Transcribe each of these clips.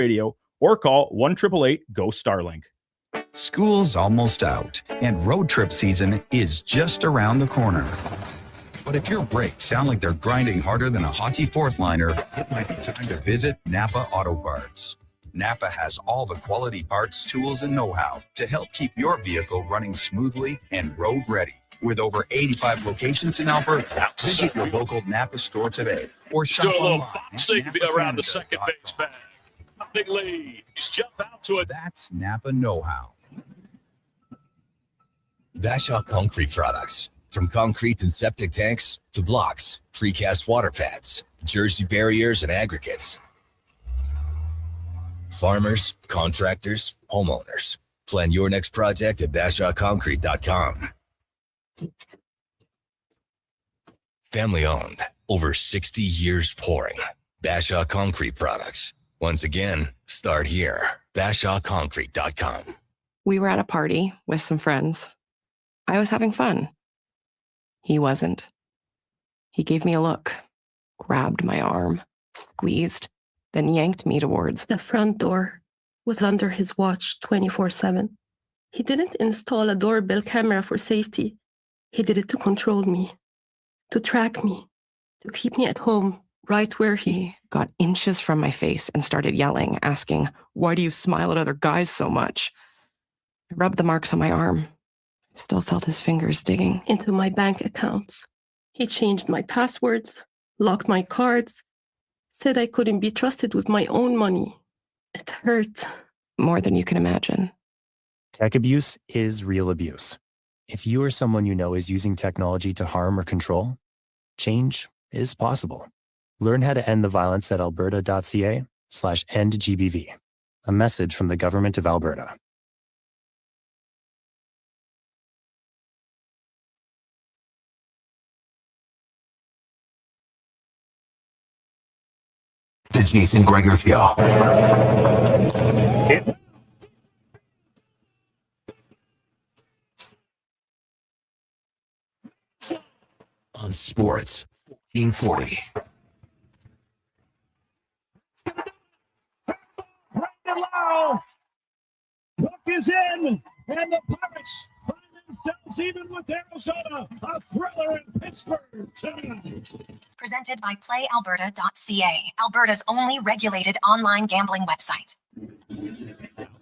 radio or call 1-888-GO-STARLINK. School's almost out, and road trip season is just around the corner. But if your brakes sound like they're grinding harder than a hockey fourth liner, it might be time to visit Napa Auto Parts. Napa has all the quality parts, tools, and know-how to help keep your vehicle running smoothly and road ready. With over 85 locations in Alberta, visit your local Napa store today or shop online at around the second base bag. Big lead. He's jumped out to it. That's Napa know-how. Bashaw Concrete Products. From concrete and septic tanks to blocks, precast water pads, jersey barriers, and aggregates. Farmers, contractors, homeowners. Plan your next project at BashawConcrete.com. Family owned, over 60 years pouring. Bashaw Concrete Products. Once again, start here. BashawConcrete.com. We were at a party with some friends. I was having fun. He wasn't. He gave me a look, grabbed my arm, squeezed, then yanked me towards the front door. Was under his watch 24/7. He didn't install a doorbell camera for safety. He did it to control me, to track me, to keep me at home, right where he got inches from my face and started yelling, asking, "Why do you smile at other guys so much?" I rubbed the marks on my arm. I still felt his fingers digging into my bank accounts. He changed my passwords, locked my cards, said I couldn't be trusted with my own money. It hurt. More than you can imagine. Tech abuse is real abuse. If you or someone you know is using technology to harm or control, change is possible. Learn how to end the violence at alberta.ca/endgbv. A message from the Government of Alberta. The Jason Gregor Show. On Sports 1440. Puck is in, and the Pirates find themselves even with Arizona. A thriller in Pittsburgh tonight. Presented by PlayAlberta.ca, Alberta's only regulated online gambling website.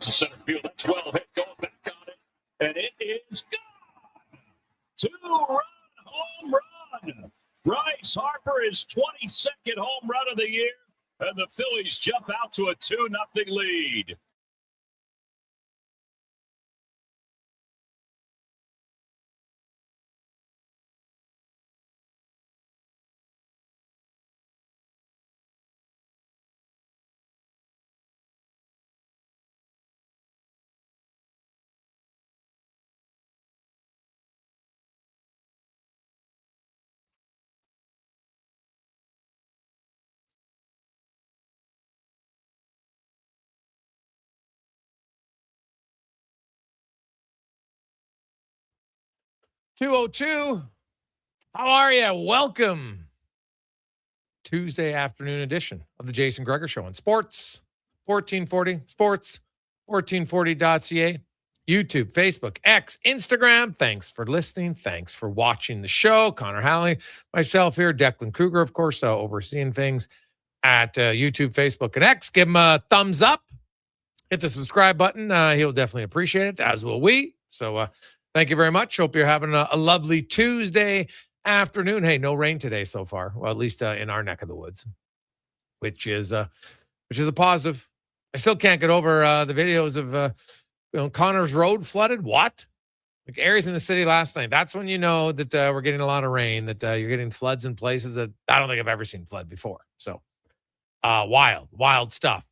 To center field, that's well hit, going back on it, and it is gone. 2-run home run. Bryce Harper is 22nd home run of the year, and the Phillies jump out to a 2-0 lead. .202. How are you? Welcome. Tuesday afternoon edition of the Jason Gregor Show on Sports 1440, Sports 1440.ca, YouTube, Facebook, X, Instagram. Thanks for listening. Thanks for watching the show. Connor Halley, myself here, Declan Kruger, of course, overseeing things at YouTube, Facebook, and X. Give him a thumbs up. Hit the subscribe button. He'll definitely appreciate it, as will we. So, thank you very much. Hope you're having a lovely Tuesday afternoon. Hey, no rain today so far. Well, at least in our neck of the woods, which is a positive. I still can't get over the videos of Connor's Road flooded. What? Like areas in the city last night. That's when you know that we're getting a lot of rain, that you're getting floods in places that I don't think I've ever seen flood before. So wild stuff.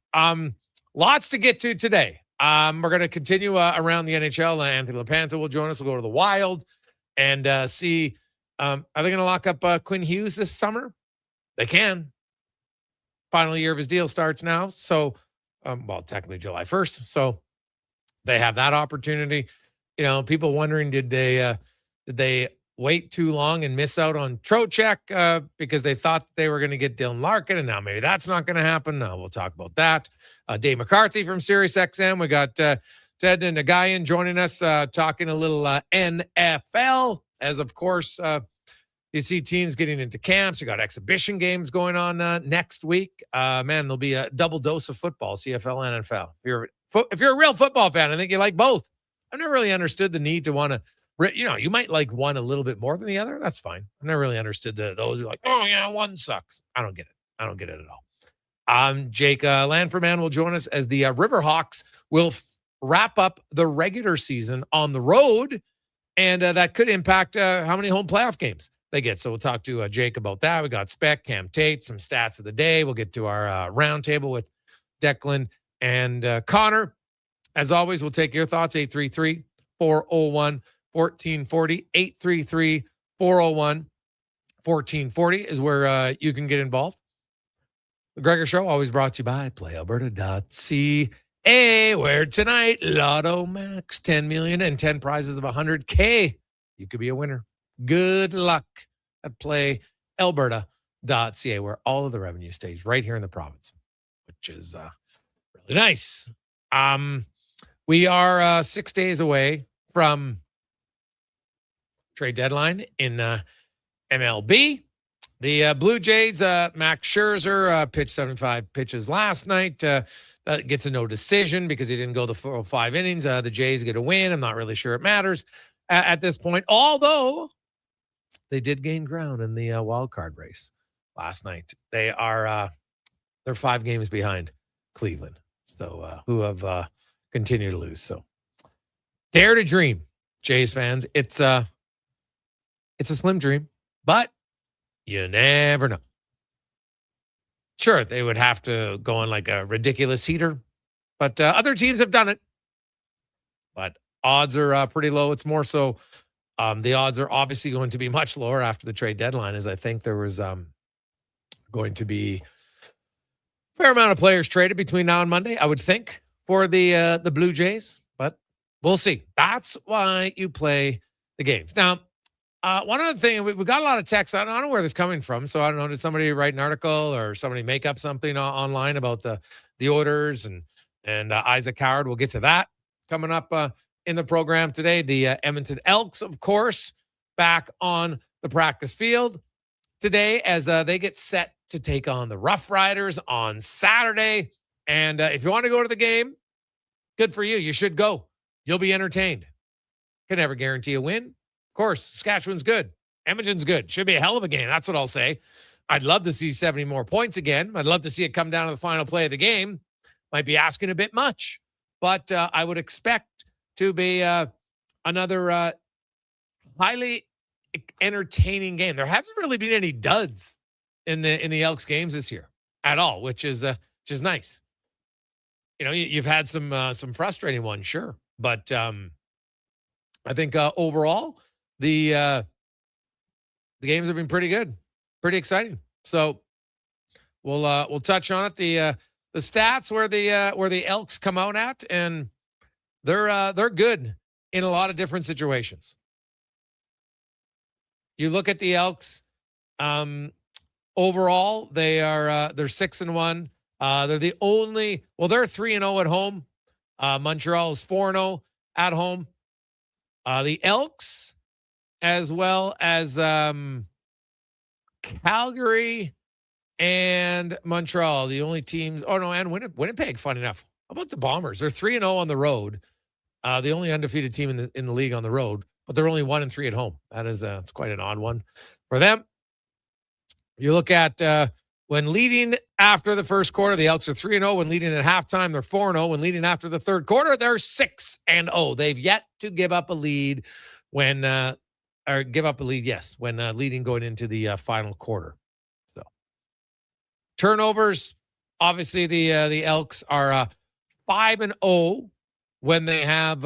Lots to get to today. We're going to continue around the NHL. Anthony LaPanta will join us. We'll go to the Wild and see. Are they going to lock up Quinn Hughes this summer? They can. Final year of his deal starts now. So, technically July 1st. So they have that opportunity. You know, people wondering, did they wait too long and miss out on Trocheck because they thought they were going to get Dylan Larkin, and now maybe that's not going to happen. We'll talk about that. Dave McCarthy from SiriusXM. We got Ted and Nagayan joining us, talking a little NFL, as of course you see teams getting into camps. You got exhibition games going on next week. Man, there'll be a double dose of football, CFL and NFL. If you're a real football fan, I think you like both. I've never really understood the need to want to, you might like one a little bit more than the other. That's fine. I've never really understood those who are like, oh yeah, one sucks. I don't get it. I don't get it at all. Jake Lanferman will join us as the Riverhawks will wrap up the regular season on the road, and that could impact how many home playoff games they get. So we'll talk to Jake about that. We got Spec, Cam Tate, some stats of the day. We'll get to our roundtable with Declan and Connor. As always, we'll take your thoughts. 833-401-1440. 833-401-1440 is where you can get involved. The Gregor Show, always brought to you by PlayAlberta.ca, where tonight, Lotto Max, 10 million and 10 prizes of 100K. You could be a winner. Good luck at PlayAlberta.ca, where all of the revenue stays right here in the province, which is really nice. We are 6 days away from trade deadline in MLB. The Blue Jays, Max Scherzer pitched 75 pitches last night. Gets a no decision because he didn't go the full 5 innings. The Jays get a win. I'm not really sure it matters at this point, although they did gain ground in the wild card race last night. They are they're 5 games behind Cleveland, so who have continued to lose. So dare to dream, Jays fans. It's a slim dream, but you never know. Sure, they would have to go on like a ridiculous heater, but other teams have done it. But odds are pretty low. It's more so the odds are obviously going to be much lower after the trade deadline, as I think there was going to be a fair amount of players traded between now and Monday, I would think, for the Blue Jays. But we'll see. That's why you play the games. Now, one other thing, we got a lot of texts. I don't know where this is coming from. So I don't know, did somebody write an article or somebody make up something online about the Oilers and Isaac Howard? We'll get to that coming up in the program today. The Edmonton Elks, of course, back on the practice field today as they get set to take on the Rough Riders on Saturday. And if you want to go to the game, good for you. You should go. You'll be entertained. Can never guarantee a win. Of course, Saskatchewan's good. Edmonton's good. Should be a hell of a game. That's what I'll say. I'd love to see 70 more points again. I'd love to see it come down to the final play of the game. Might be asking a bit much, but I would expect to be another highly entertaining game. There hasn't really been any duds in the Elks games this year at all, which is nice. You know, you've had some frustrating ones, sure, but I think overall the games have been pretty good, pretty exciting. So we'll touch on it. The stats where the Elks come out at, and they're good in a lot of different situations. You look at the Elks, overall they're 6-1. They're the only, they're 3-0 at home. Montreal is 4-0 at home. The Elks, as well as Calgary and Montreal, the only teams. Oh no, and Winnipeg. Fun enough. How about the Bombers? They're 3-0 on the road. The only undefeated team in the league on the road, but they're only 1-3 at home. That is it's quite an odd one for them. You look at when leading after the first quarter, the Elks are 3-0. When leading at halftime, they're 4-0. When leading after the third quarter, they're 6-0. They've yet to give up a lead when leading going into the final quarter. So turnovers, obviously the Elks are 5-0 when they have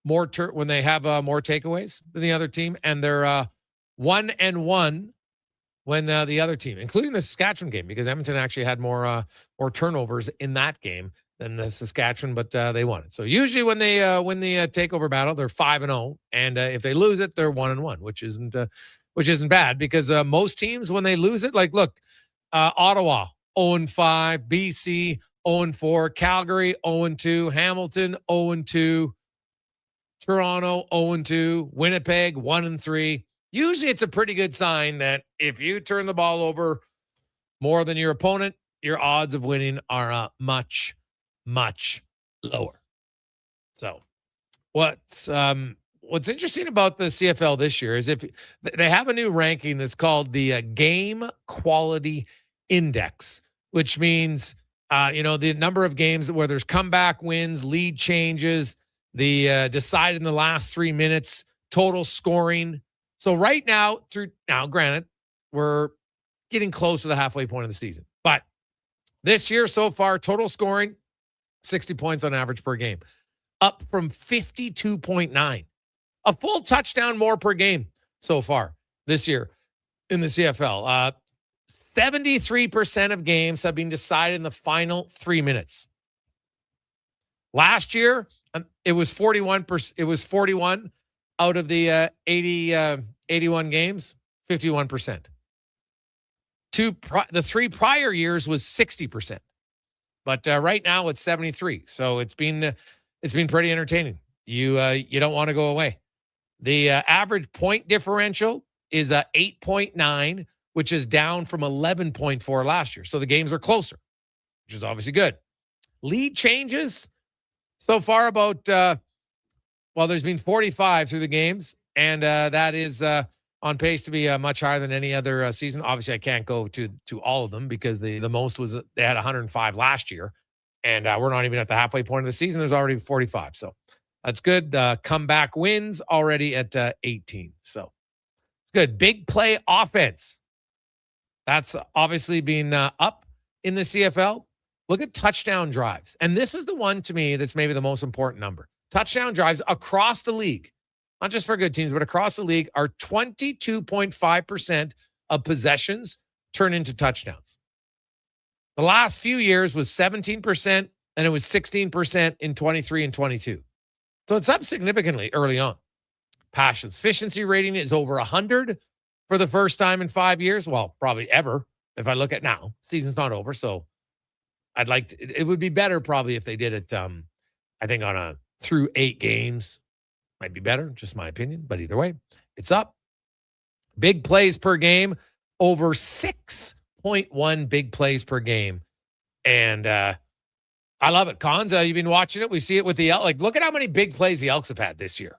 more takeaways than the other team, and they're 1-1 when the other team, including the Saskatchewan game, because Edmonton actually had more turnovers in that game than the Saskatchewan, but they won it. So usually when they win the takeover battle, they're 5-0, and if they lose it, they're 1-1, which isn't bad because most teams when they lose it, like look, Ottawa 0-5, BC 0-4, Calgary 0-2, Hamilton 0-2, Toronto 0-2, Winnipeg 1-3. Usually it's a pretty good sign that if you turn the ball over more than your opponent, your odds of winning are much, much lower. So what's interesting about the CFL this year is if they have a new ranking that's called the Game Quality Index, which means, the number of games where there's comeback wins, lead changes, the decide in the last 3 minutes, total scoring. So right now, granted, we're getting close to the halfway point of the season. But this year so far, total scoring, 60 points on average per game, up from 52.9. A full touchdown more per game so far this year in the CFL. 73% of games have been decided in the final 3 minutes. Last year, it was 41%. It was 41 out of the 81 games, 51%. The 3 prior years was 60%, but right now it's 73. So it's been pretty entertaining. You don't want to go away. The average point differential is 8.9, which is down from 11.4 last year. So the games are closer, which is obviously good. Lead changes so far about there's been 45 through the games, and that is on pace to be much higher than any other season. Obviously, I can't go to all of them because the most was they had 105 last year, and we're not even at the halfway point of the season. There's already 45, so that's good. Comeback wins already at 18, so it's good. Big play offense. That's obviously been up in the CFL. Look at touchdown drives, and this is the one to me that's maybe the most important number. Touchdown drives across the league, not just for good teams, but across the league, are 22.5% of possessions turn into touchdowns. The last few years was 17%, and it was 16% in 23 and 22. So it's up significantly early on. Pass efficiency rating is over 100 for the first time in 5 years. Well, probably ever, if I look at now. Season's not over, so it would be better probably if they did it, I think, through 8 games. Might be better, just my opinion, but either way, it's up. Big plays per game, over 6.1 big plays per game. And I love it. Cons, you've been watching it. We see it with the Elks. Like, look at how many big plays the Elks have had this year.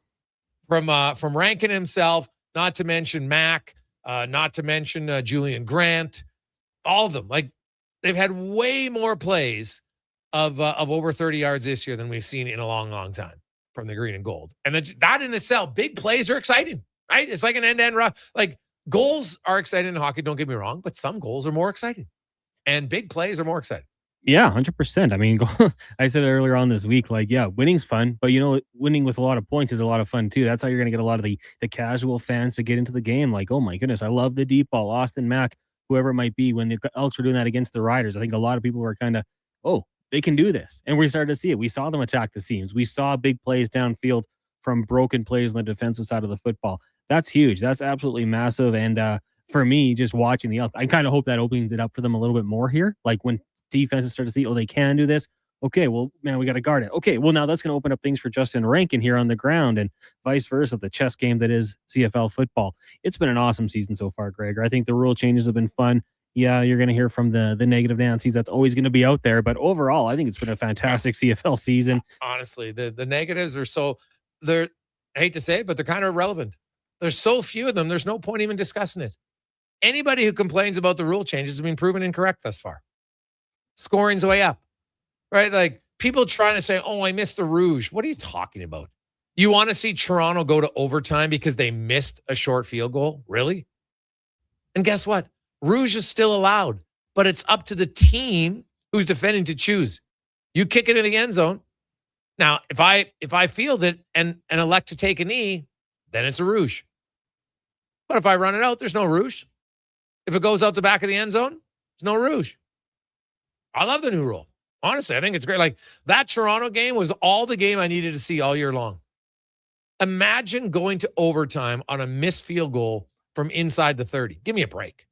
From Rankin himself, not to mention Mac, not to mention Julian Grant, all of them. Like, they've had way more plays of over 30 yards this year than we've seen in a long, long time from the green and gold. And that in itself, big plays are exciting, right? It's like an end-to-end run. Like, goals are exciting in hockey, don't get me wrong, but some goals are more exciting. And big plays are more exciting. Yeah, 100%. I mean, I said it earlier on this week, like, yeah, winning's fun, but winning with a lot of points is a lot of fun too. That's how you're going to get a lot of the casual fans to get into the game. Like, oh my goodness, I love the deep ball. Austin Mack, whoever it might be, when the Elks were doing that against the Riders, I think a lot of people were kind of, oh, they can do this. And we started to see it. We saw them attack the seams. We saw big plays downfield from broken plays on the defensive side of the football. That's huge. That's absolutely massive. And for me, just watching the Elks, I kind of hope that opens it up for them a little bit more here. Like, when defenses start to see, oh, they can do this. Okay, well, man, we got to guard it. Okay, well, now that's going to open up things for Justin Rankin here on the ground, and vice versa, the chess game that is CFL football. It's been an awesome season so far, Gregor. I think the rule changes have been fun. Yeah, you're going to hear from the negative Nancy's. That's always going to be out there. But overall, I think it's been a fantastic CFL season. Honestly, the negatives are I hate to say it, but they're kind of irrelevant. There's so few of them, there's no point even discussing it. Anybody who complains about the rule changes has been proven incorrect thus far. Scoring's way up, right? Like, people trying to say, oh, I missed the Rouge. What are you talking about? You want to see Toronto go to overtime because they missed a short field goal? Really? And guess what? Rouge is still allowed, but it's up to the team who's defending to choose. You kick it in the end zone. Now, if I field it and elect to take a knee, then it's a Rouge. But if I run it out, there's no Rouge. If it goes out the back of the end zone, there's no Rouge. I love the new rule. Honestly, I think it's great. Like, that Toronto game was all the game I needed to see all year long. Imagine going to overtime on a missed field goal from inside the 30. Give me a break.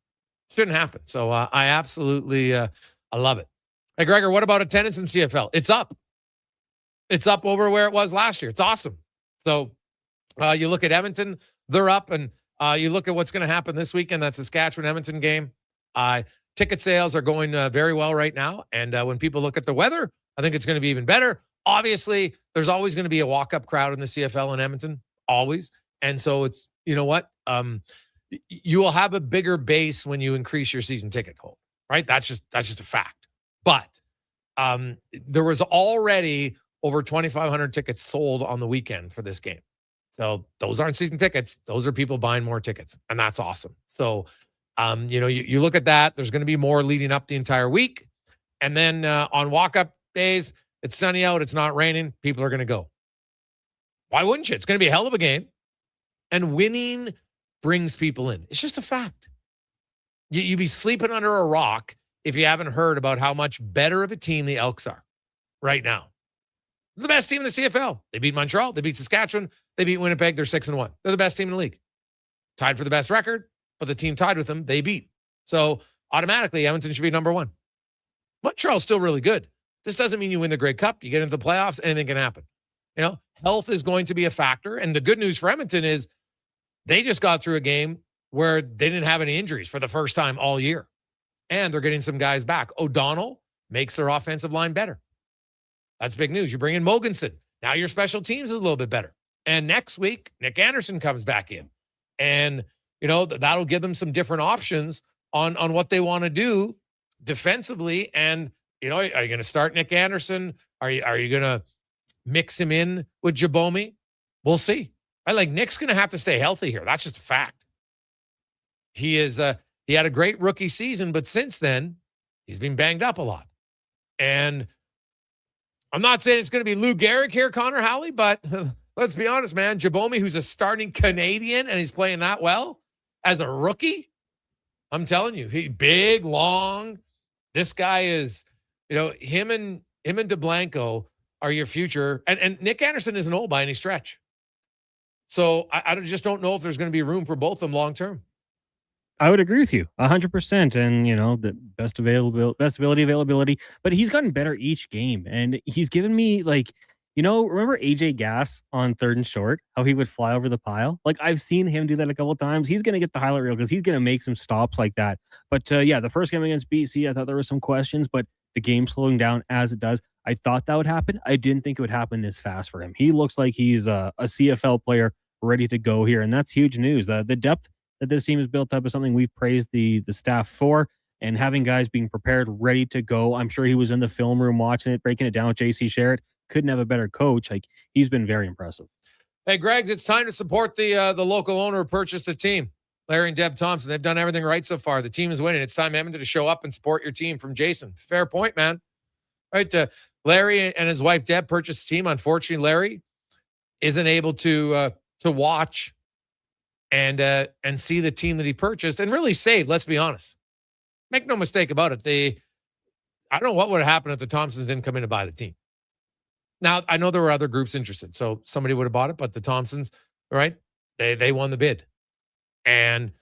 Shouldn't happen. So I absolutely I love it. Hey, Gregor, what about attendance in CFL? It's up. It's up over where it was last year. It's awesome. So you look at Edmonton, they're up, and you look at what's going to happen this weekend, that Saskatchewan-Edmonton game. Ticket sales are going very well right now, and when people look at the weather, I think it's going to be even better. Obviously, there's always going to be a walk-up crowd in the CFL in Edmonton, always. And so it's, you know what? You will have a bigger base when you increase your season ticket hold, right? That's just a fact. But there was already over 2,500 tickets sold on the weekend for this game. So those aren't season tickets. Those are people buying more tickets, and that's awesome. So, you look at that. There's going to be more leading up the entire week. And then on walk-up days, it's sunny out. It's not raining. People are going to go. Why wouldn't you? It's going to be a hell of a game. And winning brings people in. It's just a fact. You'd be sleeping under a rock if you haven't heard about how much better of a team the Elks are right now. They're the best team in the CFL. They beat Montreal. They beat Saskatchewan. They beat Winnipeg. They're 6-1. They're the best team in the league. Tied for the best record, but the team tied with them, they beat. So automatically, Edmonton should be number one. Montreal's still really good. This doesn't mean you win the Grey Cup. You get into the playoffs, anything can happen. Health is going to be a factor. And the good news for Edmonton is they just got through a game where they didn't have any injuries for the first time all year. And they're getting some guys back. O'Donnell makes their offensive line better. That's big news. You bring in Mogensen. Now your special teams is a little bit better. And next week, Nick Anderson comes back in. And, that'll give them some different options on what they want to do defensively. And, are you going to start Nick Anderson? Are you going to mix him in with Jabomi? We'll see. Nick's going to have to stay healthy here. That's just a fact. He had a great rookie season, but since then, he's been banged up a lot. And I'm not saying it's going to be Lou Gehrig here, Connor Howley, but let's be honest, man. Jabomi, who's a starting Canadian, and he's playing that well as a rookie, I'm telling you, he big, long. This guy is, him and DeBlanco are your future. And Nick Anderson isn't old by any stretch. So I just don't know if there's going to be room for both of them long term. I would agree with you 100%. And, the best availability, but he's gotten better each game. And he's given me remember AJ Gass on 3rd and short, how he would fly over the pile? I've seen him do that a couple of times. He's going to get the highlight reel because he's going to make some stops like that. But the first game against BC, I thought there were some questions, but the game slowing down as it does, I thought that would happen. I didn't think it would happen this fast for him. He looks like he's a CFL player ready to go here. And that's huge news. The depth that this team has built up is something we've praised the staff for, and having guys being prepared, ready to go. I'm sure he was in the film room watching it, breaking it down with JC Sherritt. Couldn't have a better coach. He's been very impressive. Hey, Greg's, it's time to support the local owner who purchased the team, Larry and Deb Thompson. They've done everything right so far. The team is winning. It's time, Edmonton, to show up and support your team. From Jason. Fair point, man. Right? Larry and his wife Deb purchased the team. Unfortunately, Larry isn't able to watch and see the team that he purchased and really saved. Let's be honest. Make no mistake about it. I don't know what would have happened if the Thompsons didn't come in to buy the team. Now, I know there were other groups interested, so somebody would have bought it, but the Thompsons, right, they won the bid. And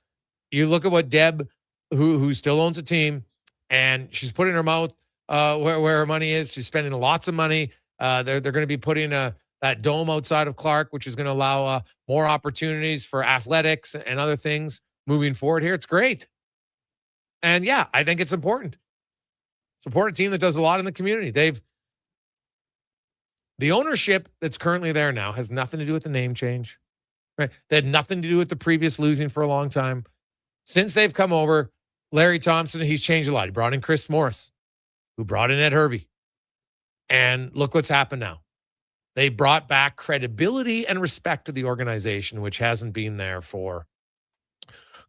you look at what Deb, who still owns a team, and she's putting her mouth where her money is. She's spending lots of money. They're going to be putting that dome outside of Clark, which is going to allow more opportunities for athletics and other things moving forward here. It's great. And, yeah, I think it's important. Support a team that does a lot in the community. The ownership that's currently there now has nothing to do with the name change. Right? They had nothing to do with the previous losing for a long time. Since they've come over, Larry Thompson, he's changed a lot. He brought in Chris Morris, who brought in Ed Hervey. And look what's happened now. They brought back credibility and respect to the organization, which hasn't been there for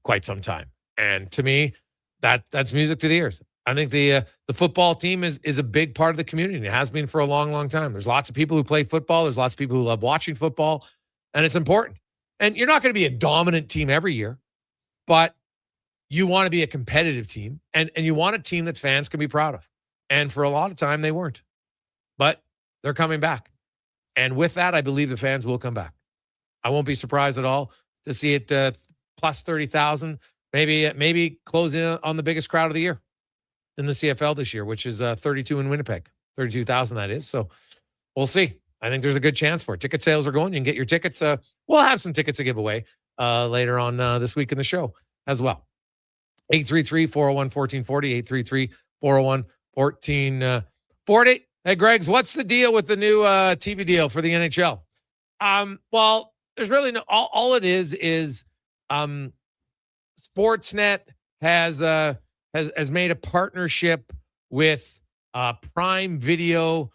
quite some time. And to me, that's music to the ears. I think the football team is a big part of the community. It has been for a long, long time. There's lots of people who play football. There's lots of people who love watching football, and it's important. And you're not going to be a dominant team every year, but you want to be a competitive team, and you want a team that fans can be proud of. And for a lot of time, they weren't. But they're coming back. And with that, I believe the fans will come back. I won't be surprised at all to see it plus 30,000, maybe closing on the biggest crowd of the year in the CFL this year, which is 32 in Winnipeg. 32,000, that is. So we'll see. I think there's a good chance for it. Ticket sales are going. You can get your tickets. We'll have some tickets to give away later on this week in the show as well. 833-401-1440, 833-401-1440. Hey, Greggs, what's the deal with the new TV deal for the NHL? Well, there's really no, all it is Sportsnet has made a partnership with Prime Video,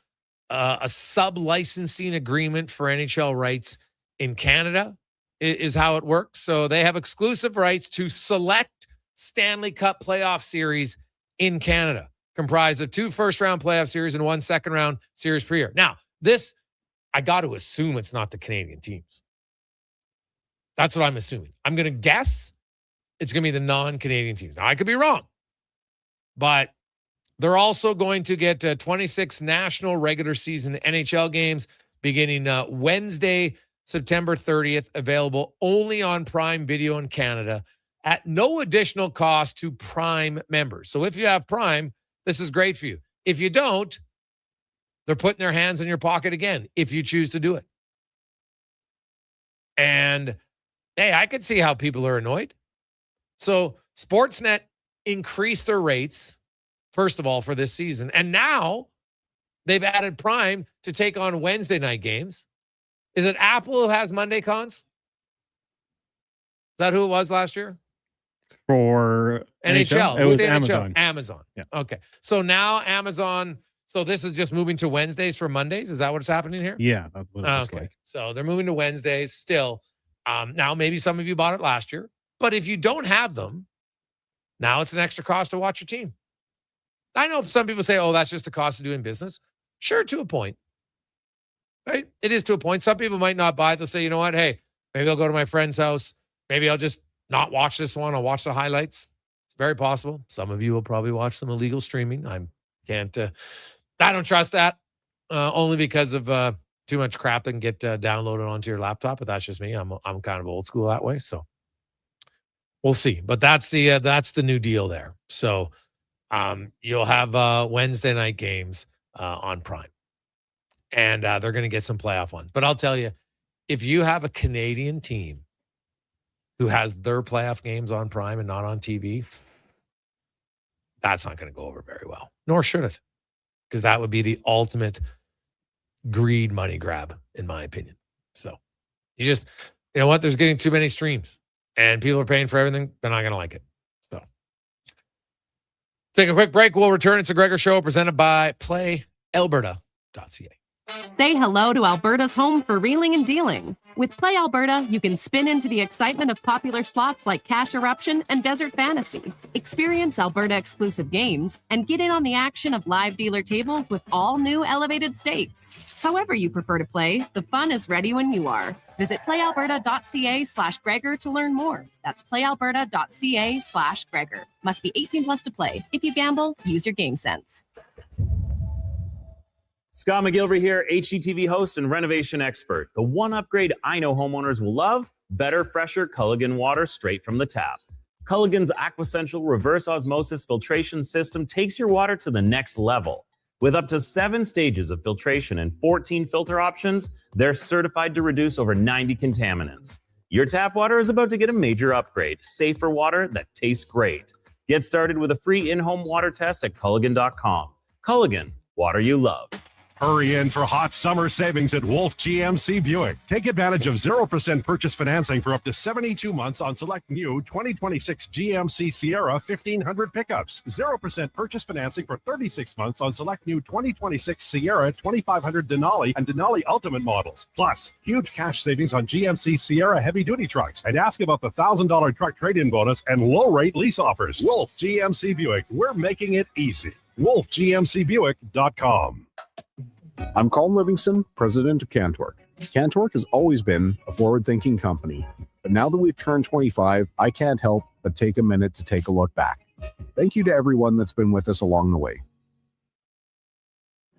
a sub-licensing agreement for NHL rights in Canada is how it works. So they have exclusive rights to select Stanley Cup playoff series in Canada, comprised of 2 first-round playoff series and 1 second-round series per year. Now, this, I got to assume it's not the Canadian teams. That's what I'm assuming. I'm going to guess it's going to be the non-Canadian teams. Now, I could be wrong, but they're also going to get 26 national regular season NHL games beginning Wednesday, September 30th, available only on Prime Video in Canada at no additional cost to Prime members. So if you have Prime, this is great for you. If you don't, they're putting their hands in your pocket again if you choose to do it. And hey, I could see how people are annoyed. So Sportsnet increased their rates, first of all, for this season. And now they've added Prime to take on Wednesday night games. Is it Apple who has Monday cons? Is that who it was last year? For NHL. It was Amazon. Amazon. Yeah. Okay. So now Amazon, so this is just moving to Wednesdays from Mondays. Is that what's happening here? Yeah, that's what it looks Okay. like. So they're moving to Wednesdays still. Now, maybe some of you bought it last year, but if you don't have them, now it's an extra cost to watch your team. I know some people say, oh, that's just the cost of doing business. Sure, to a point. Right? It is to a point. Some people might not buy it. They'll say, you know what? Hey, maybe I'll go to my friend's house. Maybe I'll just not watch this one. I'll watch the highlights. It's very possible. Some of you will probably watch some illegal streaming. I don't trust that only because of too much crap that can get downloaded onto your laptop. But that's just me. I'm kind of old school that way. So we'll see. But that's the new deal there. So you'll have Wednesday night games on Prime. And they're going to get some playoff ones. But I'll tell you, if you have a Canadian team who has their playoff games on Prime and not on TV, that's not going to go over very well. Nor should it. Because that would be the ultimate greed money grab, in my opinion. So you know what? There's getting too many streams. And people are paying for everything. They're not going to like it. So take a quick break. We'll return. It's a Gregor Show presented by PlayAlberta.ca. Say hello to Alberta's home for reeling and dealing. With Play Alberta, you can spin into the excitement of popular slots like Cash Eruption and Desert Fantasy. Experience Alberta-exclusive games and get in on the action of live dealer tables with all new elevated stakes. However you prefer to play, the fun is ready when you are. Visit playalberta.ca/Gregor to learn more. That's playalberta.ca/Gregor. Must be 18 plus to play. If you gamble, use your game sense. Scott McGilvery here, HGTV host and renovation expert. The one upgrade I know homeowners will love, better, fresher Culligan water straight from the tap. Culligan's Aquasential reverse osmosis filtration system takes your water to the next level. With up to 7 stages of filtration and 14 filter options, they're certified to reduce over 90 contaminants. Your tap water is about to get a major upgrade, safer water that tastes great. Get started with a free in-home water test at Culligan.com. Culligan, water you love. Hurry in for hot summer savings at Wolf GMC Buick. Take advantage of 0% purchase financing for up to 72 months on select new 2026 GMC Sierra 1500 pickups. 0% purchase financing for 36 months on select new 2026 Sierra 2500 Denali and Denali Ultimate models. Plus, huge cash savings on GMC Sierra heavy-duty trucks. And ask about the $1,000 truck trade-in bonus and low-rate lease offers. Wolf GMC Buick. We're making it easy. WolfGMCBuick.com. I'm Colin Livingston, president of CanTorque. CanTorque has always been a forward-thinking company, but now that we've turned 25, I can't help but take a minute to take a look back. Thank you to everyone that's been with us along the way.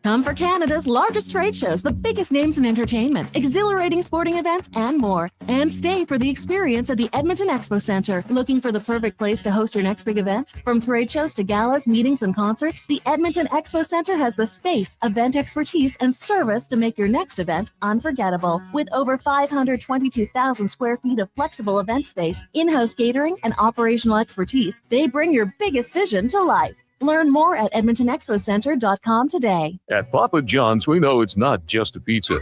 Come for Canada's largest trade shows, the biggest names in entertainment, exhilarating sporting events, and more. And stay for the experience at the Edmonton Expo Centre. Looking for the perfect place to host your next big event? From trade shows to galas, meetings, and concerts, the Edmonton Expo Centre has the space, event expertise, and service to make your next event unforgettable. With over 522,000 square feet of flexible event space, in-house catering, and operational expertise, they bring your biggest vision to life. Learn more at edmontonexpocentre.com today. At Papa John's, we know it's not just a pizza.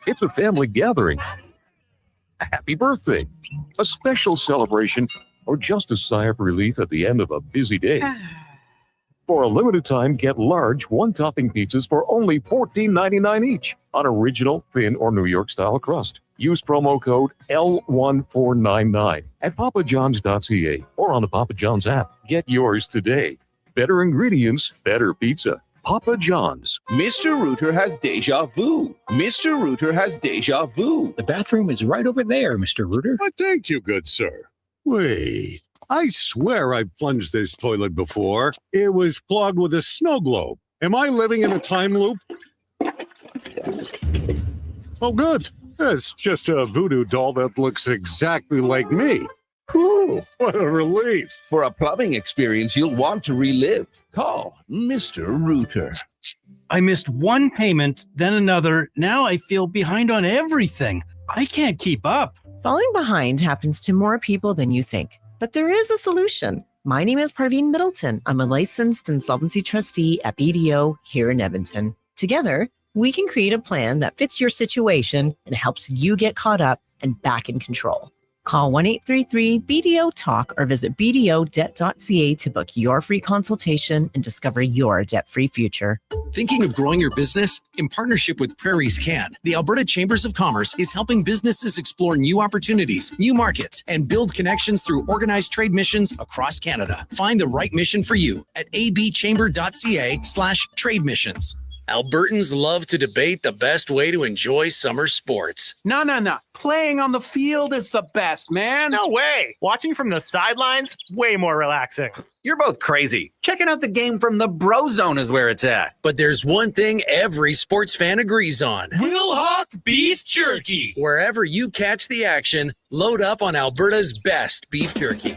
It's a family gathering, a happy birthday, a special celebration, or just a sigh of relief at the end of a busy day. For a limited time, get large one-topping pizzas for only $14.99 each on original, thin, or New York-style crust. Use promo code L1499 at papajohns.ca or on the Papa John's app. Get yours today. Better ingredients, better pizza. Papa John's. Mr. Rooter has deja vu. Mr. Rooter has deja vu. The bathroom is right over there, Mr. Rooter. Thank you, good sir. Wait, I swear I've plunged this toilet before. It was clogged with a snow globe. Am I living in a time loop? Oh, good. It's just a voodoo doll that looks exactly like me. Whew, what a relief. For a plumbing experience you'll want to relive, call Mr. Rooter. I missed one payment, then another. Now I feel behind on everything. I can't keep up. Falling behind happens to more people than you think, but there is a solution. My name is Parveen Middleton. I'm a licensed insolvency trustee at BDO here in Edmonton. Together, we can create a plan that fits your situation and helps you get caught up and back in control. Call 1-833-BDO-TALK or visit bdodebt.ca to book your free consultation and discover your debt-free future. Thinking of growing your business? In partnership with Prairies Can, the Alberta Chambers of Commerce is helping businesses explore new opportunities, new markets, and build connections through organized trade missions across Canada. Find the right mission for you at abchamber.ca/trade missions. Albertans love to debate the best way to enjoy summer sports. No. Playing on the field is the best, man. No way. Watching from the sidelines, way more relaxing. You're both crazy. Checking out the game from the Bro Zone is where it's at. But there's one thing every sports fan agrees on. Wilhauk Beef Jerky. Wherever you catch the action, load up on Alberta's best beef jerky.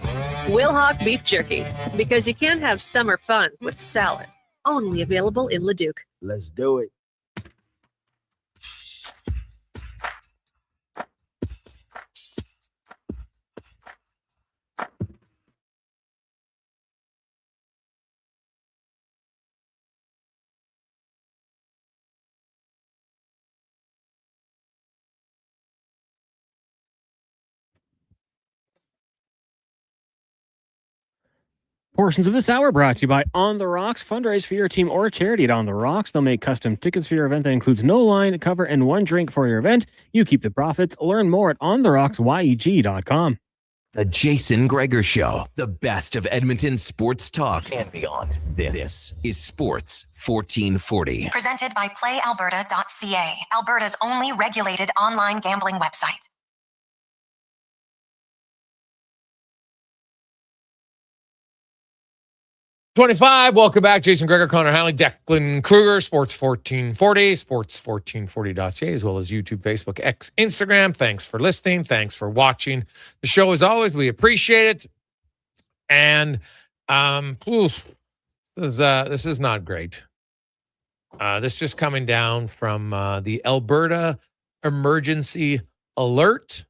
Wilhauk Beef Jerky. Because you can't have summer fun with salad. Only available in Leduc. Let's do it. Portions of this hour brought to you by On the Rocks. Fundraise for your team or charity at On the Rocks. They'll make custom tickets for your event that includes no line, cover, and one drink for your event. You keep the profits. Learn more at ontherocksYEG.com. The Jason Gregor Show, the best of Edmonton sports talk and beyond. This is Sports 1440. Presented by PlayAlberta.ca, Alberta's only regulated online gambling website. '25. Welcome back. Jason Gregor, Connor Hanley, Declan Kruger, Sports 1440, sports1440.ca, as well as YouTube, Facebook, X, Instagram. Thanks for listening. Thanks for watching the show. As always, we appreciate it. And this is not great. This just coming down from the Alberta Emergency Alert.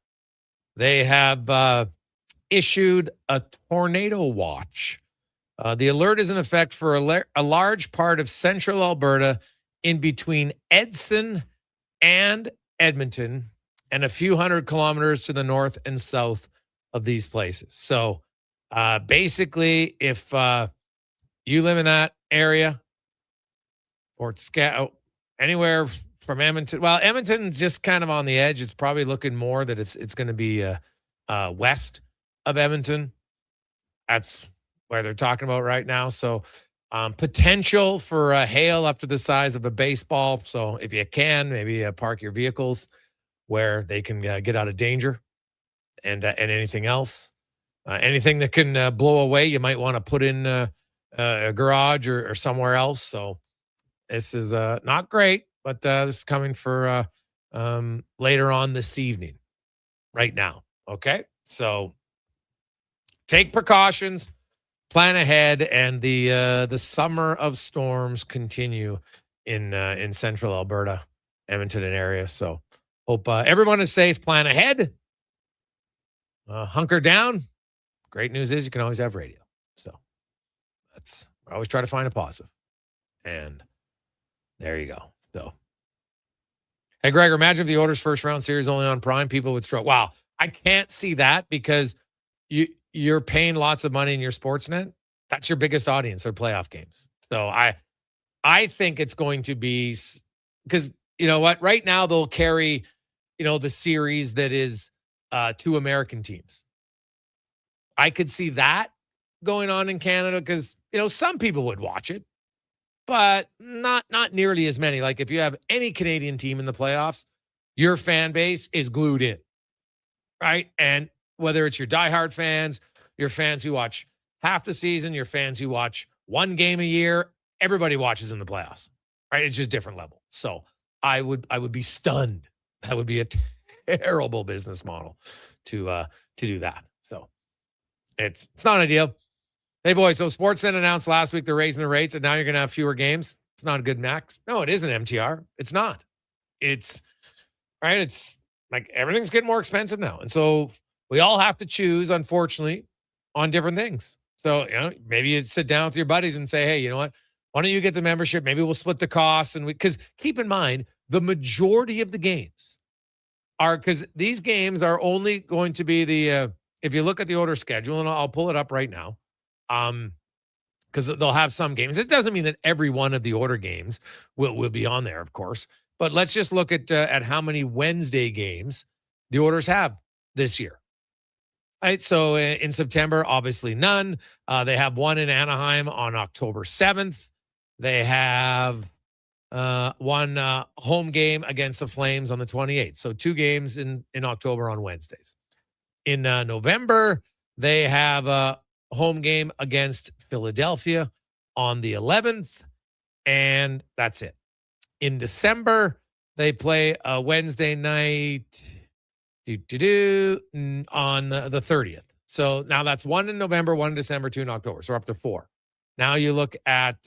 They have issued a tornado watch. The alert is in effect for a large part of central Alberta in between Edson and Edmonton and a few hundred kilometers to the north and south of these places. So basically, if you live in that area or anywhere from Edmonton, well, Edmonton's just kind of on the edge. It's probably looking more that it's going to be west of Edmonton. That's where they're talking about right now. So potential for hail up to the size of a baseball. So if you can, maybe park your vehicles where they can get out of danger and anything else. Anything that can blow away, you might want to put in a garage or somewhere else. So This is not great, but this is coming for later on this evening, right now. Okay, so take precautions, plan ahead, and the summer of storms continue in central Alberta, Edmonton and area. So hope everyone is safe. Plan ahead. Hunker down. Great news is you can always have radio. So I always try to find a positive. And there you go. So, hey, Gregor, imagine if the Oilers' first round series only on Prime, people would struggle. Wow, I can't see that because you're paying lots of money in your Sportsnet. That's your biggest audience, or playoff games. So I think it's going to be, because you know what? Right now they'll carry, the series that is 2 American teams. I could see that going on in Canada because, some people would watch it, but not nearly as many. Like if you have any Canadian team in the playoffs, your fan base is glued in, right? And whether it's your diehard fans, your fans who watch half the season, your fans who watch one game a year, everybody watches in the playoffs, right? It's just different level. So I would be stunned. That would be a terrible business model to do that. So it's not ideal. Hey, boys, so Sportsnet announced last week they're raising the rates, and now you're going to have fewer games. It's not a good max. No, it isn't MTR. It's not. It's, right, it's like everything's getting more expensive now. And so we all have to choose, unfortunately, on different things. So, maybe you sit down with your buddies and say, hey, you know what? Why don't you get the membership? Maybe we'll split the costs. And because keep in mind, the majority of the games are, because these games are only going to be if you look at the order schedule, and I'll pull it up right now, because they'll have some games. It doesn't mean that every one of the order games will be on there, of course. But let's just look at how many Wednesday games the Oilers have this year. Right, so in September, obviously none. They have one in Anaheim on October 7th. They have one home game against the Flames on the 28th. So 2 games in October on Wednesdays. In November, they have a home game against Philadelphia on the 11th, and that's it. In December, they play a Wednesday night on the 30th. So now that's 1 in November, 1 in December, 2 in October. So we're up to 4. Now you look at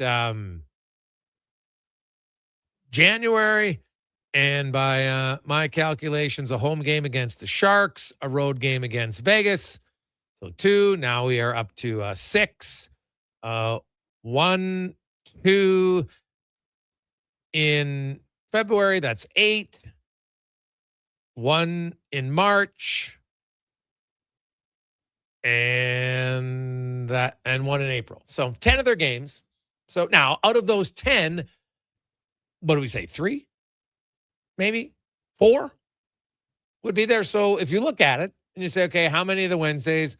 January, and by my calculations, a home game against the Sharks, a road game against Vegas. So 2. Now we are up to 6. 1, 2 in February. That's 8. 1 in March, and 1 in April. So 10 of their games. So now out of those 10, what do we say? 3, maybe 4 would be there. So if you look at it and you say, okay, how many of the Wednesdays?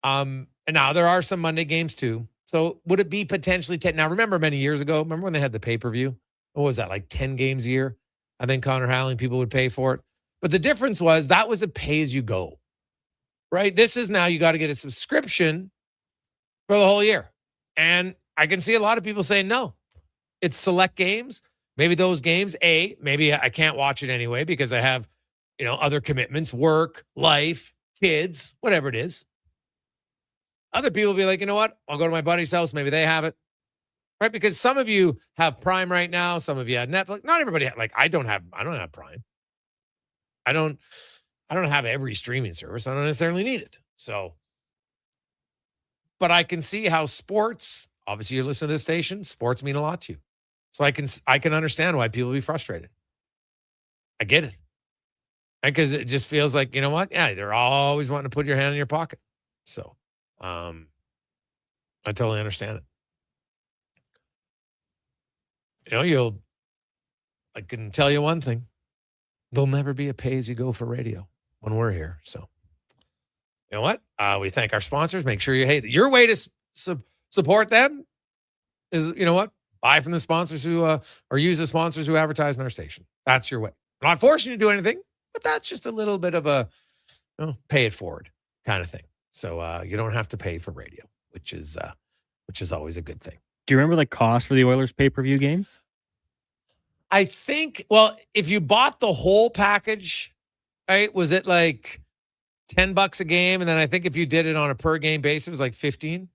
And now there are some Monday games too. So would it be potentially 10? Now remember many years ago, remember when they had the pay-per-view? What was that, like 10 games a year? I think Connor Howling, people would pay for it. But the difference was that was a pay-as-you-go, right? This is now you got to get a subscription for the whole year. And I can see a lot of people saying, no, it's select games. Maybe those games, maybe I can't watch it anyway because I have, other commitments, work, life, kids, whatever it is. Other people will be like, you know what? I'll go to my buddy's house. Maybe they have it. Right? Because some of you have Prime right now. Some of you have Netflix. Not everybody, I don't have Prime. I don't have every streaming service. I don't necessarily need it. So, but I can see how sports, obviously you're listening to this station, sports mean a lot to you. So I can understand why people be frustrated. I get it. Because it just feels like, you know what? Yeah, they're always wanting to put your hand in your pocket. So, I totally understand it. I can tell you one thing. There'll never be a pay-as-you-go for radio when we're here. So, you know what? We thank our sponsors. Make sure your way to support them is, buy from the sponsors who or use the sponsors who advertise in our station. That's your way. I'm not forcing you to do anything, but that's just a little bit of a pay it forward kind of thing. So you don't have to pay for radio, which is always a good thing. Do you remember the cost for the Oilers pay-per-view games? I think, well, if you bought the whole package, right, was it like $10 a game? And then I think if you did it on a per game basis, it was like 15.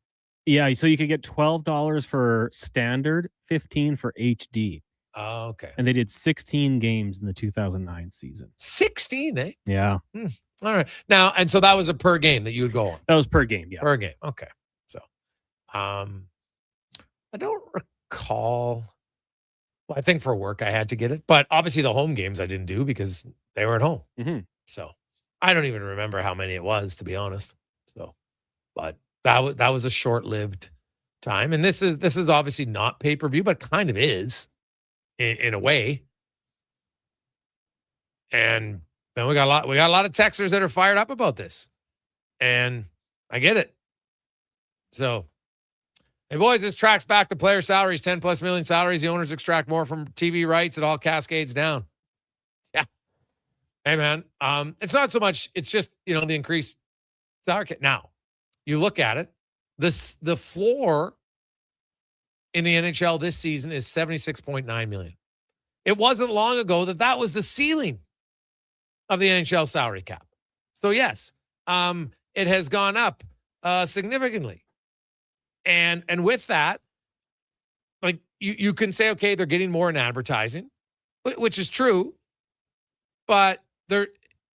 Yeah, so you could get $12 for standard, 15 for HD. Oh, okay. And they did 16 games in the 2009 season. 16, eh? Yeah. All right. Now, and so that was a per game that you would go on. That was per game, yeah. Per game. Okay. So, I don't recall. Well, I think for work I had to get it, but obviously the home games I didn't do because they were at home. Mm-hmm. So I don't even remember how many it was, to be honest. So, but that was a short-lived time, and this is obviously not pay-per-view, but kind of is in a way. And then we got a lot of texters that are fired up about this, and I get it. So, hey boys, this tracks back to player salaries, 10+ million salaries. The owners extract more from TV rights. It all cascades down. Yeah. Hey man, it's not so much. It's just the increased salary cap. Now, you look at it. The floor in the NHL this season is $76.9 million. It wasn't long ago that was the ceiling of the NHL salary cap. So yes, it has gone up significantly. And with that, like you can say, okay, they're getting more in advertising, which is true, but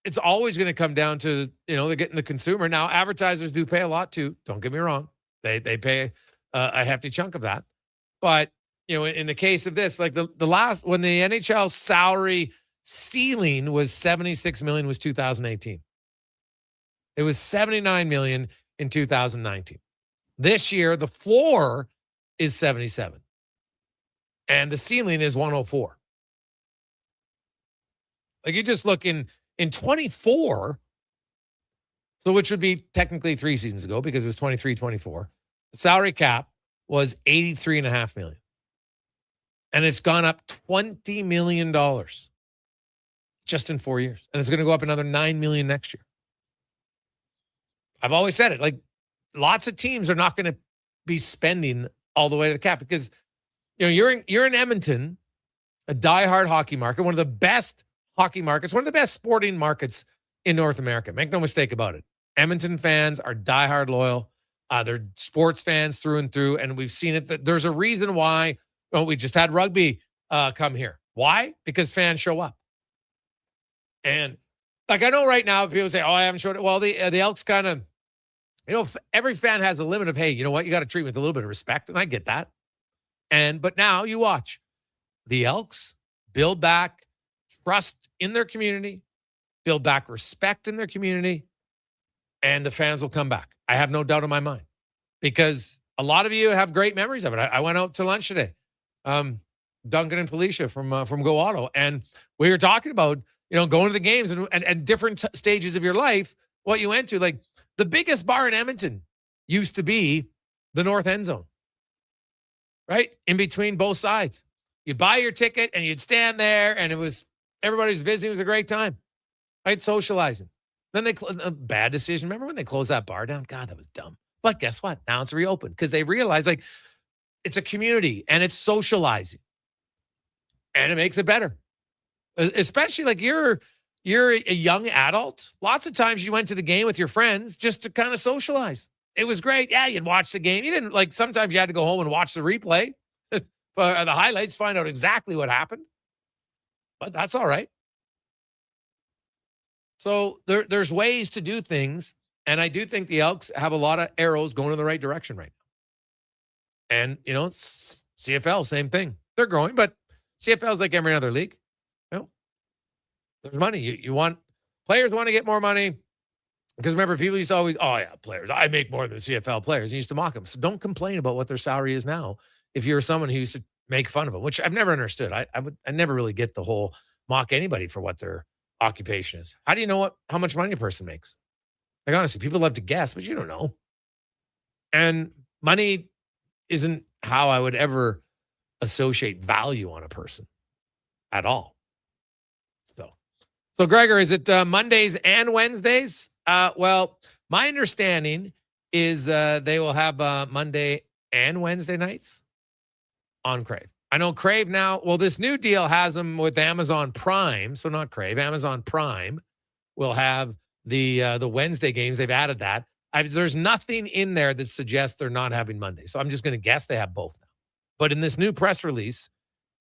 it's always going to come down to, they're getting the consumer. Now, advertisers do pay a lot too. Don't get me wrong. They pay a hefty chunk of that. But, in the case of this, like the last, when the NHL salary ceiling was $76 million was 2018. It was $79 million in 2019. This year, the floor is 77 and the ceiling is 104. Like you just look in 24, so which would be technically 3 seasons ago because it was 23-24. The salary cap was $83.5 million. And it's gone up $20 million just in 4 years. And it's going to go up another $9 million next year. I've always said it, like lots of teams are not going to be spending all the way to the cap because you're in Edmonton, a diehard hockey market, one of the best hockey markets, one of the best sporting markets in North America. Make no mistake about it. Edmonton fans are diehard loyal. They're sports fans through and through, and we've seen it. There's a reason why we just had rugby come here. Why? Because fans show up. And like I know right now, people say, "Oh, I haven't showed it." Well, the Elks kind of, every fan has a limit of, hey, you know what? You got to treat me with a little bit of respect, and I get that. But now you watch the Elks build back trust in their community, build back respect in their community, and the fans will come back. I have no doubt in my mind because a lot of you have great memories of it. I went out to lunch today, Duncan and Felicia from Go Auto, and we were talking about going to the games and different stages of your life. What you went to, like the biggest bar in Edmonton used to be the North End Zone, right in between both sides. You'd buy your ticket and you'd stand there, and everybody's visiting. It was a great time, right? Socializing. Then a bad decision. Remember when they closed that bar down? God, that was dumb. But guess what? Now it's reopened because they realize like it's a community and it's socializing, and it makes it better. Especially like you're a young adult. Lots of times you went to the game with your friends just to kind of socialize. It was great. Yeah, you'd watch the game. You didn't like. Sometimes you had to go home and watch the replay, the highlights, find out exactly what happened. But that's all right. So there's ways to do things, and I do think the Elks have a lot of arrows going in the right direction right now. And, CFL, same thing. They're growing, but CFL is like every other league. There's money. Players want to get more money because remember, people used to always, oh, yeah, players, I make more than CFL players. You used to mock them. So don't complain about what their salary is now if you're someone who used to make fun of them, which I've never understood. I never really get the whole mock anybody for what their occupation is. How do you know how much money a person makes? Like, honestly, people love to guess, but you don't know. And money isn't how I would ever associate value on a person at all. So Gregor, is it Mondays and Wednesdays? Well, my understanding is they will have Monday and Wednesday nights on Crave. I know Crave now, well, this new deal has them with Amazon Prime. So not Crave, Amazon Prime will have the Wednesday games. They've added that. There's nothing in there that suggests they're not having Monday. So I'm just going to guess they have both now. But in this new press release,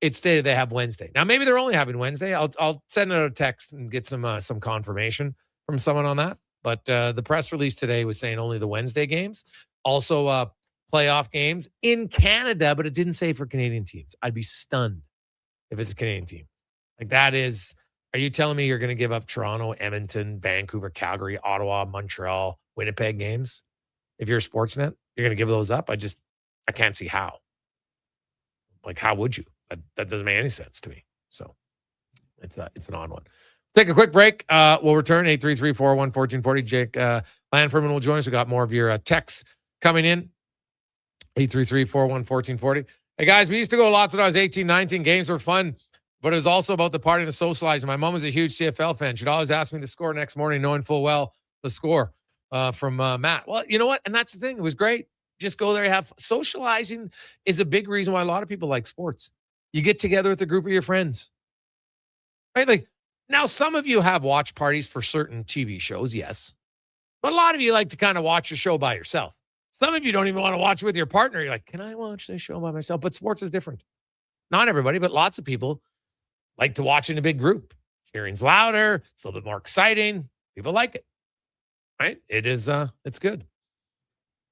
it stated they have Wednesday. Now, maybe they're only having Wednesday. I'll send out a text and get some confirmation from someone on that. But the press release today was saying only the Wednesday games. Also, playoff games in Canada, but it didn't say for Canadian teams. I'd be stunned if it's a Canadian team. Like that is, are you telling me you're going to give up Toronto, Edmonton, Vancouver, Calgary, Ottawa, Montreal, Winnipeg games? If you're a Sportsnet, you're going to give those up? I can't see how. Like, how would you? That doesn't make any sense to me. So it's an odd one. Take a quick break. We'll return 833-401-1440. Jake Lanfordman will join us. We got more of your texts coming in. 833-401-1440. Hey, guys, we used to go lots when I was 18, 19. Games were fun, but it was also about the partying and socializing. My mom was a huge CFL fan. She'd always ask me the score next morning, knowing full well the score from Matt. Well, you know what? And that's the thing. It was great. Just go there. Socializing is a big reason why a lot of people like sports. You get together with a group of your friends. Right? Like, now, some of you have watch parties for certain TV shows, yes. But a lot of you like to kind of watch a show by yourself. Some of you don't even want to watch it with your partner. You're like, can I watch this show by myself? But sports is different. Not everybody, but lots of people like to watch in a big group. Cheering's louder. It's a little bit more exciting. People like it. Right? It is, it's good.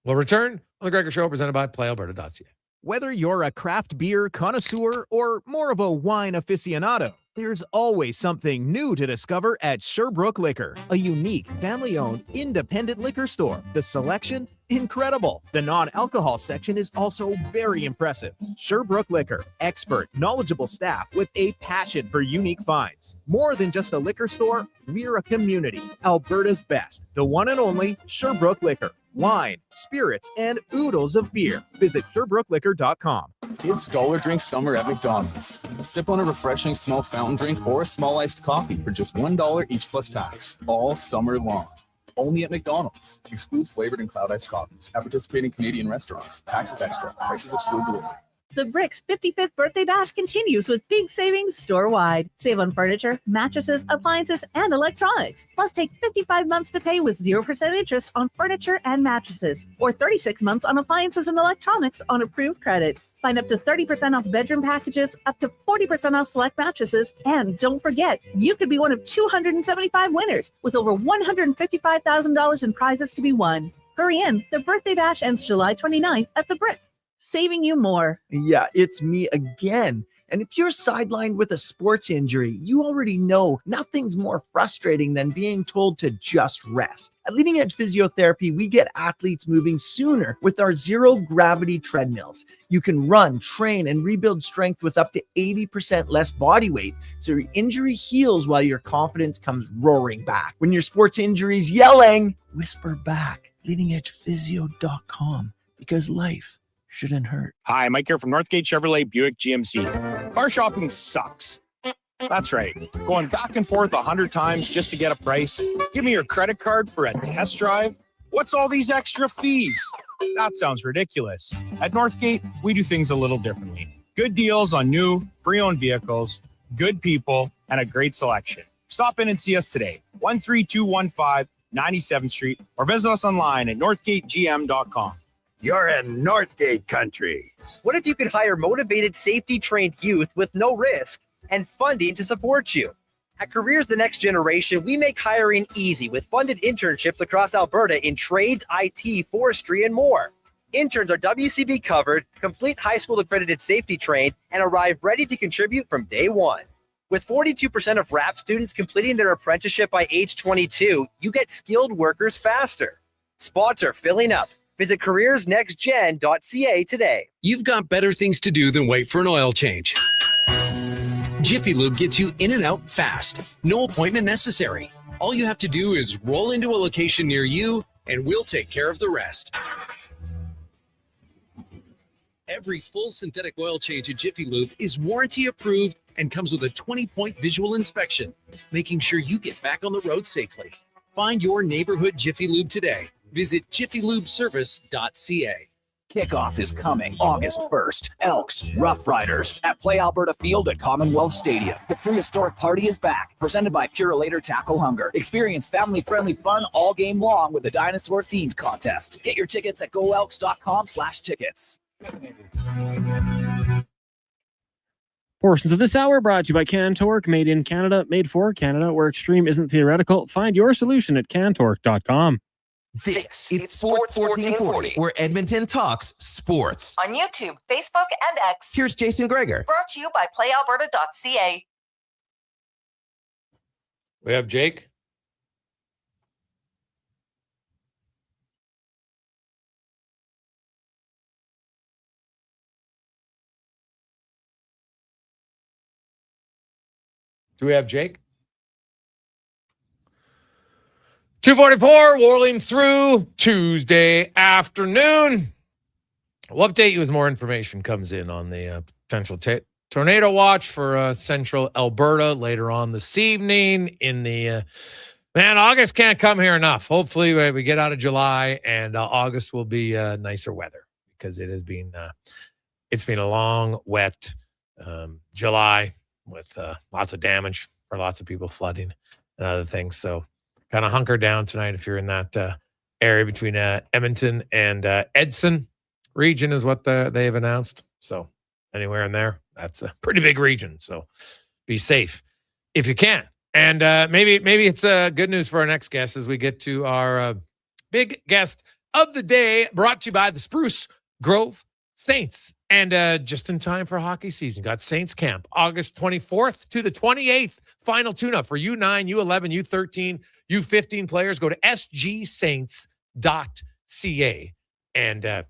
We'll return on the Gregor Show presented by PlayAlberta.ca. Whether you're a craft beer connoisseur or more of a wine aficionado, there's always something new to discover at Sherbrooke Liquor, a unique, family-owned, independent liquor store. The selection? Incredible. The non-alcohol section is also very impressive. Sherbrooke Liquor, expert, knowledgeable staff with a passion for unique finds. More than just a liquor store, we're a community. Alberta's best, the one and only Sherbrooke Liquor. Wine, spirits, and oodles of beer. Visit SherbrookeLiquor.com. Kids dollar drink summer at McDonald's. Sip on a refreshing small fountain drink or a small iced coffee for just $1 each plus tax, all summer long. Only at McDonald's. Excludes flavored and cloud iced coffees. At participating Canadian restaurants. Taxes extra. Prices exclude delivery. The Brick's 55th birthday bash continues with big savings store-wide. Save on furniture, mattresses, appliances, and electronics. Plus, take 55 months to pay with 0% interest on furniture and mattresses, or 36 months on appliances and electronics on approved credit. Find up to 30% off bedroom packages, up to 40% off select mattresses, and don't forget, you could be one of 275 winners with over $155,000 in prizes to be won. Hurry in. The birthday bash ends July 29th at the Brick. Saving you more. Yeah, it's me again. And if you're sidelined with a sports injury, you already know nothing's more frustrating than being told to just rest. At Leading Edge Physiotherapy, we get athletes moving sooner with our zero-gravity treadmills. You can run, train, and rebuild strength with up to 80% less body weight, so your injury heals while your confidence comes roaring back. When your sports injury's yelling, whisper back, leadingedgephysio.com, because life shouldn't hurt. Hi, Mike here from Northgate Chevrolet Buick GMC. Car shopping sucks. That's right. Going back and forth 100 times just to get a price. Give me your credit card for a test drive. What's all these extra fees? That sounds ridiculous. At Northgate, we do things a little differently. Good deals on new, pre-owned vehicles, good people, and a great selection. Stop in and see us today. 13215 97th Street, or visit us online at northgategm.com. You're in Northgate country. What if you could hire motivated, safety-trained youth with no risk and funding to support you? At Careers the Next Generation, we make hiring easy with funded internships across Alberta in trades, IT, forestry, and more. Interns are WCB covered, complete high school accredited safety trained, and arrive ready to contribute from day one. With 42% of RAP students completing their apprenticeship by age 22, you get skilled workers faster. Spots are filling up. Visit careersnextgen.ca today. You've got better things to do than wait for an oil change. Jiffy Lube gets you in and out fast. No appointment necessary. All you have to do is roll into a location near you, and we'll take care of the rest. Every full synthetic oil change at Jiffy Lube is warranty approved and comes with a 20-point visual inspection, making sure you get back on the road safely. Find your neighborhood Jiffy Lube today. Visit jiffylubeservice.ca. Kickoff is coming August 1st. Elks, Rough Riders at Play Alberta Field at Commonwealth Stadium. The prehistoric party is back, presented by Purolator Tackle Hunger. Experience family-friendly fun all game long with the dinosaur-themed contest. Get your tickets at goelks.com/tickets. Portions of this hour brought to you by CanTorque, made in Canada, made for Canada, where extreme isn't theoretical. Find your solution at CanTorque.com. This is Sports 1440, where Edmonton talks sports. On YouTube, Facebook, and X. Here's Jason Gregor. Brought to you by PlayAlberta.ca. We have Jake. Do we have Jake? 2:44, whirling through Tuesday afternoon. We'll update you as more information comes in on the potential tornado watch for central Alberta later on this evening. In the August can't come here enough. Hopefully we get out of July and August will be nicer weather, because it has been it's been a long, wet July with lots of damage for lots of people, flooding and other things. So kind of hunker down tonight if you're in that area between Edmonton and Edson region is what they've announced. So anywhere in there, that's a pretty big region. So be safe if you can. And maybe it's good news for our next guest as we get to our big guest of the day, brought to you by the Spruce Grove Saints. And just in time for hockey season, got Saints camp August 24th to the 28th. Final tune-up for U9, U11, U13, U15 players. Go to sgsaints.ca and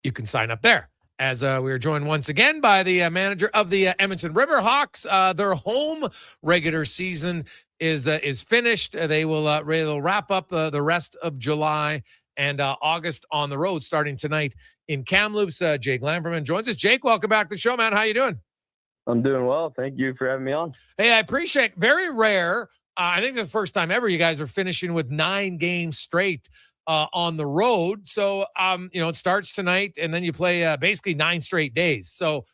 you can sign up there. As we are joined once again by the manager of the Edmonton Riverhawks. Their home regular season is finished. They will wrap up the rest of July and August on the road, starting tonight in Kamloops. Jake Lamperman joins us. Jake, welcome back to the show, man. How you doing? I'm doing well. Thank you for having me on. Hey, I appreciate it. Very rare. I think it's the first time ever you guys are finishing with 9 games straight on the road. So, it starts tonight and then you play basically 9 straight days. So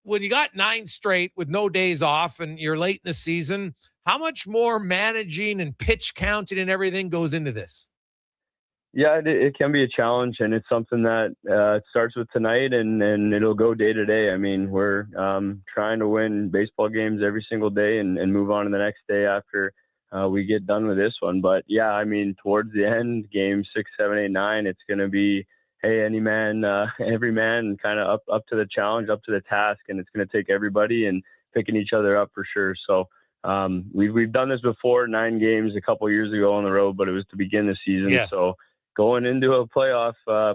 when you got 9 straight with no days off and you're late in the season, how much more managing and pitch counting and everything goes into this? Yeah, it can be a challenge, and it's something that starts with tonight, and it'll go day to day. I mean, we're trying to win baseball games every single day and move on to the next day after we get done with this one. But yeah, I mean, towards the end, game 6, 7, 8, 9, it's going to be, hey, any man, every man, kind of up to the challenge, up to the task, and it's going to take everybody and picking each other up for sure. So we've done this before, 9 games a couple years ago on the road, but it was to begin the season. Yes. So going into a playoff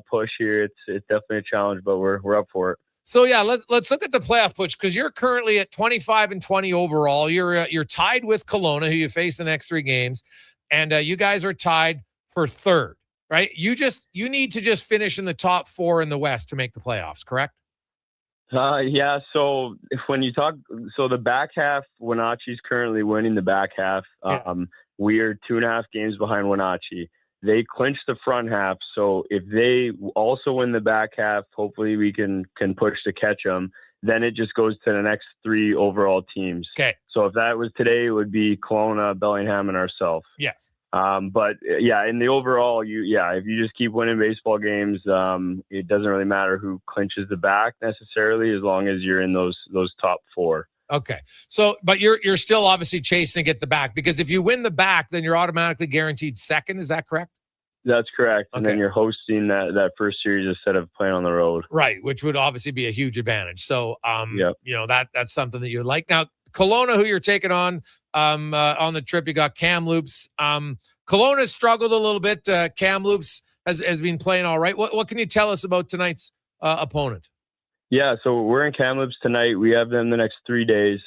push here, it's definitely a challenge, but we're up for it. So yeah, let's look at the playoff push, because you're currently at 25-20 overall. You're tied with Kelowna, who you face the next 3 games, and you guys are tied for 3rd, right? You need to just finish in the top 4 in the West to make the playoffs, correct? Yeah. So when you talk, the back half, Wenatchee's currently winning the back half. We are 2.5 games behind Wenatchee. They clinched the front half, so if they also win the back half, hopefully we can push to catch them. Then it just goes to the next 3 overall teams. Okay. So if that was today, it would be Kelowna, Bellingham, and ourselves. Yes. But yeah, in the overall, if you just keep winning baseball games, it doesn't really matter who clinches the back necessarily, as long as you're in those top 4. Okay. So, but you're still obviously chasing to get the back, because if you win the back, then you're automatically guaranteed 2nd. Is that correct? That's correct. Okay. And then you're hosting that first series instead of playing on the road. Right. Which would obviously be a huge advantage. So, that's something that you like. Now, Kelowna, who you're taking on the trip, you got Kamloops. Kelowna struggled a little bit. Kamloops has been playing all right. What can you tell us about tonight's opponent? Yeah, so we're in Kamloops tonight. We have them the next 3 days.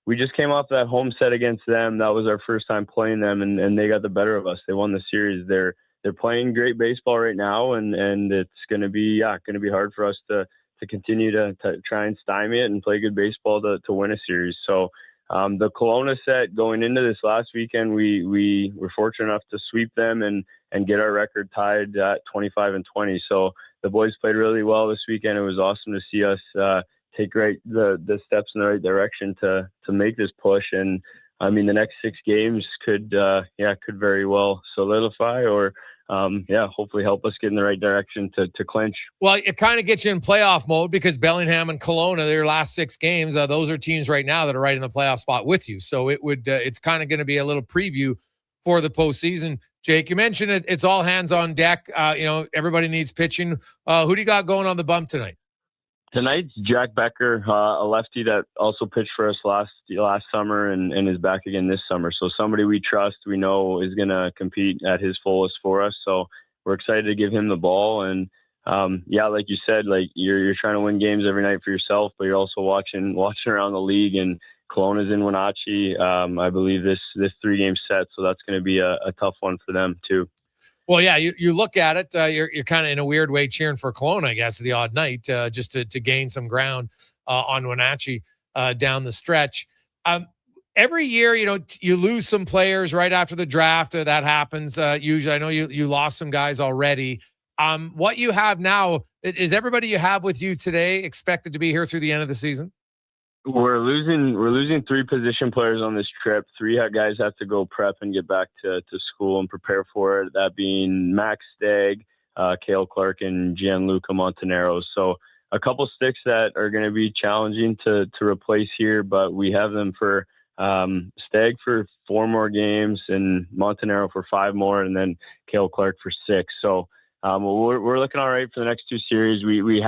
We just came off that home set against them. That was our first time playing them, and they got the better of us. They won the series. They're playing great baseball right now, and it's going to be hard for us to continue to try and stymie it and play good baseball to win a series. So the Kelowna set going into this last weekend, we were fortunate enough to sweep them and get our record tied at 25-20. So the boys played really well this weekend. It was awesome to see us take the steps in the right direction to make this push. And I mean, the next 6 games could very well solidify or hopefully help us get in the right direction to clinch. Well, it kind of gets you in playoff mode because Bellingham and Kelowna, their last 6 games, those are teams right now that are right in the playoff spot with you. So it's kind of going to be a little preview for the postseason. Jake, you mentioned it's all hands on deck. Everybody needs pitching. Who do you got going on the bump tonight? Tonight's Jack Becker, a lefty that also pitched for us last summer and is back again this summer. So somebody we trust, we know is going to compete at his fullest for us. So we're excited to give him the ball. And like you said, like you're trying to win games every night for yourself, but you're also watching around the league. And Kelowna's in Wenatchee. I believe this 3-game set, so that's going to be a tough one for them too. Well, yeah, you look at it, you're kind of in a weird way cheering for Kelowna, I guess, the odd night, just to gain some ground on Wenatchee down the stretch. Every year, you lose some players right after the draft. That happens usually. I know you lost some guys already. What you have now, is everybody you have with you today expected to be here through the end of the season? We're losing 3 position players on this trip. 3 guys have to go prep and get back to school and prepare for it. That being Max Stagg, Cale Clark, and Gianluca Montanaro. So a couple sticks that are going to be challenging to replace here, but we have them for Stagg for 4 more games and Montanaro for 5 more, and then Cale Clark for 6. So we're looking all right for the next 2 series. We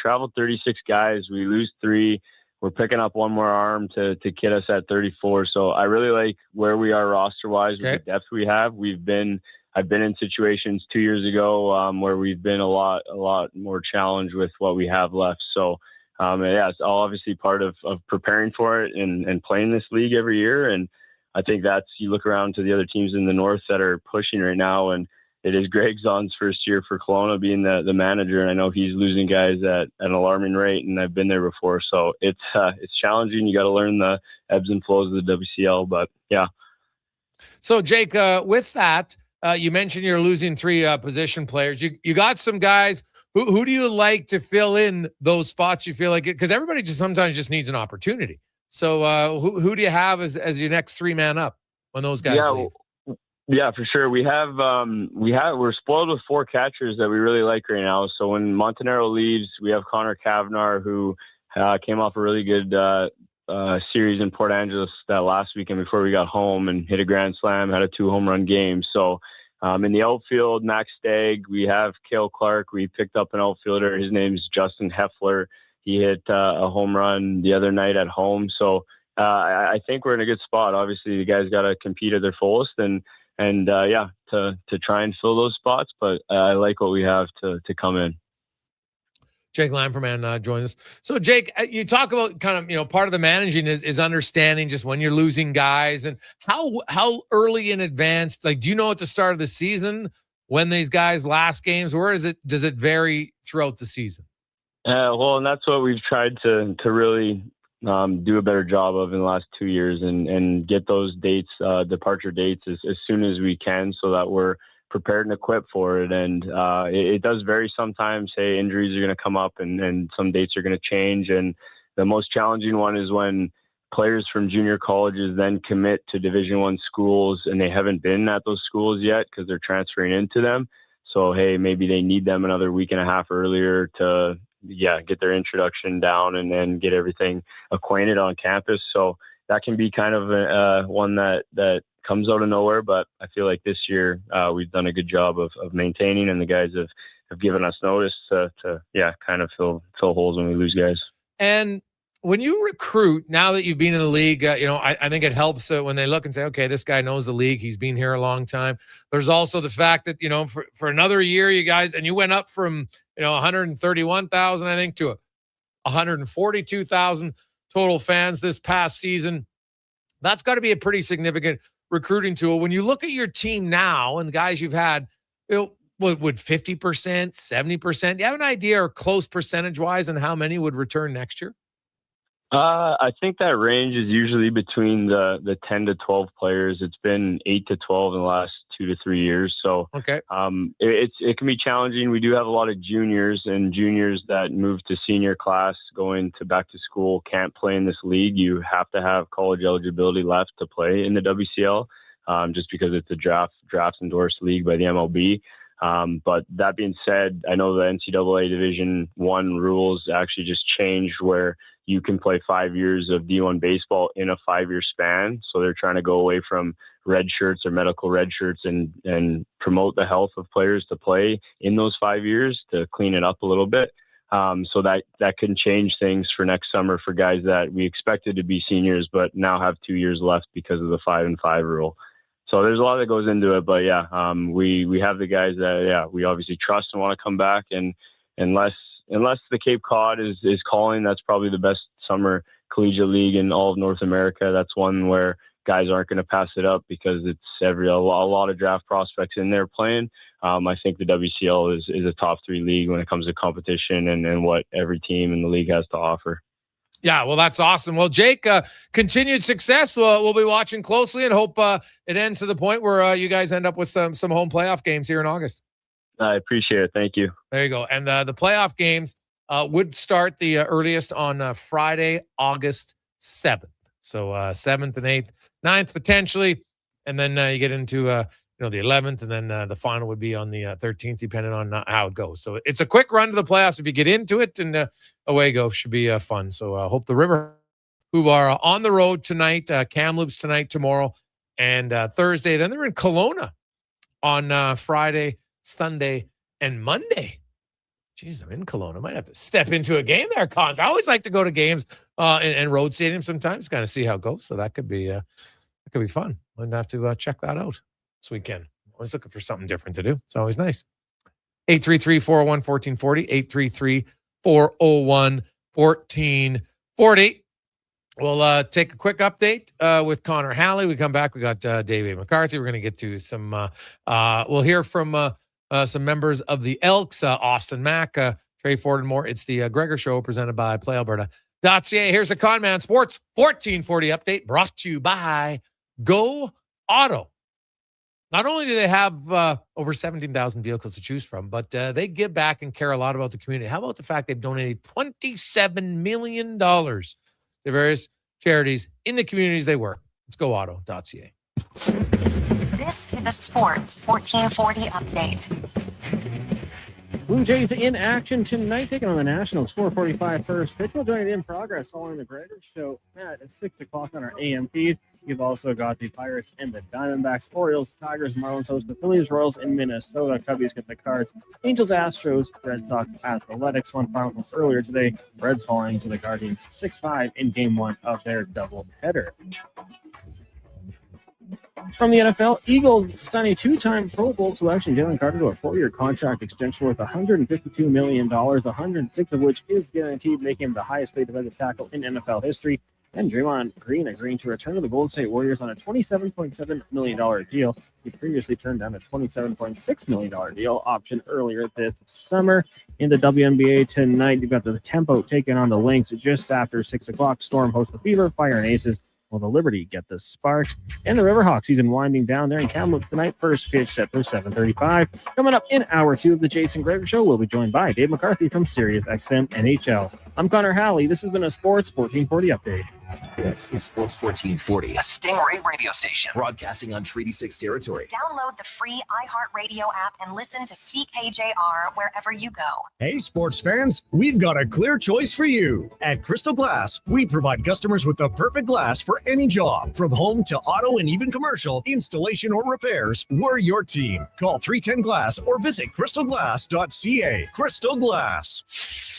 traveled 36 guys. We lose 3. We're picking up 1 more arm to get us at 34. So I really like where we are roster-wise with the depth we have. I've been in situations 2 years ago where we've been a lot more challenged with what we have left. So it's all obviously part of preparing for it and playing this league every year. And I think you look around to the other teams in the North that are pushing right now, and it is Greg Zahn's first year for Kelowna being the manager, and I know he's losing guys at an alarming rate, and I've been there before, so it's challenging. You got to learn the ebbs and flows of the WCL, but yeah. So Jake, with that, you mentioned you're losing 3 position players. You got some guys. Who do you like to fill in those spots? You feel like it because everybody sometimes just needs an opportunity. So who do you have as your next 3-man up when those guys leave? Yeah, for sure. We're spoiled with 4 catchers that we really like right now. So when Montanaro leaves, we have Connor Kavnar, who came off a really good series in Port Angeles that last weekend before we got home and hit a grand slam, had a 2 home run game. So in the outfield, Max Stagg, we have Cale Clark. We picked up an outfielder. His name's Justin Heffler. He hit a home run the other night at home. So I think we're in a good spot. Obviously, the guys got to compete at their fullest and to try and fill those spots. But I like what we have to come in. Jake Lamperman joins us. So Jake, you talk about kind of, part of the managing is understanding just when you're losing guys and how early in advance, like, do you know at the start of the season when these guys last games, or does it vary throughout the season? Well, and that's what we've tried to really do a better job of in the last 2 years and get those dates, departure dates as soon as we can so that we're prepared and equipped for it. And it does vary sometimes. Hey, injuries are going to come up and some dates are going to change. And the most challenging one is when players from junior colleges then commit to Division I schools and they haven't been at those schools yet because they're transferring into them. So, hey, maybe they need them another week and a half earlier to get their introduction down and then get everything acquainted on campus. So that can be kind of one that comes out of nowhere, but I feel like this year we've done a good job of maintaining, and the guys have given us notice to kind of fill holes when we lose guys. And when you recruit, now that you've been in the league, I think it helps when they look and say, okay, this guy knows the league. He's been here a long time. There's also the fact that, for another year, you guys, and you went up from, 131,000, I think, to 142,000 total fans this past season. That's got to be a pretty significant recruiting tool. When you look at your team now and the guys you've had, would 50%, 70%, do you have an idea or close percentage-wise on how many would return next year? I think that range is usually between the 10 to 12 players. It's been 8 to 12 in the last 2 to 3 years. So okay, it can be challenging. We do have a lot of juniors, and juniors that move to senior class going to back to school can't play in this league. You have to have college eligibility left to play in the WCL, just because it's a draft endorsed league by the MLB. But that being said, I know the NCAA Division I rules actually just changed where you can play 5 years of D1 baseball in a 5-year span. So they're trying to go away from red shirts or medical red shirts and promote the health of players to play in those 5 years to clean it up a little bit. So that can change things for next summer for guys that we expected to be seniors, but now have 2 years left because of the 5-and-5 rule. So there's a lot that goes into it, but we have the guys that, we obviously trust and want to come back. And unless the Cape Cod is calling, that's probably the best summer collegiate league in all of North America. That's one where guys aren't going to pass it up because it's a lot of draft prospects in there playing. I think the WCL is a top 3 league when it comes to competition and what every team in the league has to offer. Yeah, well, that's awesome. Well, Jake, continued success. We'll be watching closely and hope it ends to the point where you guys end up with some home playoff games here in August. I appreciate it. Thank you. There you go. And the playoff games would start the earliest on Friday, August 7th. So 7th and 8th, 9th potentially, and then you get into the 11th, and then the final would be on the 13th, depending on how it goes. So it's a quick run to the playoffs if you get into it, and away go. Should be fun. So I hope the River, who are on the road tonight, Kamloops tonight, tomorrow, and Thursday. Then they're in Kelowna on Friday, Sunday, and Monday. Jeez, I'm in Kelowna. I might have to step into a game there, Cons. I always like to go to games and road stadiums sometimes, kind of see how it goes. So that could be fun. I'm going to have to check that out this weekend. Always looking for something different to do. It's always nice. 833-401-1440, 833-401-1440. We'll take a quick update with Connor Halley. We come back. We got David McCarthy. We're going to get to some, we'll hear from some members of the Elks, Austin Mack, Trey Ford, and more. It's the Gregor Show presented by PlayAlberta.ca. Here's a Conman Sports 1440 update brought to you by Go Auto. Not only do they have over 17,000 vehicles to choose from, but they give back and care a lot about the community. How about the fact they've donated $27 million to various charities in the communities they work? Let's go auto.ca. This is a Sports 1440 update. Blue Jays in action tonight, taking on the Nationals. 4:45 first pitch. We'll join it in progress following the Gregor Show at 6 o'clock on our AM feed. You've also got the Pirates and the Diamondbacks, Orioles, Tigers, Marlins host the Phillies, Royals in Minnesota. Cubbies get the Cards, Angels, Astros, Red Sox, Athletics. One final from earlier today. Reds falling to the Guardians 6-5 in Game 1 of their doubleheader. From the NFL, Eagles sign a 2-time Pro Bowl selection, Jalen Carter, to a 4-year contract extension worth $152 million, 106 of which is guaranteed, making him the highest paid defensive tackle in NFL history. And Draymond Green agreeing to return to the Golden State Warriors on a $27.7 million deal. He previously turned down a $27.6 million deal option earlier this summer. In the WNBA tonight, you've got the Tempo taking on the Lynx just after 6 o'clock. Storm hosts the Fever, Fire and Aces. Will the Liberty get the Sparks? And the Riverhawks season winding down there in Kamloops tonight. First pitch set for 7:35. Coming up in hour 2 of the Jason Gregor Show, we'll be joined by Dave McCarthy from Sirius XM NHL. I'm Connor Halley. This has been a Sports 1440 update. This is Sports 1440, A Stingray radio station. broadcasting on Treaty 6 territory. Download the free iHeartRadio app and listen to CKJR wherever you go. Hey, sports fans, we've got a clear choice for you. At Crystal Glass, we provide customers with the perfect glass for any job. From home to auto and even commercial, installation or repairs, we're your team. Call 310 Glass or visit crystalglass.ca. Crystal Glass.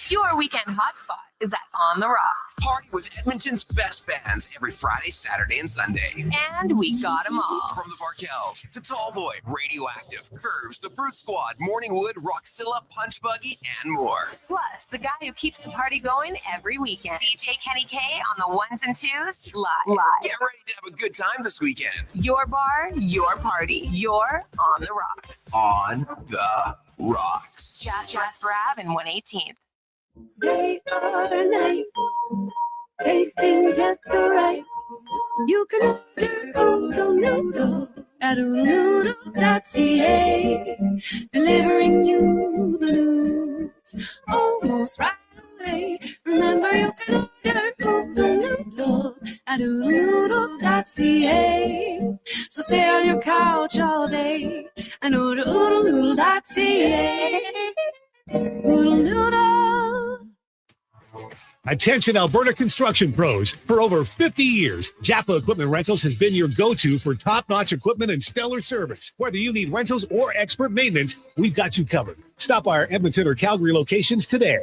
Your weekend hotspot is at On the Rocks. Party with Edmonton's best bands every Friday, Saturday, and Sunday. And we got them all. From the Varkels to Tallboy, Radioactive, Curves, the Brute Squad, Morningwood, Roxilla, Punch Buggy, and more. Plus, the guy who keeps the party going every weekend. DJ Kenny K on the ones and twos, live. Get ready to have a good time this weekend. Your bar, your party. You're On the Rocks. On the Rocks. Just Rab and 118th. Day or night, tasting just so right. You can order oodle noodle at oodle noodle oodle-oodle.ca. Delivering you the news almost right away. Remember, you can order oodle-oodle at oodle-oodle.ca. So stay on your couch all day and order oodle-oodle.ca. Oodle-oodle. Attention Alberta construction pros. For over 50 years, Japa Equipment Rentals has been your go-to for top-notch equipment and stellar service. Whether you need rentals or expert maintenance, we've got you covered. Stop by our Edmonton or Calgary locations today.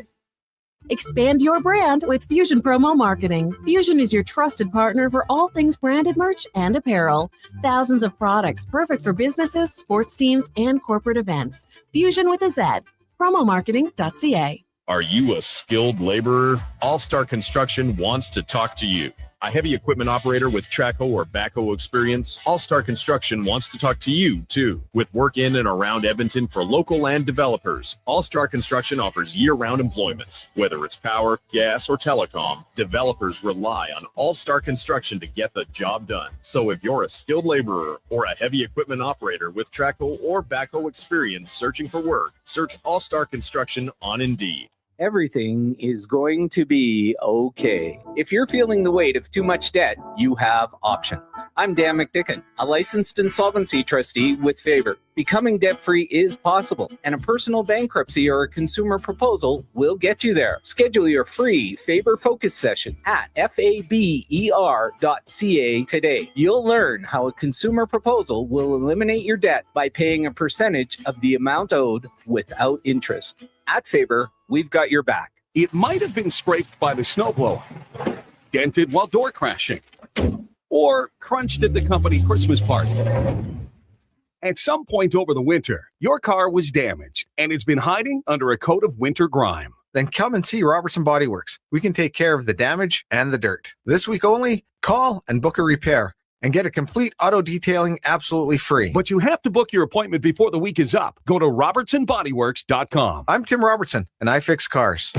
Expand your brand with Fusion Promo Marketing. Fusion is your trusted partner for all things branded merch and apparel. Thousands of products perfect for businesses, sports teams, and corporate events. Fusion with a Z. Promomarketing.ca. Are you a skilled laborer? All Star Construction wants to talk to you. A heavy equipment operator with Traco or backhoe experience? All Star Construction wants to talk to you, too. With work in and around Edmonton for local land developers, All Star Construction offers year-round employment. Whether it's power, gas, or telecom, developers rely on All Star Construction to get the job done. So if you're a skilled laborer or a heavy equipment operator with Traco or backhoe experience searching for work, search All Star Construction on Indeed. Everything is going to be okay. If you're feeling the weight of too much debt, you have options. I'm Dan McDicken, a licensed insolvency trustee with Faber. Becoming debt-free is possible, and a personal bankruptcy or a consumer proposal will get you there. Schedule your free Faber Focus session at faber.ca today. You'll learn how a consumer proposal will eliminate your debt by paying a percentage of the amount owed without interest. At Faber, we've got your back. It might have been scraped by the snowblower, dented while door crashing, or crunched at the company Christmas party. At some point over the winter, your car was damaged and it's been hiding under a coat of winter grime. Then come and see Robertson Body Works. We can take care of the damage and the dirt. This week only, call and book a repair and get a complete auto detailing absolutely free. But you have to book your appointment before the week is up. Go to robertsonbodyworks.com. I'm Tim Robertson, and I fix cars.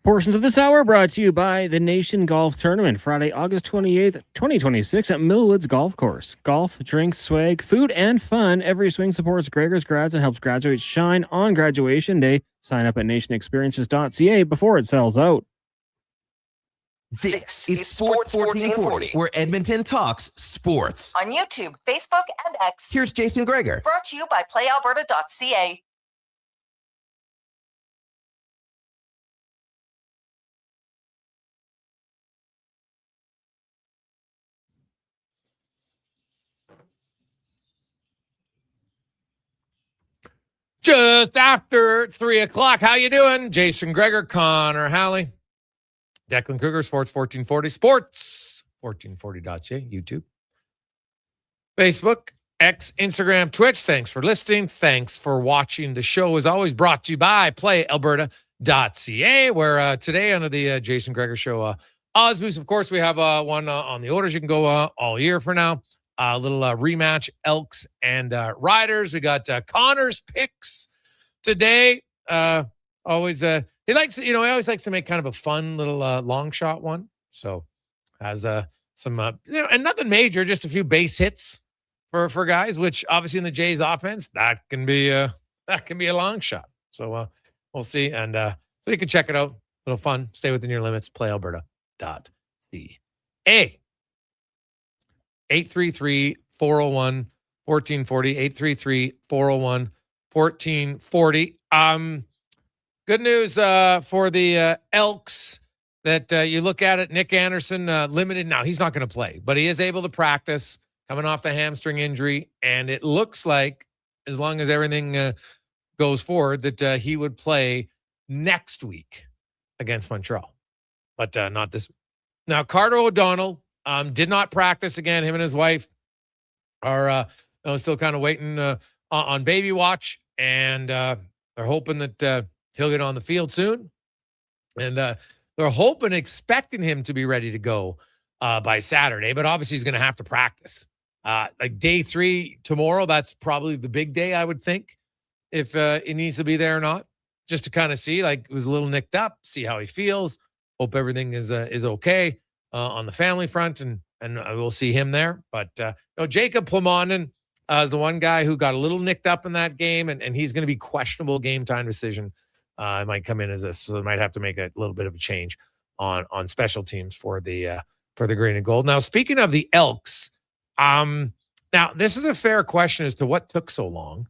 Portions of this hour brought to you by the Nation Golf Tournament, Friday, August 28th, 2026 at Millwoods Golf Course. Golf, drinks, swag, food, and fun. Every swing supports Gregor's grads and helps graduates shine on graduation day. Sign up at nationexperiences.ca before it sells out. This is Sports 1440, where Edmonton talks sports. On YouTube, Facebook, and X. Here's Jason Gregor. Brought to you by playalberta.ca. Just after 3 o'clock. How you doing? Jason Gregor, Connor Halley, Declan Kruger, Sports 1440, Sports 1440.ca, YouTube, Facebook, X, Instagram, Twitch. Thanks for listening. Thanks for watching. The show is always brought to you by playalberta.ca, where today under the Jason Gregor Show, Osmoose, of course, we have one on the Oilers. You can go all year for now. A little rematch, Elks and Riders. We got Connor's picks today. Always, he likes, he always likes to make kind of a fun little long shot one. So has some, and nothing major, just a few base hits for guys, which obviously in the Jays offense, that can be a long shot. So we'll see. And so you can check it out. A little fun. Stay within your limits. PlayAlberta.ca. 833-401-1440, 833-401-1440. Good news for the Elks that you look at it. Nick Anderson, limited now. He's not going to play, but he is able to practice coming off the hamstring injury. And it looks like, as long as everything goes forward, that he would play next week against Montreal, but not this. Now, Carter O'Donnell did not practice again. Him and his wife are still kind of waiting on baby watch, and they're hoping that he'll get on the field soon. And they're hoping, expecting him to be ready to go by Saturday, but obviously he's going to have to practice. Like day 3 tomorrow, that's probably the big day, I would think, if he needs to be there or not. just to kind of see, like, it was a little nicked up, see how he feels. Hope everything is okay on the family front, and we'll see him there. But Jacob Plimonen is the one guy who got a little nicked up in that game, and he's going to be questionable game time decision. It might come in as this, so they might have to make a little bit of a change on special teams for the green and gold. Now, speaking of the Elks, now this is a fair question as to what took so long,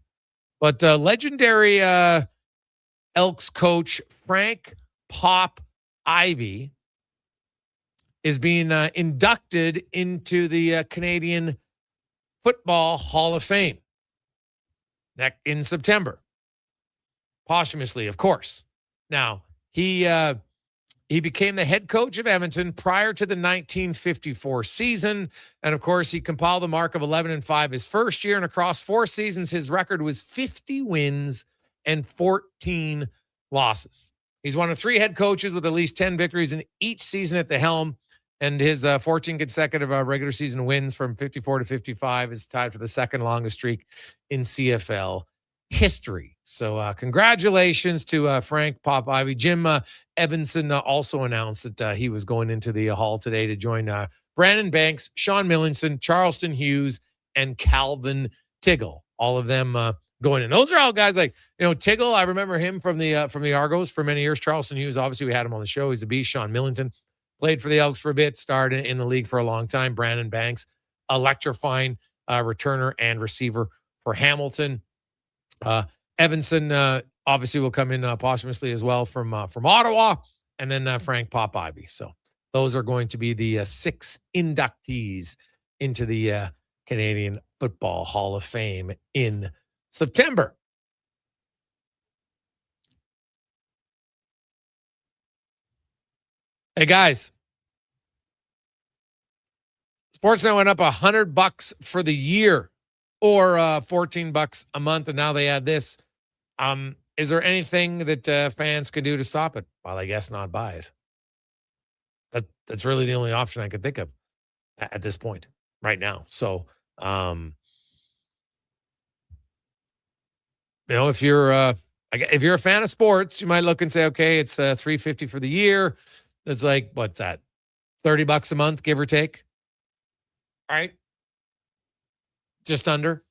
but legendary Elks coach Frank Pop Ivy is being inducted into the Canadian Football Hall of Fame in September. Posthumously, of course. Now, he became the head coach of Edmonton prior to the 1954 season. And, of course, he compiled the mark of 11-5 his first year. And across 4 seasons, his record was 50 wins and 14 losses. He's one of 3 head coaches with at least 10 victories in each season at the helm, and his 14 consecutive regular season wins from 54 to 55 is tied for the second longest streak in CFL history. So congratulations to Frank Pop Ivy. Jim Evanson also announced that he was going into the hall today to join Brandon Banks, Sean Millinson, Charleston Hughes, and Calvin Tiggle. All of them going in. Those are all guys like, Tiggle, I remember him from the Argos for many years. Charleston Hughes, obviously we had him on the show. He's a beast. Sean Millington played for the Elks for a bit, started in the league for a long time. Brandon Banks, electrifying returner and receiver for Hamilton. Evanson obviously will come in posthumously as well from Ottawa, and then Frank Pop Ivy. So those are going to be the 6 inductees into the Canadian Football Hall of Fame in September. Hey guys, Sportsnet went up $100 for the year, or $14 a month, and now they add this. Is there anything that fans could do to stop it? Well, I guess not buy it. That's really the only option I could think of at this point right now. So, if you're a fan of sports, you might look and say, okay, it's $350 for the year. It's like, what's that? $30 a month, give or take. All right. Just under.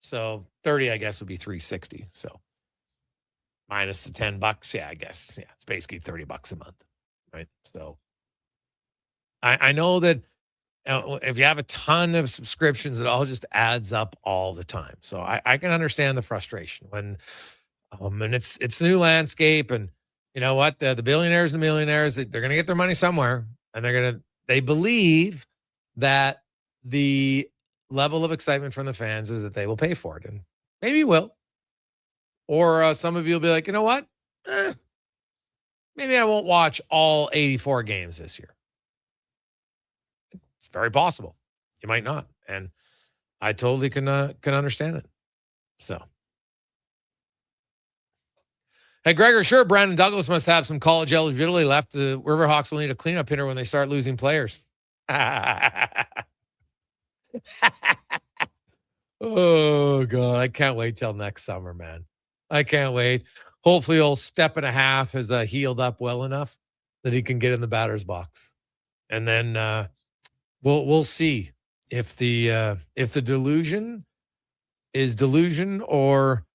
So 30, I guess, would be $360. So minus the $10. Yeah, I guess. Yeah, it's basically $30 a month. Right. So I know that if you have a ton of subscriptions, it all just adds up all the time. So I can understand the frustration when, and it's a new landscape, and you know what, the billionaires and the millionaires, they're going to get their money somewhere, and they believe that the level of excitement from the fans is that they will pay for it, and maybe you will, or some of you will be like, you know what, maybe I won't watch all 84 games this year. It's very possible. You might not. And I totally can understand it. So, hey, Gregor, sure, Brandon Douglas must have some college eligibility left. The Riverhawks will need a cleanup hitter when they start losing players. Oh, God. I can't wait till next summer, man. I can't wait. Hopefully, old Step and a Half has healed up well enough that he can get in the batter's box. And then we'll see if the delusion is delusion or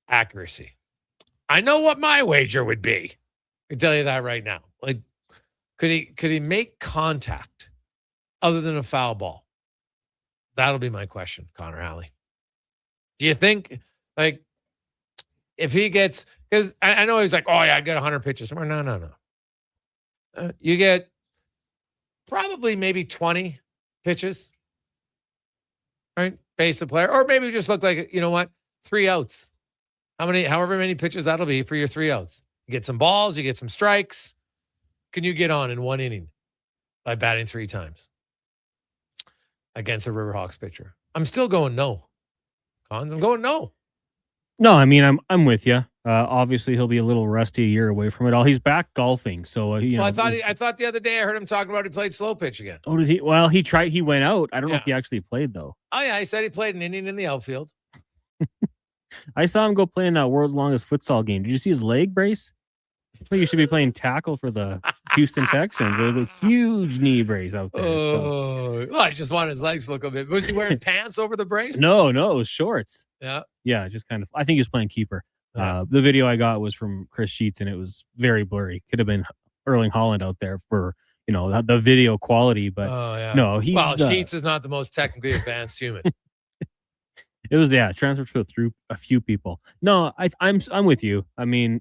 accuracy. I know what my wager would be. I can tell you that right now. Like, could he make contact other than a foul ball? That'll be my question, Connor Halley. Do you think, like, if he gets, because I know he's like, oh yeah, I get 100 pitches. No. You get probably maybe 20 pitches, right? Face the player, or maybe just look like, you know what, 3 outs. However many pitches that'll be for your 3 outs. You get some balls, you get some strikes. Can you get on in 1 inning by batting 3 times against a Riverhawks pitcher? I'm still going no. Cons, I'm going no. No, I mean, I'm with you. Obviously, he'll be a little rusty a year away from it all. He's back golfing, so you know. I thought the other day I heard him talking about he played slow pitch again. Oh, did he? Well, he tried. He went out. I don't know if he actually played though. Oh yeah, he said he played an inning in the outfield. I saw him go play in that world's longest futsal game. Did you see his leg brace? I think you should be playing tackle for the Houston Texans. There's a huge knee brace out there. Oh, well, I just wanted his legs to look a bit. Was he wearing pants over the brace? No, it was shorts. Yeah. Yeah, just kind of. I think he was playing keeper. The video I got was from Chris Sheets, and it was very blurry. Could have been Erling Haaland out there for the video quality, but no, he's Sheets is not the most technically advanced human. It was transferred through a few people. No, I'm with you. I mean,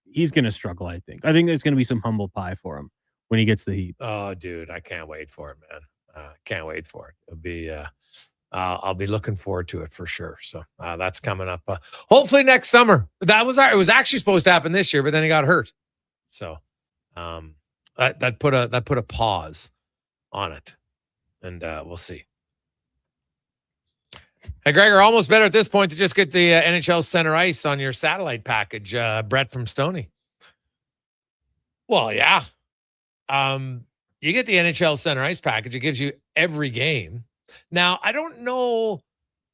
he's gonna struggle. I think there's gonna be some humble pie for him when he gets the heat. Oh, dude, I can't wait for it, man. Can't wait for it. It'll be. I'll be looking forward to it for sure. So that's coming up. Hopefully next summer. It was actually supposed to happen this year, but then he got hurt. So that put a pause on it, and we'll see. Hey, Gregor, almost better at this point to just get the NHL center ice on your satellite package. Brett from Stoney. Well, yeah. You get the NHL center ice package. It gives you every game. Now, I don't know,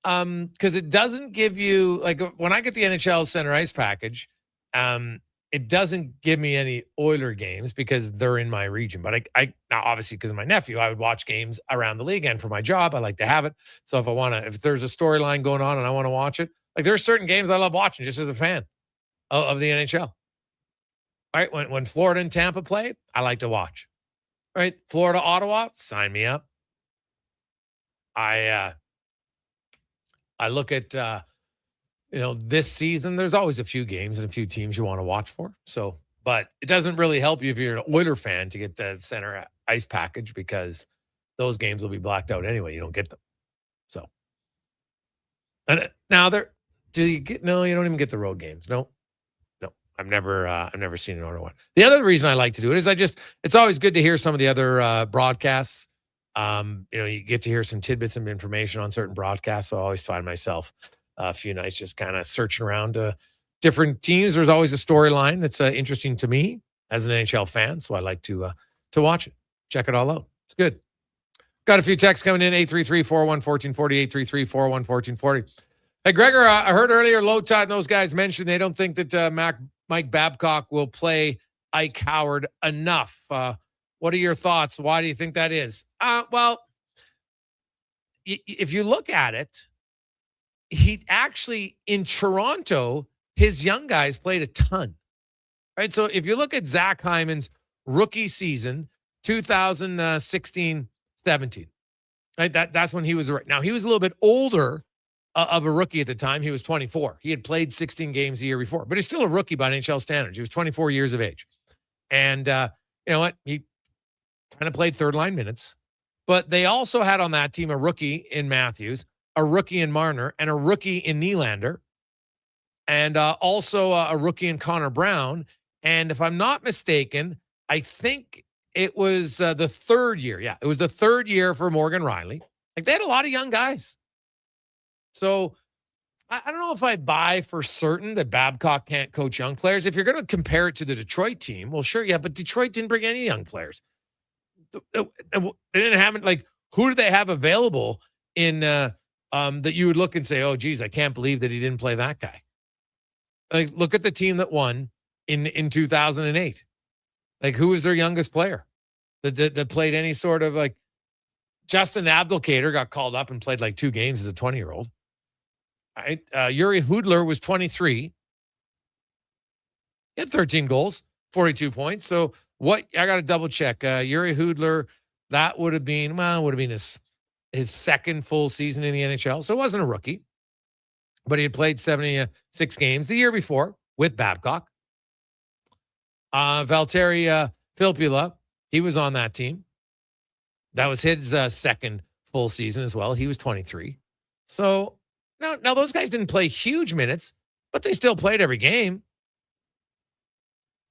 because it doesn't give you, like, when I get the NHL center ice package, it doesn't give me any Oiler games because they're in my region. But I now, obviously, because of my nephew, I would watch games around the league. And for my job, I like to have it. So if there's a storyline going on and I want to watch it, like, there's certain games I love watching just as a fan of the NHL. Right? When Florida and Tampa play, I like to watch. Right? Florida, Ottawa, sign me up. I look at this season. There's always a few games and a few teams you want to watch for. So, but it doesn't really help you if you're an Oiler fan to get the center ice package because those games will be blacked out anyway. You don't get them. So, and now you don't even get the road games. No. I've never seen an Oiler one. The other reason I like to do it is it's always good to hear some of the other broadcasts. You get to hear some tidbits of information on certain broadcasts. So I always find myself a few nights just kind of searching around different teams. There's always a storyline that's interesting to me as an NHL fan. So I like to watch it, check it all out. It's good. Got a few texts coming in, 833-401-1440, 833-401-1440. Hey, Gregor, I heard earlier Low Tide and those guys mentioned they don't think that Mike Babcock will play Ike Howard enough. What are your thoughts? Why do you think that is? Well, if you look at it, he actually, in Toronto, his young guys played a ton. Right? So if you look at Zach Hyman's rookie season, 2016-17, right? That's when he was right. Now, he was a little bit older of a rookie at the time. He was 24. He had played 16 games a year before, but he's still a rookie by NHL standards. He was 24 years of age. And you know what? He kind of played third line minutes, but they also had on that team a rookie in Matthews, a rookie in Marner, and a rookie in Nylander, and also a rookie in Connor Brown. And if I'm not mistaken, I think it was the third year. Yeah, it was the third year for Morgan Riley. Like, they had a lot of young guys. So I don't know if I buy for certain that Babcock can't coach young players. If you're going to compare it to the Detroit team, well, sure, yeah, but Detroit didn't bring any young players. They didn't have it. Like, who do they have available in that you would look and say, oh, geez, I can't believe that he didn't play that guy. Like, look at the team that won in 2008. Like, who was their youngest player that played any sort of, like, Justin Abdelkader got called up and played like 2 games as a 20-year-old. Right? Yuri Hudler was 23. He had 13 goals, 42 points. So what, I got to double check. Yuri Hudler, that would have been his second full season in the NHL. So it wasn't a rookie, but he had played 76 games the year before with Babcock. Valtteri Filppula, he was on that team. That was his second full season as well. He was 23. So now those guys didn't play huge minutes, but they still played every game.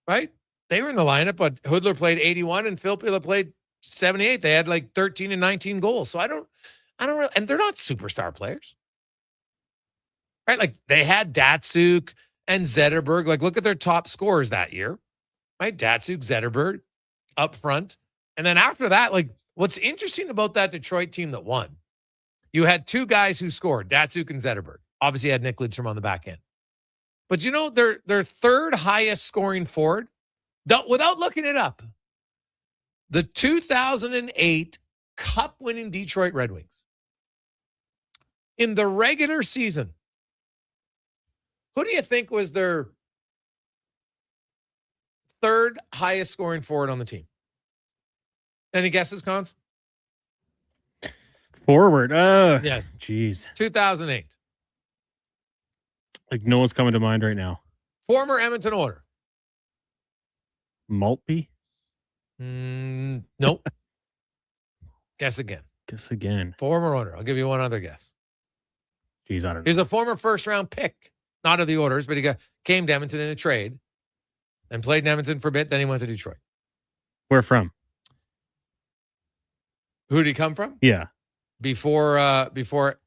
Right? They were in the lineup, but Hudler played 81 and Filppula played 78. They had like 13 and 19 goals. So I don't really, and they're not superstar players. Right? Like, they had Datsuk and Zetterberg. Like, look at their top scorers that year. Right? Datsuk, Zetterberg up front. And then after that, like, what's interesting about that Detroit team that won, you had 2 guys who scored, Datsuk and Zetterberg. Obviously, had Nick Lidstrom on the back end. But you know, their third highest scoring forward, without looking it up, the 2008 Cup-winning Detroit Red Wings. In the regular season, who do you think was their third highest scoring forward on the team? Any guesses, Cons? Forward. Yes. Jeez. 2008. Like no one's coming to mind right now. Former Edmonton Oiler. Maltby? Nope. Guess again. Guess again. Former Oiler. I'll give you one other guess. Jeez, I don't know. He's a former first-round pick. Not of the Oilers, but he came to Edmonton in a trade and played in Edmonton for a bit. Then he went to Detroit. Where from? Who did he come from? Yeah. Before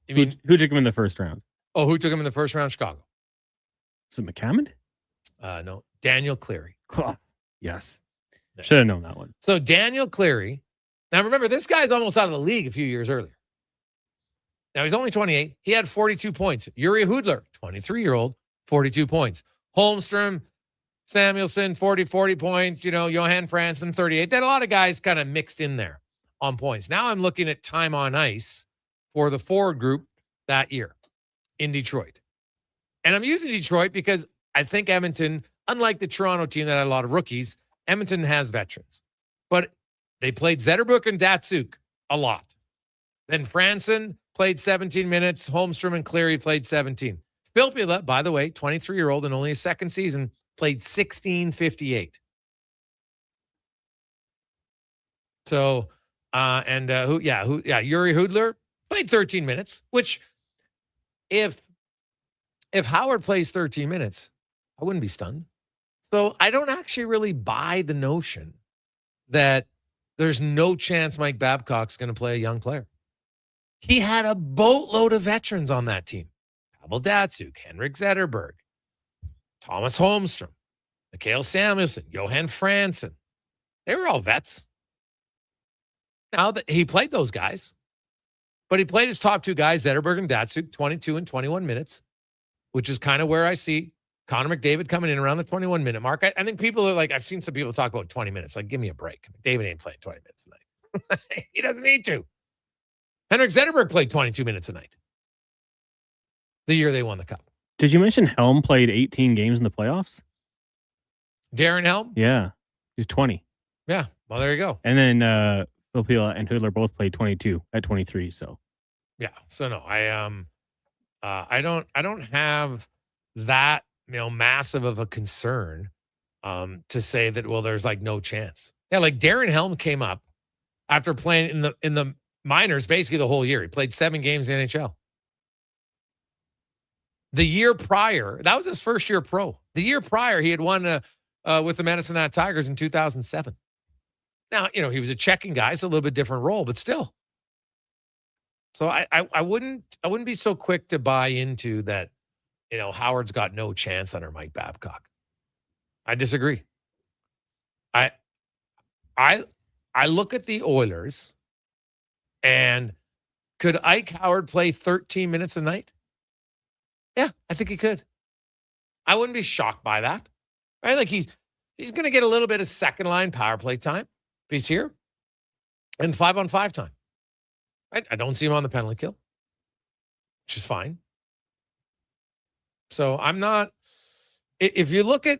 you mean who took him in the first round? Oh, who took him in the first round? Chicago. Is it McCammond? No, Daniel Cleary. Yes. Should have known that one. So Daniel Cleary. Now remember, this guy's almost out of the league a few years earlier. Now he's only 28. He had 42 points. Yuri Hudler, 23-year-old, 42 points. Holmstrom, Samuelson, 40 points. You know, Johan Franzen, 38. They had a lot of guys kind of mixed in there on points. Now I'm looking at time on ice for the forward group that year in Detroit. And I'm using Detroit because I think Edmonton, unlike the Toronto team that had a lot of rookies, Edmonton has veterans. But they played Zetterberg and Datsuk a lot. Then Franzen played 17 minutes. Holmstrom and Cleary played 17. Filppula, by the way, 23-year-old and only his second season, played 16:58. So, Yuri Hudler played 13 minutes, which if Howard plays 13 minutes, I wouldn't be stunned. So I don't actually really buy the notion that there's no chance Mike Babcock's going to play a young player. He had a boatload of veterans on that team. Pavel Datsuk, Henrik Zetterberg, Thomas Holmstrom, Mikhail Samuelson, Johan Franzen. They were all vets. Now that he played those guys, but he played his top two guys, Zetterberg and Datsuk, 22 and 21 minutes, which is kind of where I see Connor McDavid coming in around the 21-minute mark. I think people are like, I've seen some people talk about 20 minutes. Like, give me a break. McDavid ain't playing 20 minutes tonight. He doesn't need to. Henrik Zetterberg played 22 minutes a night the year they won the Cup. Did you mention Helm played 18 games in the playoffs? Darren Helm? Yeah. He's 20. Yeah. Well, there you go. And then Filppula and Hudler both played 22 at 23. So yeah. So no, I don't have that, massive of a concern to say that, well, there's like no chance. Yeah, like Darren Helm came up after playing in the minors basically the whole year. He played 7 games in the NHL. The year prior, that was his first year pro. The year prior, he had won with the Medicine Hat Tigers in 2007. Now, he was a checking guy, so a little bit different role, but still. So I wouldn't be so quick to buy into that, Howard's got no chance under Mike Babcock. I disagree. I look at the Oilers, and could Ike Howard play 13 minutes a night? Yeah, I think he could. I wouldn't be shocked by that. Right? Like he's going to get a little bit of second line power play time if he's here, and 5-on-5 time. Right? I don't see him on the penalty kill, which is fine. So I'm not. If you look at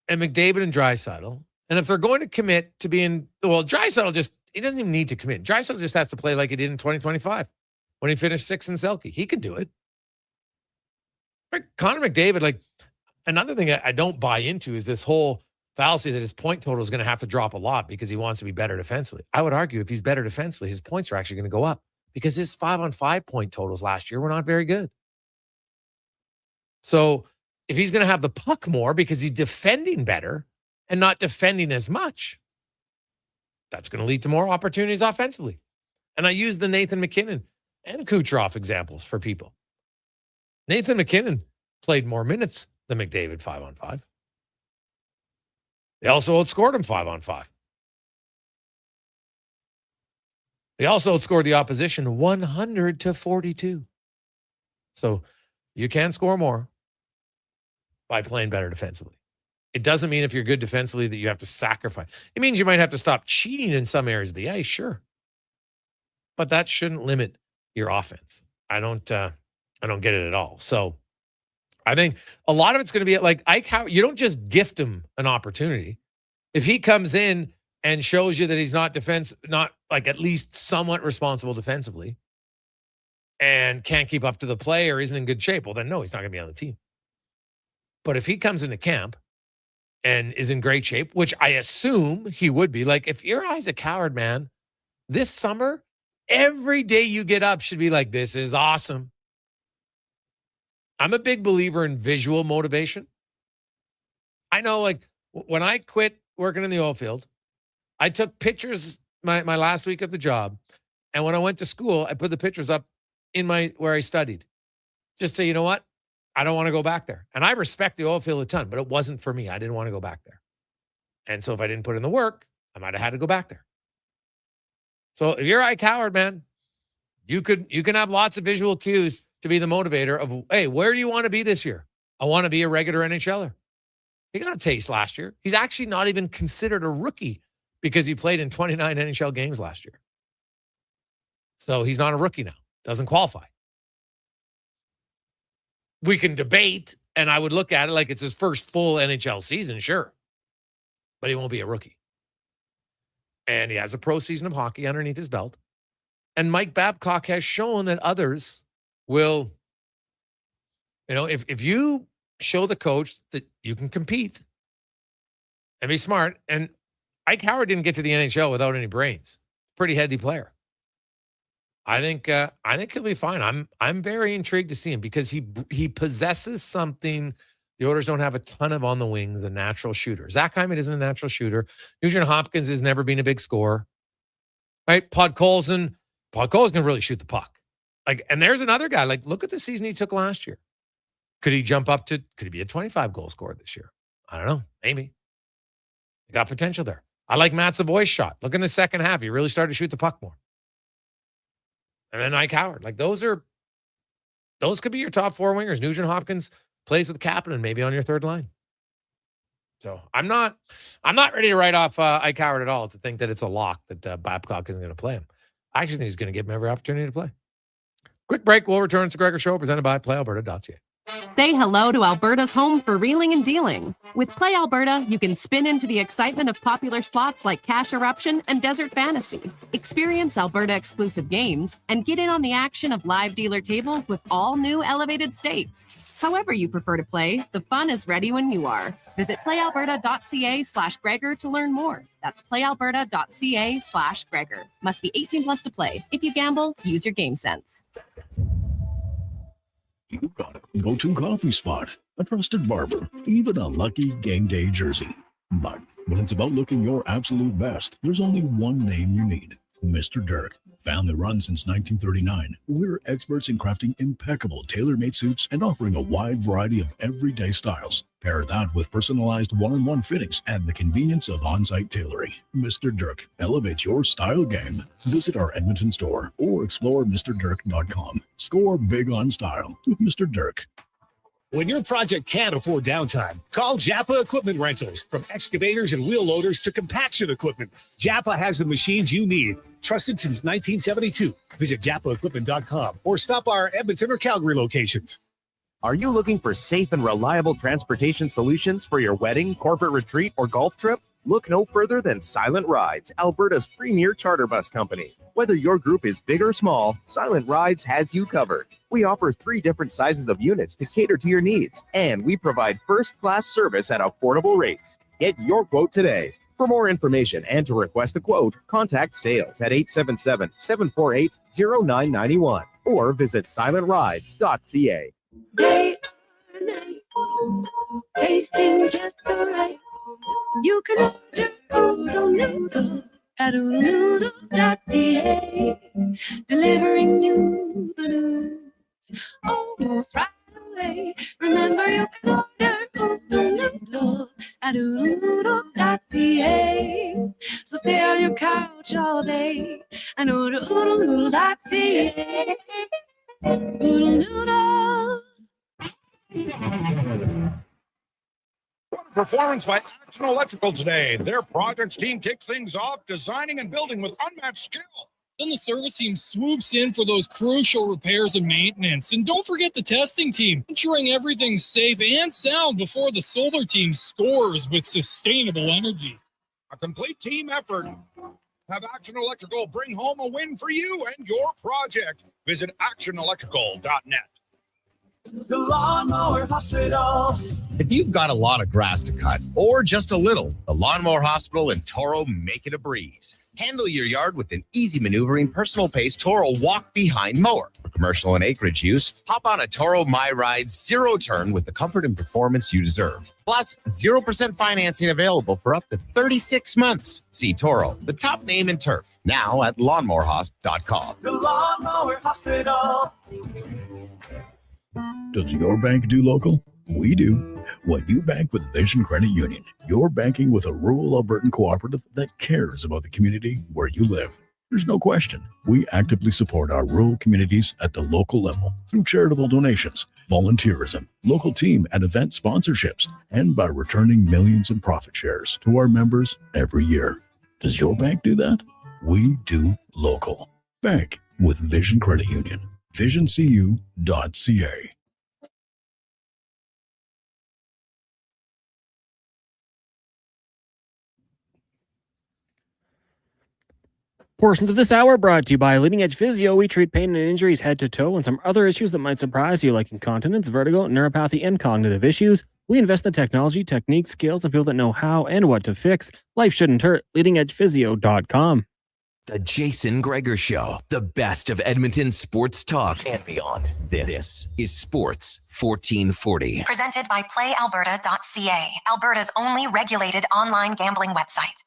McDavid and Draisaitl, and if they're going to commit to being, well, Draisaitl he doesn't even need to commit. Draisaitl just has to play like he did in 2025 when he finished 6th in Selke. He can do it. Right? Connor McDavid, like, another thing I don't buy into is this whole fallacy that his point total is going to have to drop a lot because he wants to be better defensively. I would argue if he's better defensively, his points are actually going to go up because his 5-on-5 point totals last year were not very good. So if he's going to have the puck more because he's defending better and not defending as much, that's going to lead to more opportunities offensively. And I use the Nathan McKinnon and Kucherov examples for people. Nathan McKinnon played more minutes than McDavid 5-on-5. They also outscored him 5-on-5. They also outscored the opposition 100-42. So You can score more by playing better defensively. It doesn't mean if you're good defensively that you have to sacrifice. It means you might have to stop cheating in some areas of the ice, sure. But that shouldn't limit your offense. I don't get it at all. So I think a lot of it's going to be like Ike Howard. You don't just gift him an opportunity. If he comes in and shows you that he's not like at least somewhat responsible defensively and can't keep up to the play or isn't in good shape, well, then no, he's not going to be on the team. But if he comes into camp and is in great shape, which I assume he would be, like if you're Isaac Howard, man, this summer, every day you get up should be like, this is awesome. I'm a big believer in visual motivation. I know, like, when I quit working in the oil field, I took pictures my last week of the job. And when I went to school, I put the pictures up in where I studied. Just say, you know what? I don't want to go back there. And I respect the oil field a ton, but it wasn't for me. I didn't want to go back there. And so if I didn't put in the work, I might have had to go back there. So if you're Ike Howard, man, you can have lots of visual cues to be the motivator of, hey, where do you want to be this year? I want to be a regular NHLer. He got a taste last year. He's actually not even considered a rookie because he played in 29 NHL games last year. So he's not a rookie now. Doesn't qualify. We can debate, and I would look at it like it's his first full NHL season, sure. But he won't be a rookie. And he has a pro season of hockey underneath his belt. And Mike Babcock has shown that others will, if you show the coach that you can compete and be smart. And Ike Howard didn't get to the NHL without any brains. Pretty heady player. I think he'll be fine. I'm very intrigued to see him because he possesses something the Oilers don't have a ton of on the wing, the natural shooter. Zach Hyman isn't a natural shooter. Nugent Hopkins has never been a big scorer. Right? Podkolzin can really shoot the puck. Like, and there's another guy. Like, look at the season he took last year. Could he be a 25 goal scorer this year? I don't know. Maybe. He got potential there. I like Matt Savoy's shot. Look in the second half. He really started to shoot the puck more. And then Ike Howard. Like, those could be your top four wingers. Nugent Hopkins plays with Kapanen maybe on your third line. So I'm not ready to write off Ike Howard at all to think that it's a lock that Babcock isn't going to play him. I actually think he's going to give him every opportunity to play. Quick break. We'll return to Gregor Show presented by PlayAlberta.ca. Say hello to Alberta's home for reeling and dealing. With Play Alberta, you can spin into the excitement of popular slots like Cash Eruption and Desert Fantasy. Experience Alberta exclusive games and get in on the action of live dealer tables with all new elevated stakes. However you prefer to play, the fun is ready when you are. Visit playalberta.ca/Gregor to learn more. That's playalberta.ca/Gregor. Must be 18 plus to play. If you gamble, use your game sense. You got a go-to coffee spot, a trusted barber, even a lucky game day jersey. But when it's about looking your absolute best, there's only one name you need, Mr. Dirk. Family run since 1939, we're experts in crafting impeccable tailor-made suits and offering a wide variety of everyday styles. Pair that with personalized one-on-one fittings and the convenience of on-site tailoring. Mr. Dirk elevates your style game. Visit our Edmonton store or explore MrDirk.com. Score big on style with Mr. Dirk. When your project can't afford downtime, call Japa Equipment Rentals. From excavators and wheel loaders to compaction equipment, Japa has the machines you need. Trusted since 1972. Visit JapaEquipment.com or stop our Edmonton or Calgary locations. Are you looking for safe and reliable transportation solutions for your wedding, corporate retreat, or golf trip? Look no further than Silent Rides, Alberta's premier charter bus company. Whether your group is big or small, Silent Rides has you covered. We offer 3 different sizes of units to cater to your needs, and we provide first-class service at affordable rates. Get your quote today. For more information and to request a quote, contact sales at 877-748-0991 or visit silentrides.ca. Day or night, tasting just right. You can order Oodle Noodle at oodlenoodle.ca, delivering you the news almost right away. Remember, you can order Oodle Noodle at oodlenoodle.ca. So stay on your couch all day and order oodlenoodle.ca. Oodle Noodle. Performance by Action Electrical today. Their projects team kicks things off, designing and building with unmatched skill. Then the service team swoops in for those crucial repairs and maintenance. And don't forget the testing team, ensuring everything's safe and sound before the solar team scores with sustainable energy. A complete team effort. Have Action Electrical bring home a win for you and your project. Visit actionelectrical.net. The Lawnmower Hospital. If you've got a lot of grass to cut, or just a little, the Lawnmower Hospital in Toro make it a breeze. Handle your yard with an easy maneuvering personal pace Toro walk-behind mower. For commercial and acreage use, hop on a Toro My Ride zero turn with the comfort and performance you deserve. Plus, 0% financing available for up to 36 months. See Toro, the top name in turf, now at lawnmowerhosp.com. The Lawnmower Hospital. Does your bank do local? We do. When you bank with Vision Credit Union, you're banking with a rural Albertan cooperative that cares about the community where you live. There's no question. We actively support our rural communities at the local level through charitable donations, volunteerism, local team and event sponsorships, and by returning millions in profit shares to our members every year. Does your bank do that? We do local. Bank with Vision Credit Union. visioncu.ca. Portions of this hour brought to you by Leading Edge Physio. We treat pain and injuries head to toe and some other issues that might surprise you, like incontinence, vertigo, neuropathy, and cognitive issues. We invest in the technology, techniques, skills, and people that know how and what to fix. Life shouldn't hurt. LeadingEdgePhysio.com. The Jason Gregor Show, the best of Edmonton sports talk and beyond. This is Sports 1440. Presented by PlayAlberta.ca, Alberta's only regulated online gambling website.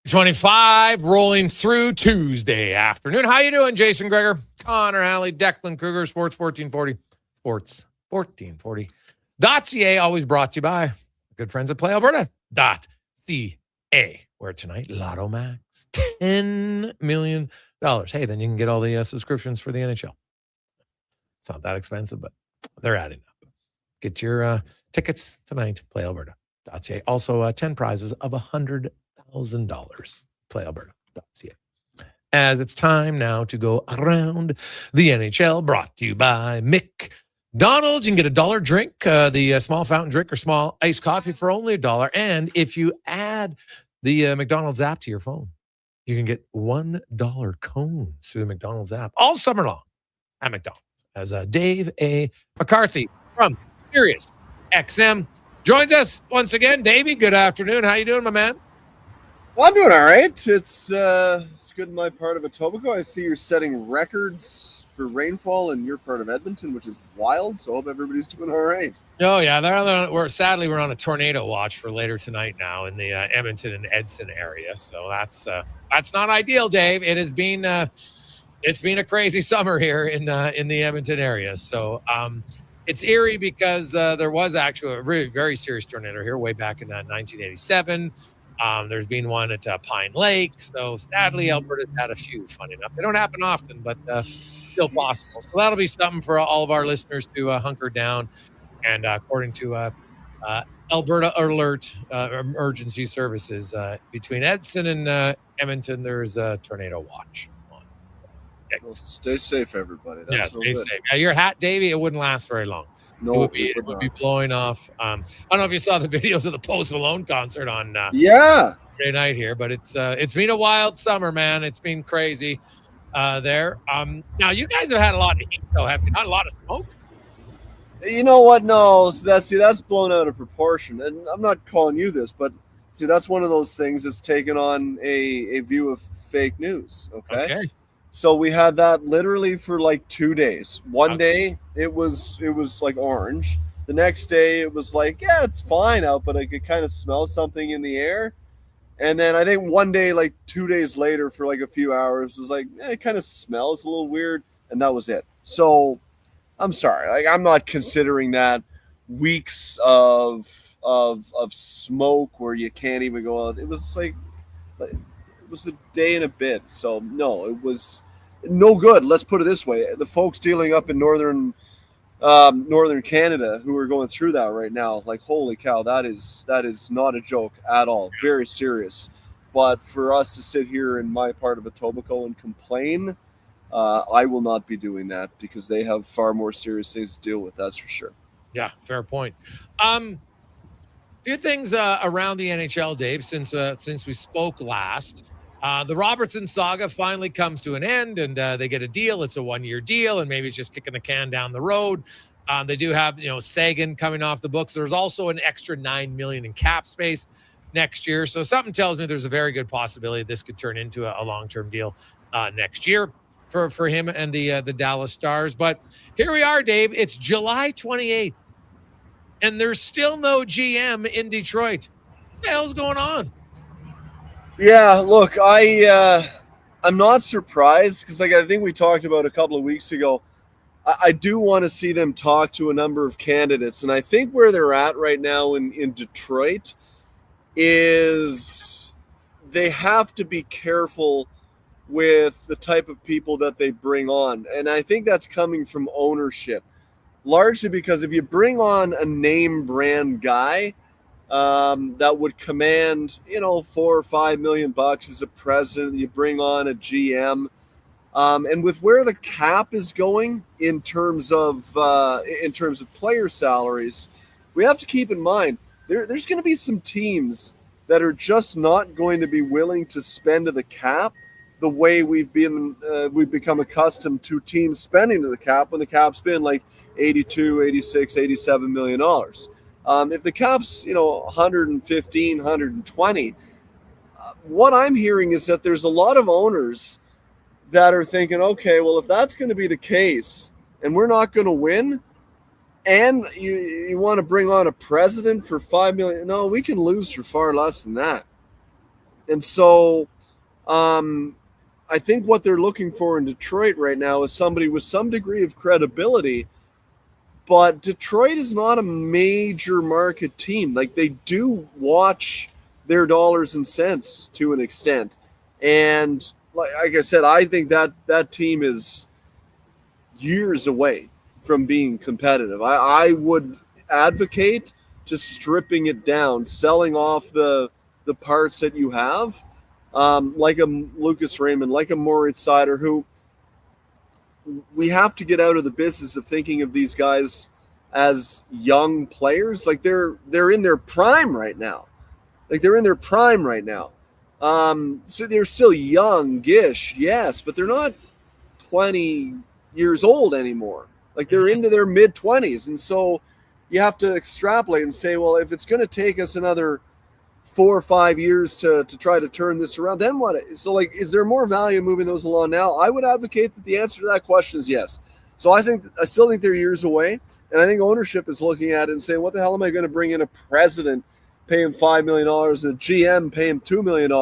'25 rolling through Tuesday afternoon. How you doing, Jason Gregor, Connor Halley, Declan Kruger, Sports 1440, Sports 1440.ca, always brought to you by good friends at PlayAlberta.ca, where tonight, Lotto Max, $10 million. Hey, then you can get all the subscriptions for the NHL. It's not that expensive, but they're adding up. Get your tickets tonight, PlayAlberta.ca. Also, 10 prizes of $100,000. PlayAlberta.ca. As it's time now to go around the NHL, brought to you by McDonald's. You can get $1 drink, the small fountain drink or small iced coffee for only $1. And if you add the McDonald's app to your phone, you can get $1 cones through the McDonald's app all summer long at McDonald's. As Dave A. McCarthy from Sirius XM joins us once again. Davey, good afternoon. How you doing, my man? Well, I'm doing all right. It's good in my part of Etobicoke. I see you're setting records for rainfall in your part of Edmonton, which is wild. So I hope everybody's doing all right. Oh, yeah. Sadly, we're on a tornado watch for later tonight now in the Edmonton and Edson area. So that's not ideal, Dave. It has been it's been a crazy summer here in the Edmonton area. So it's eerie because there was actually a really very serious tornado here way back in 1987. There's been one at Pine Lake. So sadly, Alberta's had a few, funny enough. They don't happen often, but still possible. So that'll be something for all of our listeners to hunker down. And according to Alberta Alert Emergency Services, between Edson and Edmonton, there's a tornado watch on. So, yeah. Well, stay safe, everybody. That's stay safe. Your hat, Davey, it wouldn't last very long. No, it would be blowing off. I don't know if you saw the videos of the Post Malone concert on Friday night here, but it's been a wild summer, man. It's been crazy there. Now you guys have had a lot of heat, though, have you? Not a lot of smoke. You know what? No, so that's blown out of proportion. And I'm not calling you this, but see, that's one of those things that's taken on a view of fake news. Okay. So we had that literally for like 2 days. One day it was like orange. The next day it was like, yeah, it's fine out, but I could kind of smell something in the air. And then I think one day, like 2 days later, for like a few hours, was like, it kind of smells a little weird, and that was it. So I'm sorry, like I'm not considering that weeks of smoke where you can't even go out. It was like it was a day and a bit. So no, it was no good. Let's put it this way: the folks dealing up in northern Canada who are going through that right now, like holy cow, that is not a joke at all. Very serious. But for us to sit here in my part of Etobicoke and complain, I will not be doing that because they have far more serious things to deal with. That's for sure. Yeah, fair point. Few things around the NHL, Dave, since we spoke last. The Robertson saga finally comes to an end, and they get a deal. It's a 1-year deal, and maybe it's just kicking the can down the road. They do have, Sagan coming off the books. There's also an extra $9 million in cap space next year. So something tells me there's a very good possibility this could turn into a long-term deal next year for him and the Dallas Stars. But here we are, Dave. It's July 28th, and there's still no GM in Detroit. What the hell's going on? Yeah, look, I'm not surprised because, like, I think we talked about a couple of weeks ago. I do want to see them talk to a number of candidates, and I think where they're at right now in Detroit is they have to be careful with the type of people that they bring on, and I think that's coming from ownership, largely because if you bring on a name brand guy that would command, $4 or $5 million as a president, you bring on a GM, and with where the cap is going in terms of player salaries, we have to keep in mind there's going to be some teams that are just not going to be willing to spend to the cap the way we've become accustomed to teams spending to the cap when the cap's been like 82, 86, 87 million dollars. If the cap's 115, 120, what I'm hearing is that there's a lot of owners that are thinking, okay, well, if that's going to be the case and we're not going to win, and you want to bring on a president for $5 million, no, we can lose for far less than that. And so I think what they're looking for in Detroit right now is somebody with some degree of credibility. But Detroit is not a major market team. Like, they do watch their dollars and cents to an extent. And like I said, I think that team is years away from being competitive. I would advocate just stripping it down, selling off the parts that you have, like a Lucas Raymond, like a Moritz Seider, who we have to get out of the business of thinking of these guys as young players. Like, they're in their prime right now. So they're still young-ish, yes, but they're not 20 years old anymore. Like, they're into their mid-20s. And so you have to extrapolate and say, well, if it's going to take us another 4 or 5 years to try to turn this around, then what? So, like, is there more value moving those along now? I would advocate that the answer to that question is yes. So I still think they're years away, and I think ownership is looking at it and saying, what the hell am I going to bring in a president, pay him $5 million, and a GM, pay him $2 million,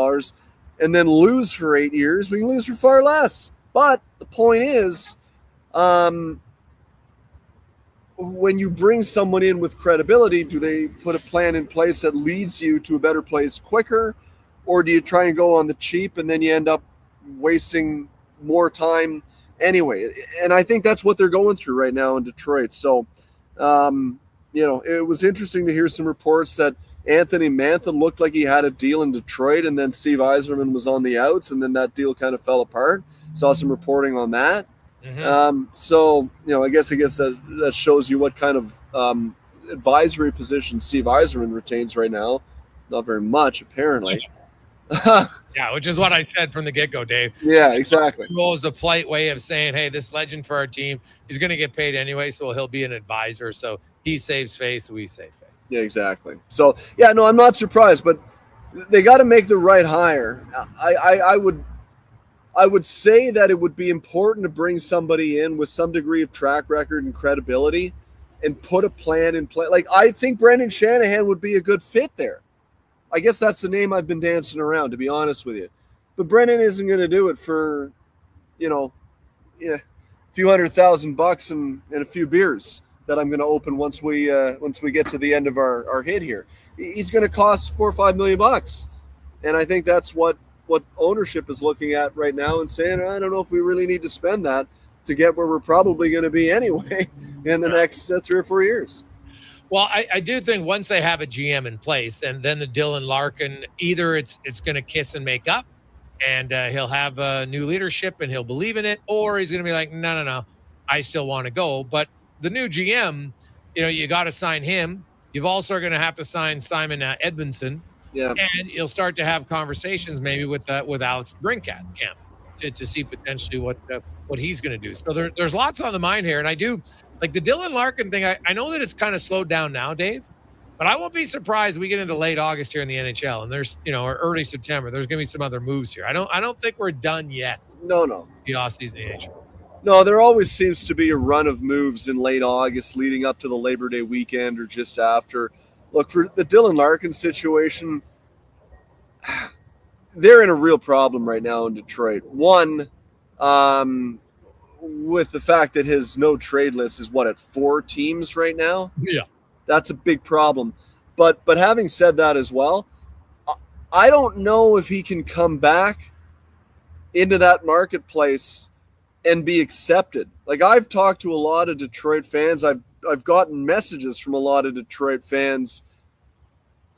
and then lose for 8 years? We can lose for far less. But the point is, when you bring someone in with credibility, do they put a plan in place that leads you to a better place quicker, or do you try and go on the cheap and then you end up wasting more time anyway? And I think that's what they're going through right now in Detroit. So, it was interesting to hear some reports that Anthony Mantha looked like he had a deal in Detroit, and then Steve Yzerman was on the outs, and then that deal kind of fell apart. Saw some reporting on that. So, I guess that shows you what kind of advisory position Steve Yzerman retains right now. Not very much, apparently. Yeah, which is what I said from the get-go, Dave. Yeah, exactly. It was the polite way of saying, hey, this legend for our team, he's going to get paid anyway, so he'll be an advisor. So he saves face, we save face. Yeah, exactly. So, yeah, no, I'm not surprised, but they got to make the right hire. I would say that it would be important to bring somebody in with some degree of track record and credibility and put a plan in place. Like, I think Brendan Shanahan would be a good fit there. I guess that's the name I've been dancing around, to be honest with you. But Brendan isn't going to do it for, a few $100,000 and a few beers. that I'm going to open once we get to the end of our hit here. He's going to cost $4 or $5 million bucks, and I think that's what ownership is looking at right now and saying, I don't know if we really need to spend that to get where we're probably going to be anyway in the next 3 or 4 years. Well, I do think once they have a GM in place, then the Dylan Larkin, either it's going to kiss and make up, and he'll have new leadership and he'll believe in it, or he's going to be like, no, I still want to go. But the new GM, you got to sign him. You've also going to have to sign Simon Edmondson. Yeah. And you'll start to have conversations maybe with Alex Brinkat camp to see potentially what he's going to do. So there's lots on the mind here. And I do like the Dylan Larkin thing. I know that it's kind of slowed down now, Dave, but I won't be surprised we get into late August here in the NHL and there's, or early September, there's going to be some other moves here. I don't think we're done yet. No. The offseason in the NHL. No, there always seems to be a run of moves in late August leading up to the Labor Day weekend or just after. Look, for the Dylan Larkin situation, they're in a real problem right now in Detroit. One, with the fact that his no trade list is at 4 teams right now. Yeah, that's a big problem. But having said that as well, I don't know if he can come back into that marketplace and be accepted. Like, I've talked to a lot of Detroit fans. I've gotten messages from a lot of Detroit fans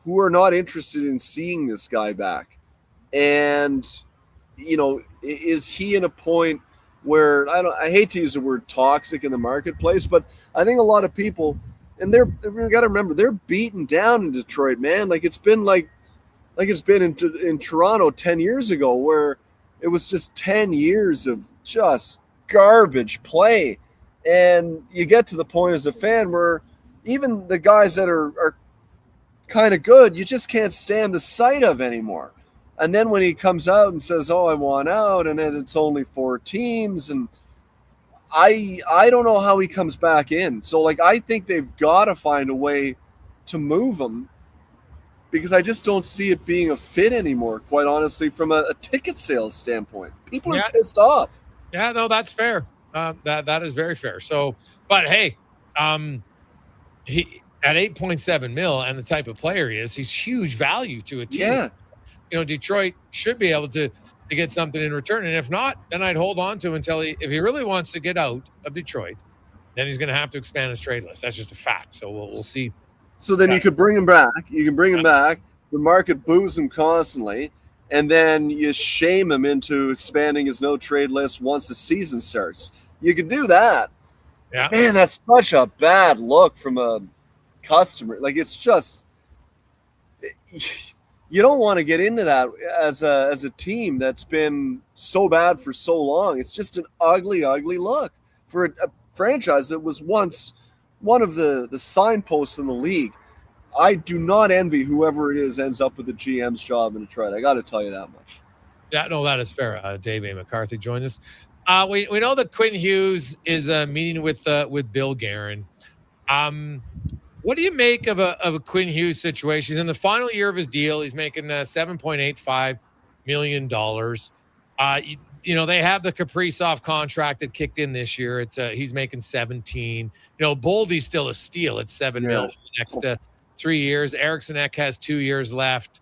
who are not interested in seeing this guy back. And, is he in a point where I hate to use the word toxic in the marketplace, but I think a lot of people, and we got to remember, they're beaten down in Detroit, man. Like it's been in Toronto 10 years ago, where it was just 10 years of just garbage play. And you get to the point as a fan where even the guys that are kind of good, you just can't stand the sight of anymore. And then when he comes out and says, I want out, and then it's only 4 teams, and I don't know how he comes back in. So, I think they've got to find a way to move him, because I just don't see it being a fit anymore, quite honestly, from a ticket sales standpoint. People are pissed off. Yeah, no, that's fair. That is very fair. So, but hey, he at $8.7 million and the type of player he is, he's huge value to a team. Yeah. Detroit should be able to get something in return. And if not, then I'd hold on to him until if he really wants to get out of Detroit, then he's going to have to expand his trade list. That's just a fact. So we'll see. So then you could bring him back. The market boos him constantly, and then you shame him into expanding his no trade list once the season starts. You could do that. Yeah. Man, that's such a bad look from a customer. It's just, you don't want to get into that as a team that's been so bad for so long. It's just an ugly, ugly look for a franchise that was once one of the signposts in the league. I do not envy whoever it is ends up with the GM's job in Detroit. I got to tell you that much. Yeah, no, that is fair. Dave A. McCarthy joined us. We know that Quinn Hughes is meeting with Bill Guerin. What do you make of a Quinn Hughes situation? He's in the final year of his deal. He's making $7.85 million. They have the Kaprizov contract that kicked in this year. He's making 17. Boldy's still a steal at $7 million for the next 3 years. Eriksson Ek has 2 years left.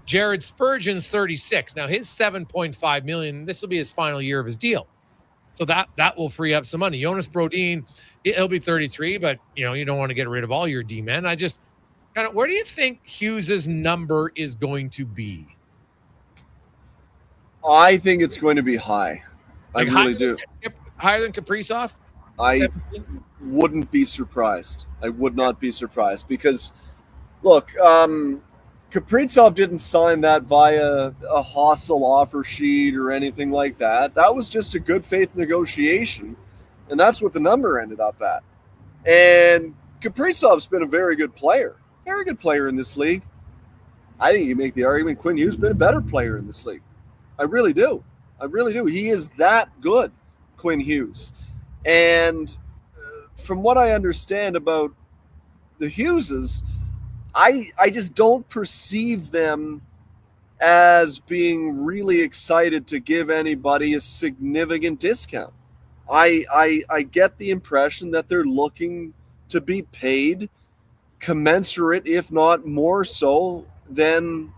Jared Spurgeon's 36. Now his $7.5 million. This will be his final year of his deal, so that will free up some money. Jonas Brodin, he'll be 33, but you don't want to get rid of all your D-men. I just where do you think Hughes's number is going to be? I think it's going to be high. I really do. Higher than Kaprizov? I 17? Wouldn't be surprised. I would not be surprised, because, look, Kaprizov didn't sign that via a hostile offer sheet or anything like that. That was just a good faith negotiation, and that's what the number ended up at. And Kaprizov's been a very good player in this league. I think you make the argument Quinn Hughes been a better player in this league. I really do. He is that good, Quinn Hughes. And from what I understand about the Hugheses, I just don't perceive them as being really excited to give anybody a significant discount. I get the impression that they're looking to be paid commensurate, if not more so, than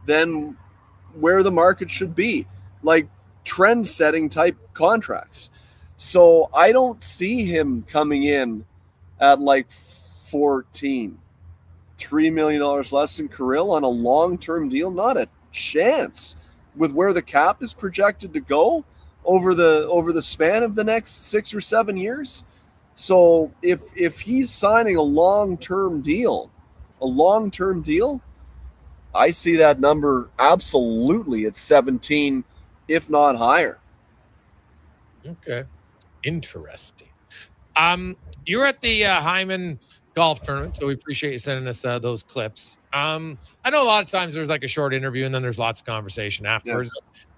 where the market should be, like trend-setting type contracts. So I don't see him coming in at like 14, $3 million less than Kirill on a long-term deal. Not a chance with where the cap is projected to go over the span of the next 6 or 7 years. So if he's signing a long-term deal, I see that number absolutely at 17, if not higher. Okay. Interesting. You were at the Hyman golf tournament, so we appreciate you sending us those clips. I know a lot of times there's like a short interview and then there's lots of conversation afterwards.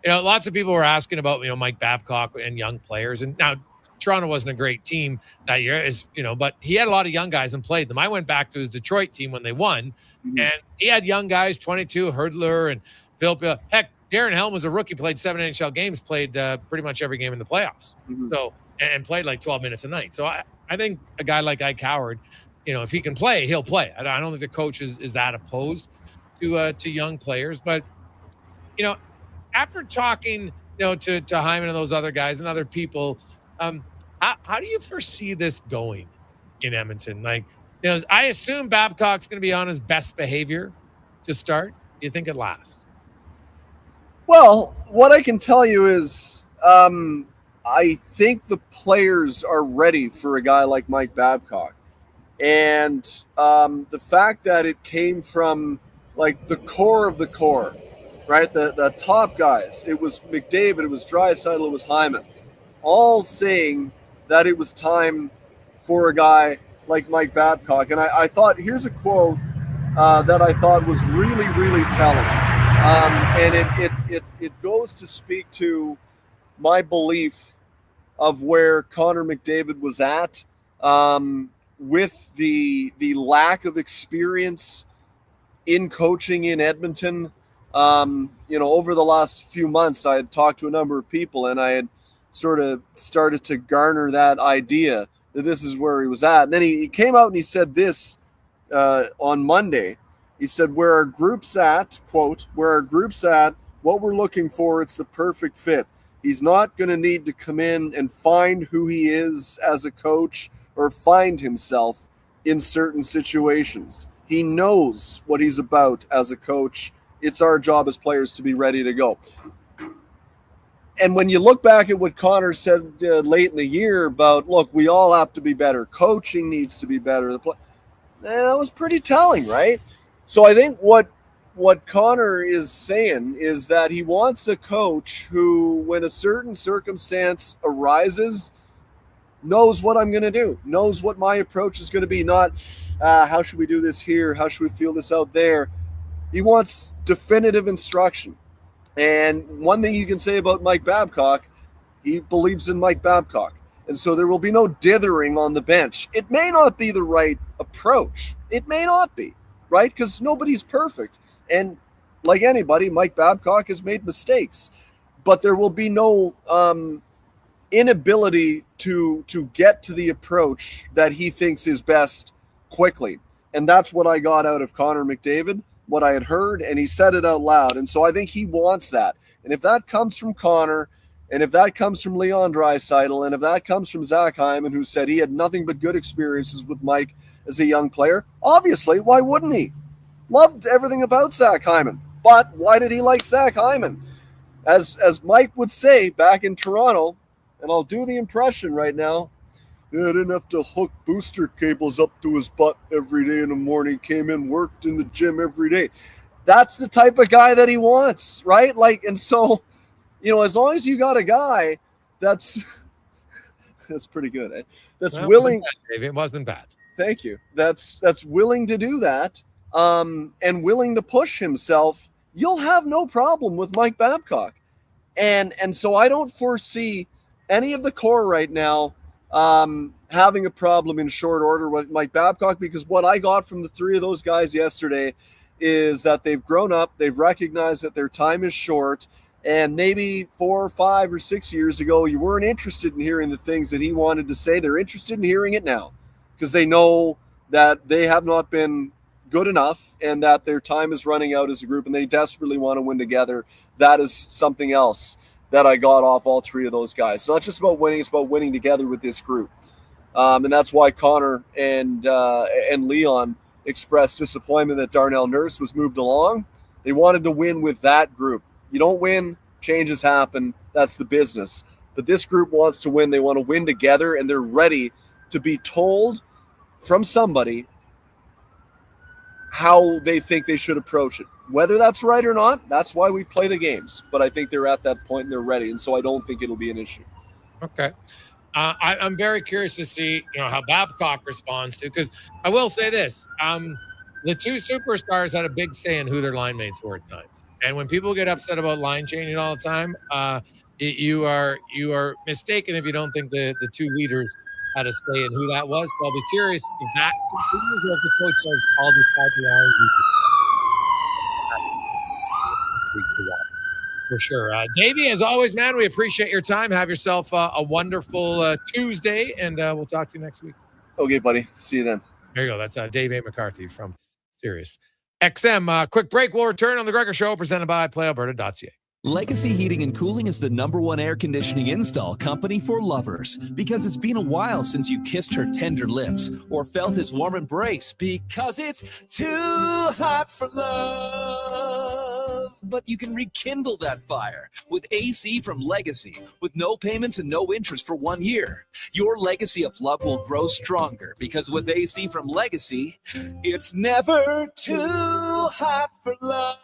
Yeah. Lots of people were asking about, Mike Babcock and young players. And now Toronto wasn't a great team that year, but he had a lot of young guys and played them. I went back to his Detroit team when they won, and he had young guys, 22, Hurdler and Philip. Heck, Darren Helm was a rookie, played 7 NHL games, played pretty much every game in the playoffs. So, and played like 12 minutes a night. So I think a guy like Ike Howard, if he can play, he'll play. I don't think the coach is that opposed to young players. But, after talking, to Hyman and those other guys and other people, how do you foresee this going in Edmonton? Like, I assume Babcock's going to be on his best behavior to start. Do you think it lasts? Well, what I can tell you is I think the players are ready for a guy like Mike Babcock. And the fact that it came from like the core of the core, right? The top guys. It was McDavid, it was Draisaitl, it was Hyman. All saying that it was time for a guy like Mike Babcock. And I thought, here's a quote that I thought was really, really telling. And it goes to speak to my belief of where Connor McDavid was at with the lack of experience in coaching in Edmonton. Over the last few months, I had talked to a number of people, and I had sort of started to garner that idea that this is where he was at. And then he came out and he said this on Monday. He said, where our group's at, quote, where our group's at, what we're looking for, it's the perfect fit. He's not going to need to come in and find who he is as a coach or find himself in certain situations. He knows what he's about as a coach. It's our job as players to be ready to go. And when you look back at what Connor said late in the year about, look, we all have to be better. Coaching needs to be better. That was pretty telling, right? So I think what Connor is saying is that he wants a coach who, when a certain circumstance arises, knows what I'm going to do, knows what my approach is going to be, not how should we do this here, how should we feel this out there. He wants definitive instruction. And one thing you can say about Mike Babcock, he believes in Mike Babcock. And so there will be no dithering on the bench. It may not be the right approach. It may not be, right? Because nobody's perfect. And like anybody, Mike Babcock has made mistakes. But there will be no inability to get to the approach that he thinks is best quickly. And that's what I got out of Connor McDavid, what I had heard, and he said it out loud. And so I think he wants that. And if that comes from Connor, and if that comes from Leon Draisaitl, and if that comes from Zach Hyman, who said he had nothing but good experiences with Mike as a young player, obviously, why wouldn't he? Loved everything about Zach Hyman. But why did he like Zach Hyman? As Mike would say back in Toronto, and I'll do the impression right now, I didn't have to hook booster cables up to his butt every day in the morning. Came in, worked in the gym every day. That's the type of guy that he wants, right? Like, and so, as long as you got a guy that's pretty good. Eh? That's willing. It wasn't bad. Thank you. That's willing to do that, and willing to push himself. You'll have no problem with Mike Babcock, and so I don't foresee any of the core right now having a problem in short order with Mike Babcock, because what I got from the three of those guys yesterday is that they've grown up, they've recognized that their time is short, And maybe 4 or 5 or 6 years ago, you weren't interested in hearing the things that he wanted to say. They're interested in hearing it now because they know that they have not been good enough and that their time is running out as a group and they desperately want to win together. That is something else that I got off all three of those guys. It's not just about winning, it's about winning together with this group. And that's why Connor and Leon expressed disappointment that Darnell Nurse was moved along. They wanted to win with that group. You don't win, changes happen. That's the business. But this group wants to win. They want to win together, and they're ready to be told from somebody how they think they should approach it. Whether that's right or not, that's why we play the games. But I think they're at that point and they're ready, and so I don't think it'll be an issue. Okay. I'm very curious to see, how Babcock responds to, because I will say this. The two superstars had a big say in who their line mates were at times. And when people get upset about line changing all the time, you are mistaken if you don't think the two leaders had a say in who that was. But I'll be curious if that continues or if the coach says, I'll decide the line. For sure. Davey, as always, man, we appreciate your time. Have yourself a wonderful Tuesday, and we'll talk to you next week. Okay, buddy. See you then. There you go. That's Dave A. McCarthy from Sirius XM. Quick break. We'll return on the Gregor Show, presented by PlayAlberta.ca. Legacy Heating and Cooling is the #1 air conditioning install company for lovers, because it's been a while since you kissed her tender lips or felt his warm embrace, because it's too hot for love. But you can rekindle that fire with AC from Legacy, with no payments and no interest for 1 year. Your legacy of love will grow stronger, because with AC from Legacy, it's never too hot for love.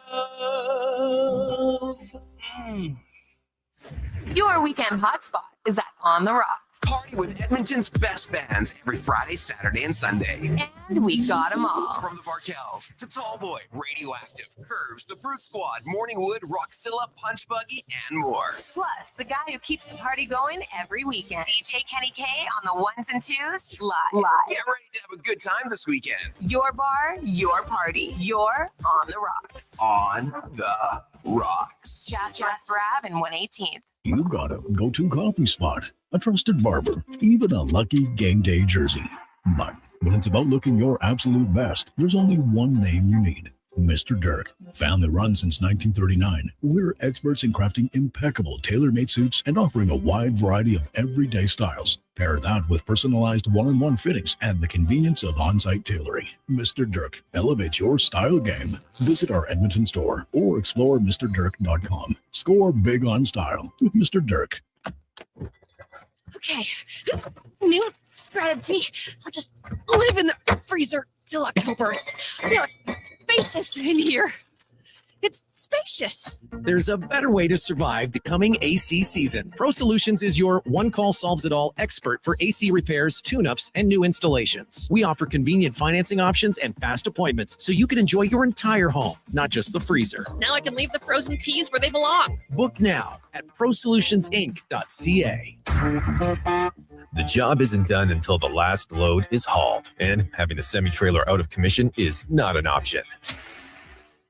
Your weekend hotspot is at On the Rocks. Party with Edmonton's best bands every Friday, Saturday, and Sunday. And we got them all. From the Varkels to Tallboy, Radioactive, Curves, the Brute Squad, Morningwood, Rockzilla, Punch Buggy, and more. Plus, the guy who keeps the party going every weekend. DJ Kenny K on the ones and twos, live. Get ready to have a good time this weekend. Your bar, your party. You're On the Rocks. On the Rocks. Jeff Brab and 118th. You got a go-to coffee spot, a trusted barber, even a lucky game day jersey. But when it's about looking your absolute best, there's only one name you need. Mr. Dirk. Family run since 1939. We're experts in crafting impeccable tailor-made suits and offering a wide variety of everyday styles. Pair that with personalized one-on-one fittings and the convenience of on-site tailoring. Mr. Dirk elevates your style game. Visit our Edmonton store or explore MrDirk.com. Score big on style with Mr. Dirk. Okay, new strategy. I'll just live in the freezer till October. It's spacious in here. It's spacious. There's a better way to survive the coming AC season. Pro Solutions is your one-call solves-it-all expert for AC repairs, tune-ups, and new installations. We offer convenient financing options and fast appointments so you can enjoy your entire home, not just the freezer. Now I can leave the frozen peas where they belong. Book now at ProSolutionsInc.ca. The job isn't done until the last load is hauled, and having a semi-trailer out of commission is not an option.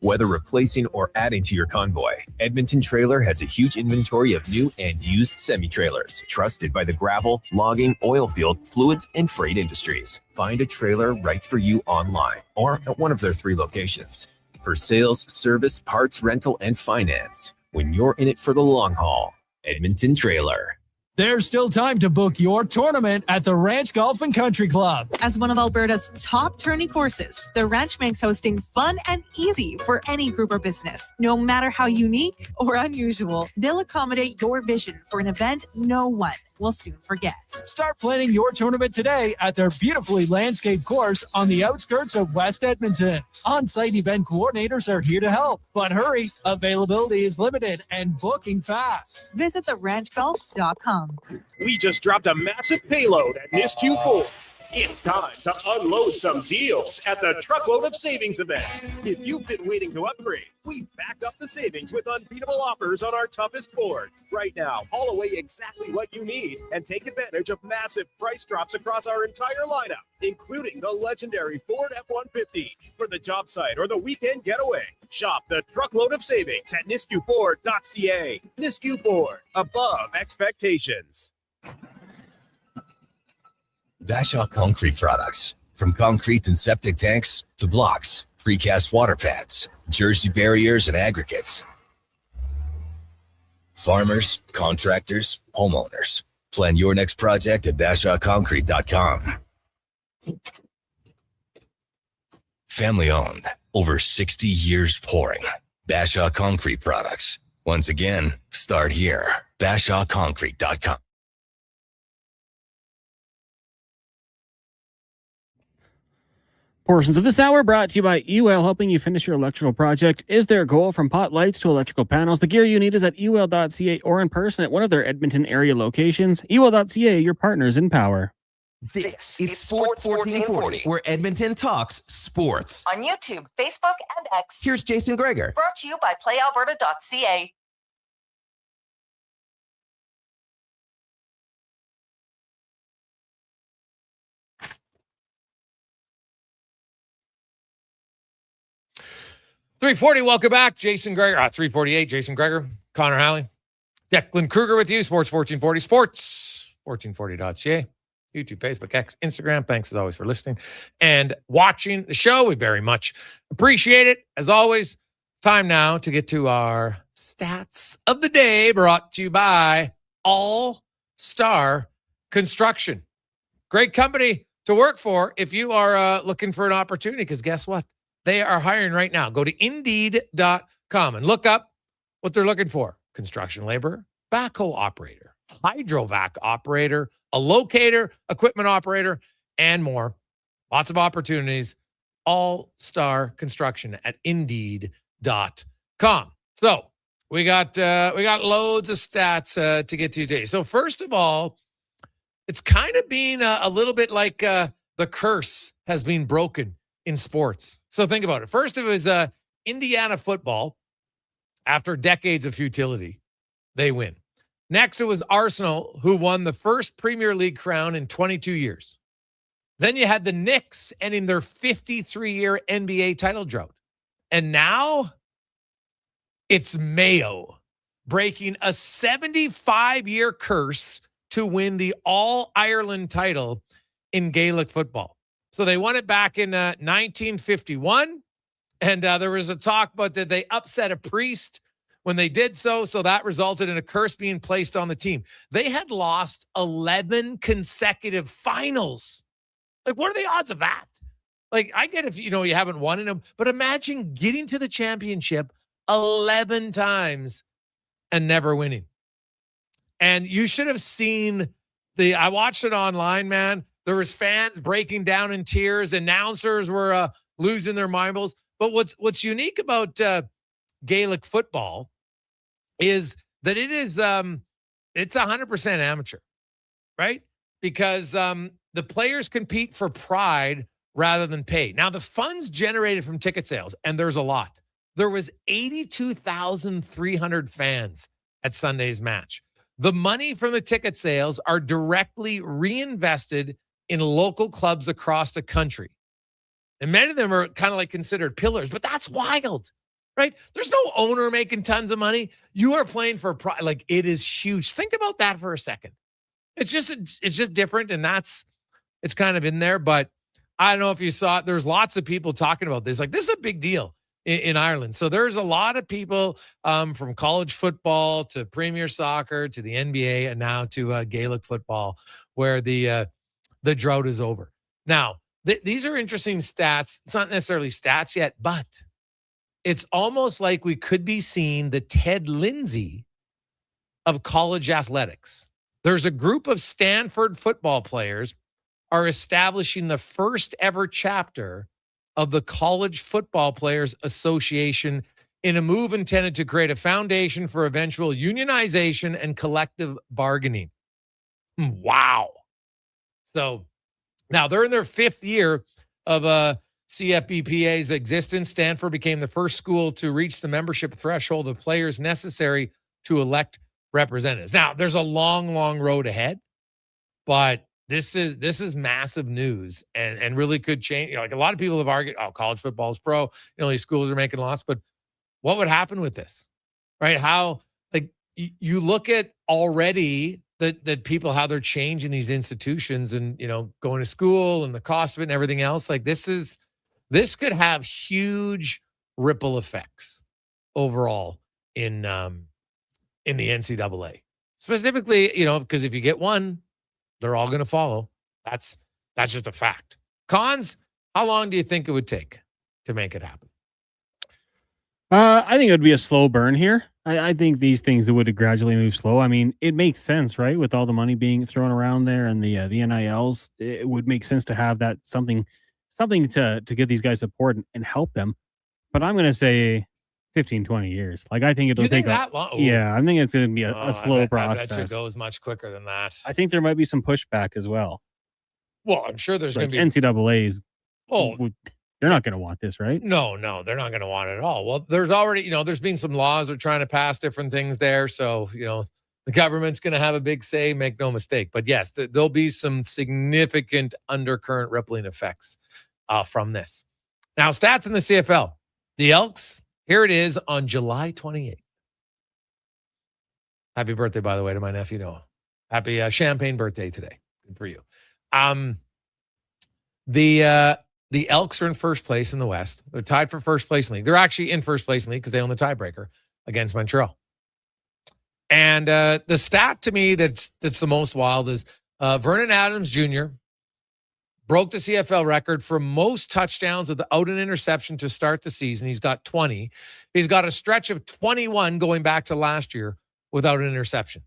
Whether replacing or adding to your convoy, Edmonton Trailer has a huge inventory of new and used semi-trailers, trusted by the gravel, logging, oil field, fluids, and freight industries. Find a trailer right for you online or at one of their 3 locations. For sales, service, parts, rental, and finance, when you're in it for the long haul, Edmonton Trailer. There's still time to book your tournament at the Ranch Golf and Country Club. As one of Alberta's top tourney courses, the Ranch makes hosting fun and easy for any group or business. No matter how unique or unusual, they'll accommodate your vision for an event no one will soon forget. Start planning your tournament today at their beautifully landscaped course on the outskirts of West Edmonton. On-site event coordinators are here to help, but hurry, availability is limited and booking fast. Visit theranchgolf.com. We just dropped a massive payload at NIS Q4. It's time to unload some deals at the Truckload of Savings event. If you've been waiting to upgrade, we backed up the savings with unbeatable offers on our toughest Fords. Right now, haul away exactly what you need and take advantage of massive price drops across our entire lineup, including the legendary Ford F-150. For the the job site or the weekend getaway. Shop the truckload of savings at niskuford.ca. Nisku Ford, above expectations. Bashaw Concrete Products. From concrete and septic tanks to blocks, precast water pads, Jersey barriers and aggregates. Farmers, contractors, homeowners. Plan your next project at BashawConcrete.com. Family owned, over 60 years pouring. Bashaw Concrete Products. Once again, start here. BashawConcrete.com. Portions of this hour brought to you by UL, helping you finish your electrical project. Is their goal from pot lights to electrical panels? The gear you need is at ul.ca or in person at one of their Edmonton area locations. ul.ca, your partners in power. This is Sports 1440, where Edmonton talks sports. On YouTube, Facebook, and X. Here's Jason Gregor. Brought to you by PlayAlberta.ca. .340, welcome back. Jason Gregor, 348, Jason Gregor, Connor Halley, Declan Kruger with you, Sports 1440, Sports 1440.ca, YouTube, Facebook, X, Instagram. Thanks as always for listening and watching the show. We very much appreciate it. As always, time now to get to our stats of the day, brought to you by All Star Construction. Great company to work for if you are looking for an opportunity, because guess what? They are hiring right now. Go to Indeed.com and look up what they're looking for. Construction laborer, backhoe operator, hydrovac operator, a locator, equipment operator, and more. Lots of opportunities. All-Star Construction at Indeed.com. So we got loads of stats to get to today. So first of all, it's kind of been a little bit like the curse has been broken in sports. So think about it. First, it was Indiana football. After decades of futility, they win. Next, it was Arsenal, who won the first Premier League crown in 22 years. Then you had the Knicks ending their 53-year NBA title drought. And now it's Mayo breaking a 75-year curse to win the All-Ireland title in Gaelic football. So they won it back in 1951, and there was a talk about that they upset a priest when they did so, so that resulted in a curse being placed on the team. They had lost 11 consecutive finals. Like, what are the odds of that? Like, I get if you haven't won in them, but imagine getting to the championship 11 times and never winning. And you should have seen I watched it online, man. There was fans breaking down in tears. Announcers were losing their marbles. But what's unique about Gaelic football is that it's 100% amateur, right? Because the players compete for pride rather than pay. Now, the funds generated from ticket sales, and there's a lot. There was 82,300 fans at Sunday's match. The money from the ticket sales are directly reinvested in local clubs across the country. And many of them are kind of like considered pillars, but that's wild, right? There's no owner making tons of money. You are playing for pride. Like, it is huge. Think about that for a second. It's just different, and it's kind of in there, but I don't know if you saw it. There's lots of people talking about this. Like, this is a big deal in Ireland. So there's a lot of people from college football to Premier Soccer to the NBA and now to Gaelic football, where the drought is over. Now, these are interesting stats. It's not necessarily stats yet, but it's almost like we could be seeing the Ted Lindsay of college athletics. There's a group of Stanford football players are establishing the first ever chapter of the College Football Players Association in a move intended to create a foundation for eventual unionization and collective bargaining. Wow. So now they're in their 5th year of CFBPA's existence. Stanford became the first school to reach the membership threshold of players necessary to elect representatives. Now, there's a long, long road ahead, but This is massive news and really could change. Like a lot of people have argued, oh, college football is pro. These schools are making lots, but what would happen with this, right? How, like, you look at already that people, how they're changing these institutions and, going to school and the cost of it and everything else. Like this could have huge ripple effects overall in the NCAA. Specifically, because if you get one, they're all going to follow. That's just a fact. Cons, how long do you think it would take to make it happen? I think it would be a slow burn here. I think these things would gradually move slow. I mean, it makes sense, right? With all the money being thrown around there and the NILs, it would make sense to have that something to give these guys support and help them. But I'm going to say 15, 20 years. Like, I think it'll take that long? Yeah, I think it's going to be a slow process. I bet it goes much quicker than that. I think there might be some pushback as well. Well, I'm sure there's going to be NCAA's. They're not going to want this, right? No, they're not going to want it at all. Well, there's already, there's been some laws they're trying to pass different things there. So, the government's going to have a big say, make no mistake. But yes, there'll be some significant undercurrent rippling effects from this. Now, stats in the CFL. The Elks, here it is on July 28th. Happy birthday, by the way, to my nephew Noah. Happy champagne birthday today. Good for you. The Elks are in first place in the West. They're tied for first place in the league. They're actually in first place in the league because they own the tiebreaker against Montreal. And the stat to me that's the most wild is Vernon Adams Jr. broke the CFL record for most touchdowns without an interception to start the season. He's got 20. He's got a stretch of 21 going back to last year without an interception.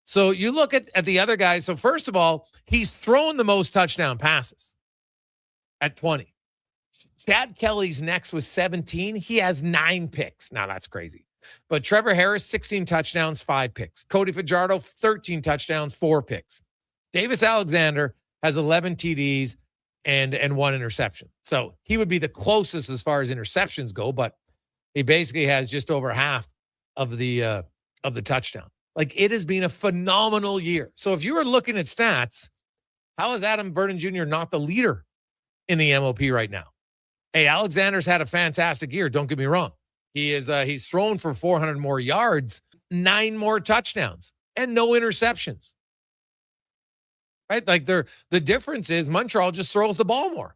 So you look at the other guys. So first of all, he's thrown the most touchdown passes at 20. Chad Kelly's next with 17. He has 9 picks. Now that's crazy. But Trevor Harris, 16 touchdowns, 5 picks. Cody Fajardo, 13 touchdowns, 4 picks. Davis Alexander has 11 TDs and 1 interception. So he would be the closest as far as interceptions go, but he basically has just over half of the touchdowns. Like, it has been a phenomenal year. So if you were looking at stats, how is Adam Vernon Jr. not the leader in the MOP right now? Hey, Alexander's had a fantastic year. Don't get me wrong. He's thrown for 400 more yards, 9 more touchdowns, and no interceptions. Right? Like, the difference is Montreal just throws the ball more.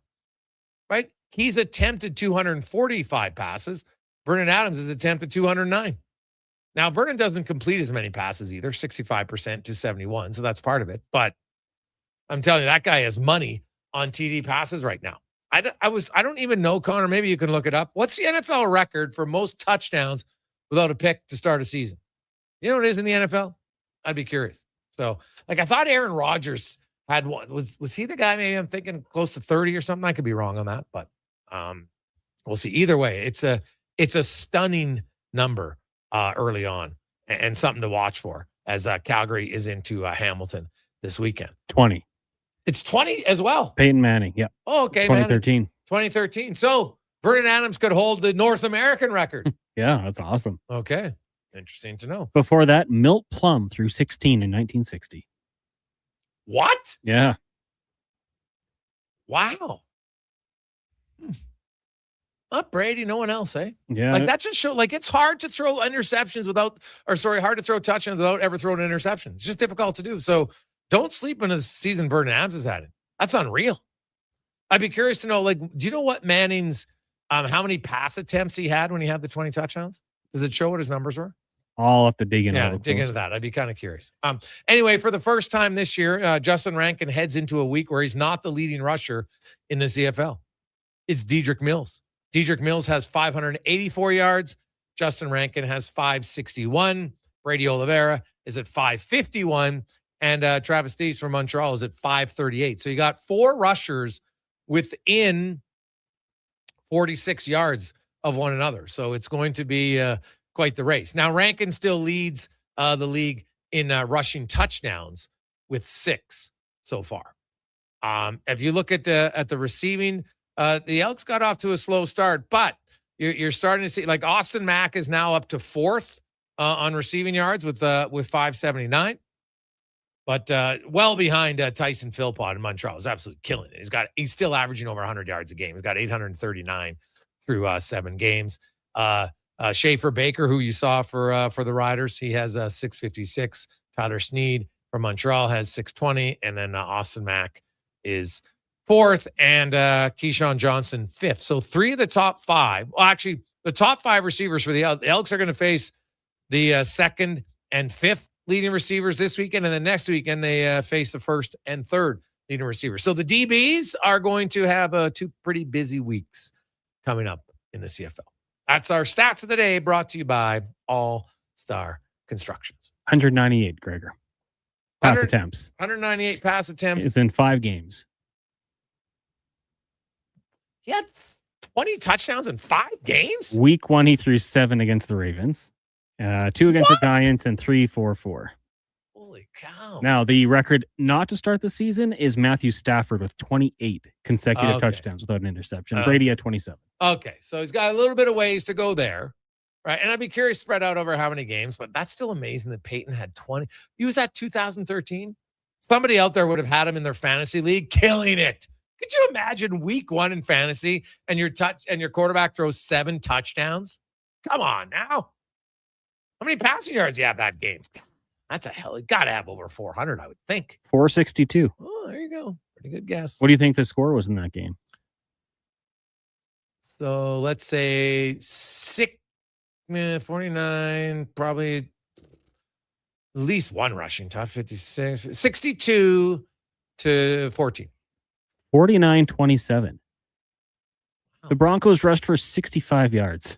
Right? He's attempted 245 passes. Vernon Adams has attempted 209. Now, Vernon doesn't complete as many passes either, 65% to 71, so that's part of it. But I'm telling you, that guy has money on TD passes right now. I don't even know, Connor, maybe you can look it up. What's the NFL record for most touchdowns without a pick to start a season? You know what it is in the NFL? I'd be curious. So, like, I thought Aaron Rodgers had one. Was he the guy? Maybe I'm thinking close to 30 or something. I could be wrong on that, but we'll see. Either way, it's a stunning number early on and something to watch for as Calgary is into Hamilton this weekend. 20. It's 20 as well. Peyton Manning. Yeah. Oh, okay. 2013. 2013. So Vernon Adams could hold the North American record. Yeah, that's awesome. Okay. Interesting to know. Before that, Milt Plum threw 16 in 1960. What? Yeah. Wow. Not Brady, no one else, eh? Yeah. Like, that just shows, like, it's hard to throw interceptions hard to throw touchdowns without ever throwing an interception. It's just difficult to do. So don't sleep in a season Vernon Adams has had it. That's unreal. I'd be curious to know, like, do you know what Manning's, how many pass attempts he had when he had the 20 touchdowns? Does it show what his numbers were? I'll have to dig into Yeah, dig into that. I'd be kind of curious. Anyway, for the first time this year, Justin Rankin heads into a week where he's not the leading rusher in the CFL. It's Dedrick Mills. Dedrick Mills has 584 yards. Justin Rankin has 561. Brady Oliveira is at 551. And Travis Dees from Montreal is at 538. So you got 4 rushers within 46 yards of one another. So it's going to be quite the race. Now, Rankin still leads the league in rushing touchdowns with 6 so far. If you look at the receiving, the Elks got off to a slow start, but you're starting to see, like, Austin Mack is now up to 4th on receiving yards with 579. But well behind Tyson Philpott in Montreal. He's absolutely killing it. He's still averaging over 100 yards a game. He's got 839 through 7 games. Schaefer Baker, who you saw for the Riders, he has 656. Tyler Sneed from Montreal has 620, and then Austin Mack is 4th, and Keyshawn Johnson 5th. So 3 of the top 5. Well, actually, the top 5 receivers for the Elks are going to face the 2nd and 5th leading receivers this weekend, and then next weekend they face the 1st and 3rd leading receivers. So the DBs are going to have 2 pretty busy weeks coming up in the CFL. That's our stats of the day, brought to you by All Star Constructions. 198, Gregor. Pass attempts. 198 pass attempts. It's in 5 games. He had 20 touchdowns in 5 games? Week 1, he threw 7 against the Ravens. 2 against the Giants and 3 4-4. Holy cow. Now, the record not to start the season is Matthew Stafford with 28 consecutive touchdowns without an interception. Brady at 27. Okay, so he's got a little bit of ways to go there, right? And I'd be curious spread out over how many games, but that's still amazing that Peyton had 20. He was at 2013. Somebody out there would have had him in their fantasy league, killing it. Could you imagine week 1 in fantasy and your quarterback throws 7 touchdowns? Come on now. How many passing yards do you have that game? That's got to have over 400, I would think. 462. Oh, there you go. Pretty good guess. What do you think the score was in that game? So let's say 49, probably at least 1 rushing touch, 56, 62 to 14. 49-27. The Broncos rushed for 65 yards.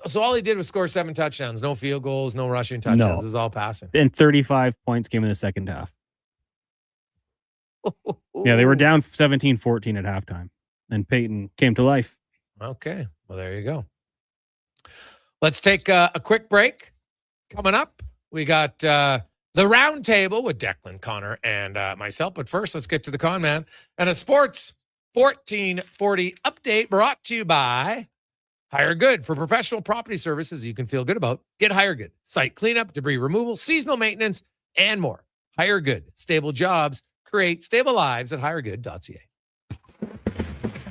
So all he did was score 7 touchdowns, no field goals, no rushing touchdowns. It was all passing. And 35 points came in the second half. Yeah, they were down 17-14 at halftime. And Peyton came to life. Okay. Well, there you go. Let's take a quick break. Coming up, we got the round table with Declan, Connor, and myself. But first, let's get to the con man and a sports 1440 update brought to you by Hire Good. For professional property services you can feel good about, get Hire Good. Site cleanup, debris removal, seasonal maintenance, and more. Hire Good. Stable jobs create stable lives at hiregood.ca.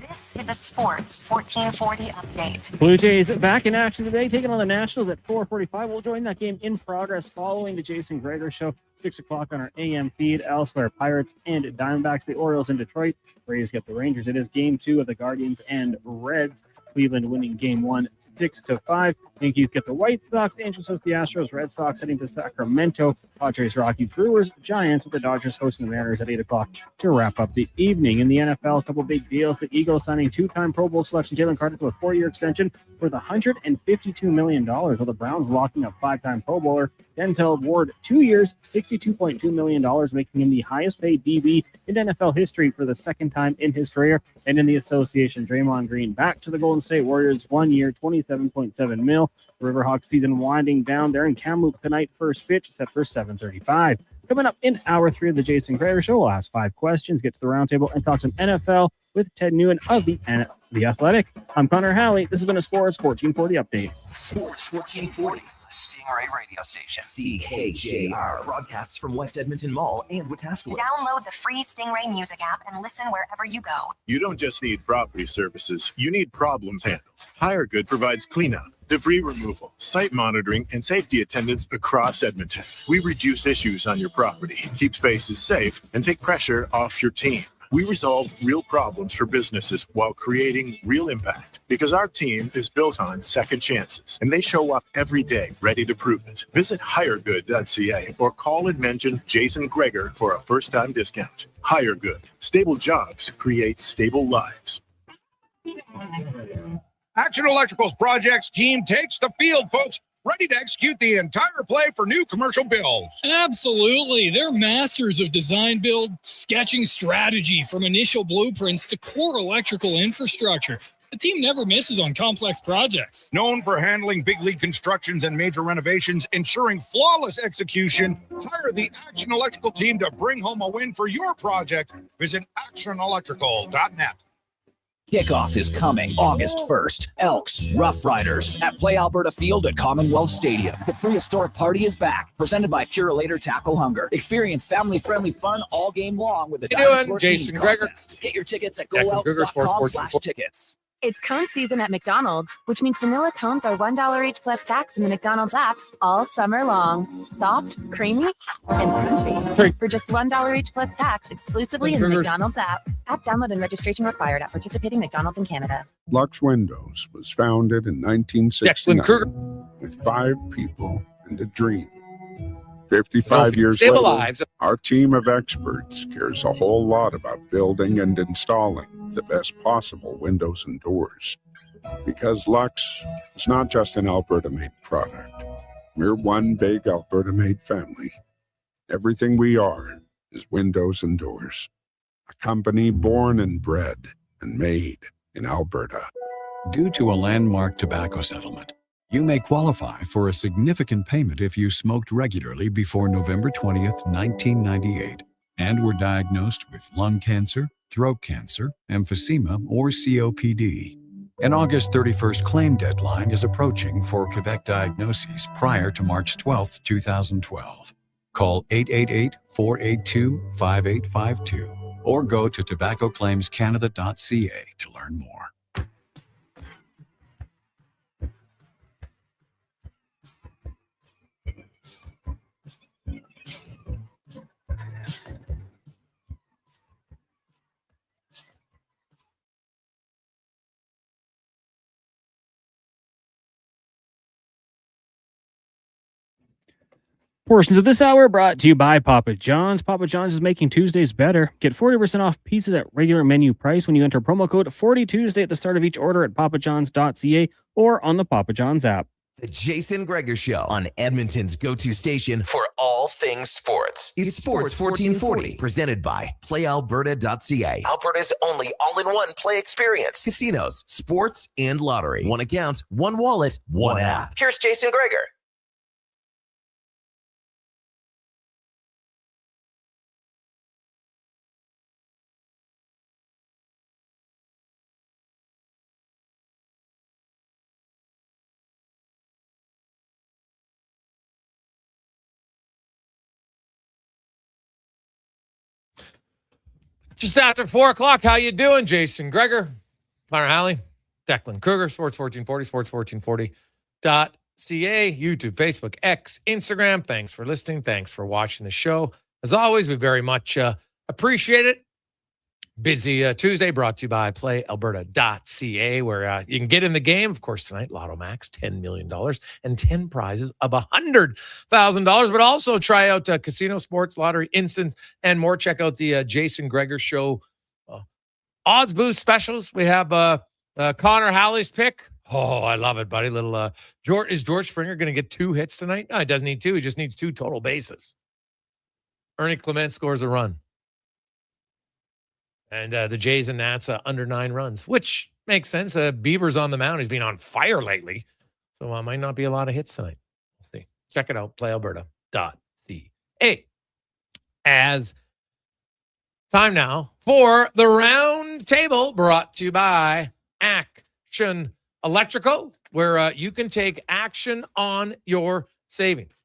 This is a sports 1440 update. Blue Jays back in action today, taking on the Nationals at 4:45. We'll join that game in progress following the Jason Gregor Show, 6 o'clock on our AM feed. Elsewhere, Pirates and Diamondbacks, the Orioles in Detroit. Rays get the Rangers. It is game 2 of the Guardians and Reds. Cleveland winning game 1, 6-5. Yankees get the White Sox. Angels host the Astros. Red Sox heading to Sacramento. Padres, Rockies, Brewers, Giants, with the Dodgers hosting the Mariners at 8 o'clock to wrap up the evening. In the NFL, a couple big deals. The Eagles signing 2-time Pro Bowl selection Jalen Carter to a 4-year extension worth $152 million, while the Browns locking up 5-time Pro Bowler Denzel Ward 2 years, $62.2 million, making him the highest paid DB in NFL history for the second time in his career. And in the association, Draymond Green back to the Golden State Warriors, 1 year, $27.7 million. Riverhawks season winding down there in Kamloops tonight. First pitch set for 7:35. Coming up in hour 3 of the Jason Gregor Show, we'll ask 5 questions, get to the roundtable, and talk some NFL with Ted Nguyen of the Athletic. I'm Connor Halley. This has been a Sports 1440 update. Sports 1440, Stingray radio station. CKJR broadcasts from West Edmonton Mall and Wetaskiwin. Download the free Stingray music app and listen wherever you go. You don't just need property services, you need problems handled. Hire Good provides cleanup, debris removal, site monitoring, and safety attendance across Edmonton. We reduce issues on your property, keep spaces safe, and take pressure off your team. We resolve real problems for businesses while creating real impact, because our team is built on second chances, and they show up every day ready to prove it. Visit hiregood.ca or call and mention Jason Gregor for a first-time discount. Hire Good. Stable jobs create stable lives. Action Electrical's projects team takes the field, folks. Ready to execute the entire play for new commercial builds. Absolutely. They're masters of design, build, sketching strategy, from initial blueprints to core electrical infrastructure. The team never misses on complex projects. Known for handling big league constructions and major renovations, ensuring flawless execution, hire the Action Electrical team to bring home a win for your project. Visit actionelectrical.net. Kickoff is coming August 1st. Elks, Rough Riders at Play Alberta Field at Commonwealth Stadium. The prehistoric party is back, presented by Purelator Tackle Hunger. Experience family-friendly fun all game long with the Dinosaur Jason Theme Gregor. Contest. Get your tickets at Gregor, goelks.com/tickets. It's cone season at McDonald's, which means vanilla cones are $1 each plus tax in the McDonald's app all summer long. Soft, creamy, and crunchy. For just $1 each plus tax exclusively in the McDonald's app. App download and registration required at participating McDonald's in Canada. Lux Windows was founded in 1969 with 5 people and a dream. 55 years later, our team of experts cares a whole lot about building and installing the best possible windows and doors. Because Lux is not just an Alberta-made product. We're one big Alberta-made family. Everything we are is windows and doors. A company born and bred and made in Alberta. Due to a landmark tobacco settlement, you may qualify for a significant payment if you smoked regularly before November 20th, 1998, and were diagnosed with lung cancer, throat cancer, emphysema, or COPD. An August 31st claim deadline is approaching for Quebec diagnoses prior to March 12th, 2012. Call 888-482-5852 or go to tobaccoclaimscanada.ca to learn more. Portions of this hour brought to you by Papa John's. Papa John's is making Tuesdays better. Get 40% off pizzas at regular menu price when you enter promo code 40Tuesday at the start of each order at papajohns.ca or on the Papa John's app. The Jason Gregor Show on Edmonton's go-to station for all things sports. It's Sports 1440, presented by PlayAlberta.ca. Alberta's only all-in-one play experience. Casinos, sports, and lottery. One account, one wallet, one app. Here's Jason Gregor. Just after 4 o'clock, how you doing, Jason Gregor, Connor Halley, Declan Kruger, Sports 1440, sports1440.ca, YouTube, Facebook, X, Instagram. Thanks for listening. Thanks for watching the show. As always, we very much appreciate it. Busy Tuesday brought to you by PlayAlberta.ca, where you can get in the game. Of course, tonight, Lotto Max, $10 million and 10 prizes of $100,000. But also try out casino, sports, lottery, instants, and more. Check out the Jason Gregor Show odds boost specials. We have Connor Halley's pick. Oh, I love it, buddy. Little is George Springer going to get 2 hits tonight? No, he doesn't need 2. He just needs 2 total bases. Ernie Clement scores a run. And the Jays and Nats under 9 runs, which makes sense. Bieber's on the mound. He's been on fire lately. So might not be a lot of hits tonight. We'll see. Check it out, playalberta.ca. As time now for the round table brought to you by Action Electrical, where you can take action on your savings.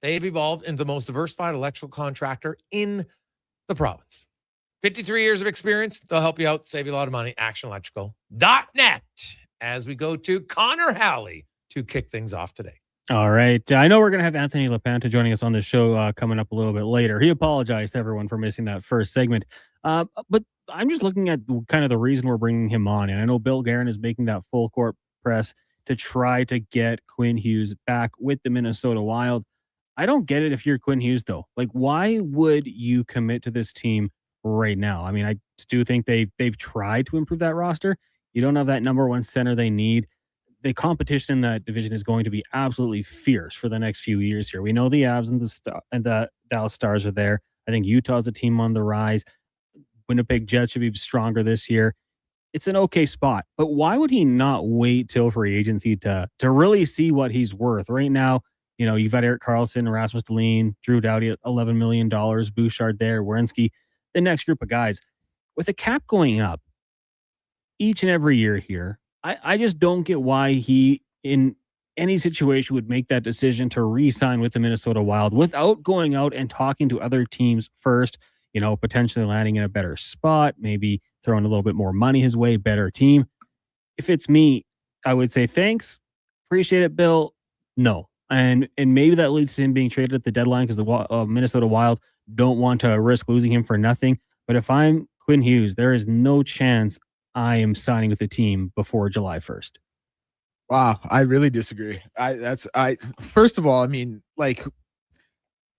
They've evolved into the most diversified electrical contractor in the province. 53 years of experience. They'll help you out, save you a lot of money. ActionElectrical.net. As we go to Connor Halley to kick things off today. All right. I know we're going to have Anthony LaPanta joining us on the show coming up a little bit later. He apologized to everyone for missing that first segment. But I'm just looking at kind of the reason we're bringing him on. And I know Bill Guerin is making that full court press to try to get Quinn Hughes back with the Minnesota Wild. I don't get it if you're Quinn Hughes, though. Like, why would you commit to this team right now? I mean, I do think they've tried to improve that roster. You don't have that number 1 center they need. The competition in that division is going to be absolutely fierce for the next few years here. We know the Avs and the Dallas Stars are there. I think Utah's a team on the rise. Winnipeg Jets should be stronger this year. It's an okay spot, but why would he not wait till free agency to really see what he's worth? Right now, you know, you've got Erik Karlsson, Rasmus Dahlin, Drew Doughty at $11 million, Bouchard there, Werenski. The next group of guys with the cap going up, each and every year here. I just don't get why he, in any situation, would make that decision to re-sign with the Minnesota Wild without going out and talking to other teams first, potentially landing in a better spot, maybe throwing a little bit more money his way, better team. If it's me, I would say thanks. Appreciate it, Bill. No. And maybe that leads to him being traded at the deadline because the Minnesota Wild don't want to risk losing him for nothing. But if I'm Quinn Hughes, there is no chance I am signing with the team before July 1st. Wow, I really disagree. First of all, I mean, like,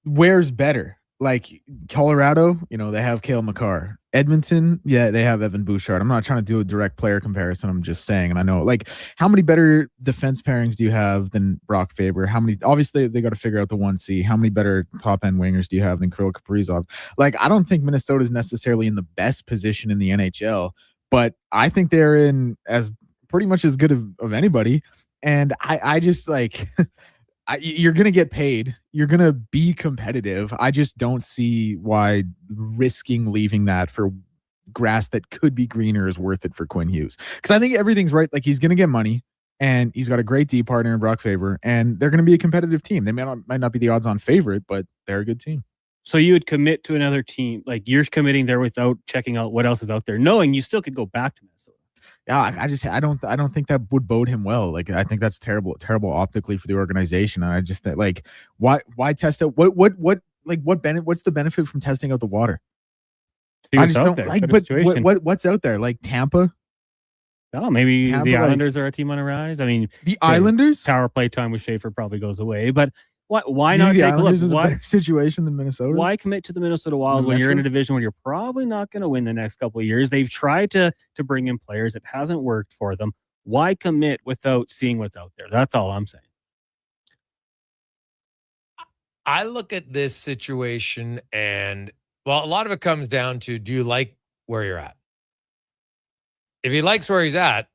where's better? Like Colorado, they have Cale Makar. Edmonton, yeah, they have Evan Bouchard. I'm not trying to do a direct player comparison. I'm just saying, and I know, like, how many better defense pairings do you have than Brock Faber? How many? Obviously, they got to figure out the 1C. How many better top end wingers do you have than Kirill Kaprizov? Like, I don't think Minnesota is necessarily in the best position in the NHL, but I think they're in as pretty much as good of anybody. And I just like. You're going to get paid. You're going to be competitive. I just don't see why risking leaving that for grass that could be greener is worth it for Quinn Hughes. Because I think everything's right. Like, he's going to get money, and he's got a great D partner in Brock Faber, and they're going to be a competitive team. They might not be the odds-on favorite, but they're a good team. So you would commit to another team. Like, you're committing there without checking out what else is out there, knowing you still could go back to Minnesota. Yeah, I don't think that would bode him well. Like, I think that's terrible optically for the organization. And I just think, like, why test out what's the benefit from testing out the water? I just don't like. But what's out there? Like Tampa? Oh, maybe Tampa, the Islanders are a team on a rise. I mean, the Islanders power play time with Schaefer probably goes away, but. Why not the take Islanders is a better situation than Minnesota? Why commit to the Minnesota Wild when you're in a division where you're probably not going to win the next couple of years? They've tried to bring in players. It hasn't worked for them. Why commit without seeing what's out there? That's all I'm saying. I look at this situation and, well, a lot of it comes down to, do you like where you're at? If he likes where he's at,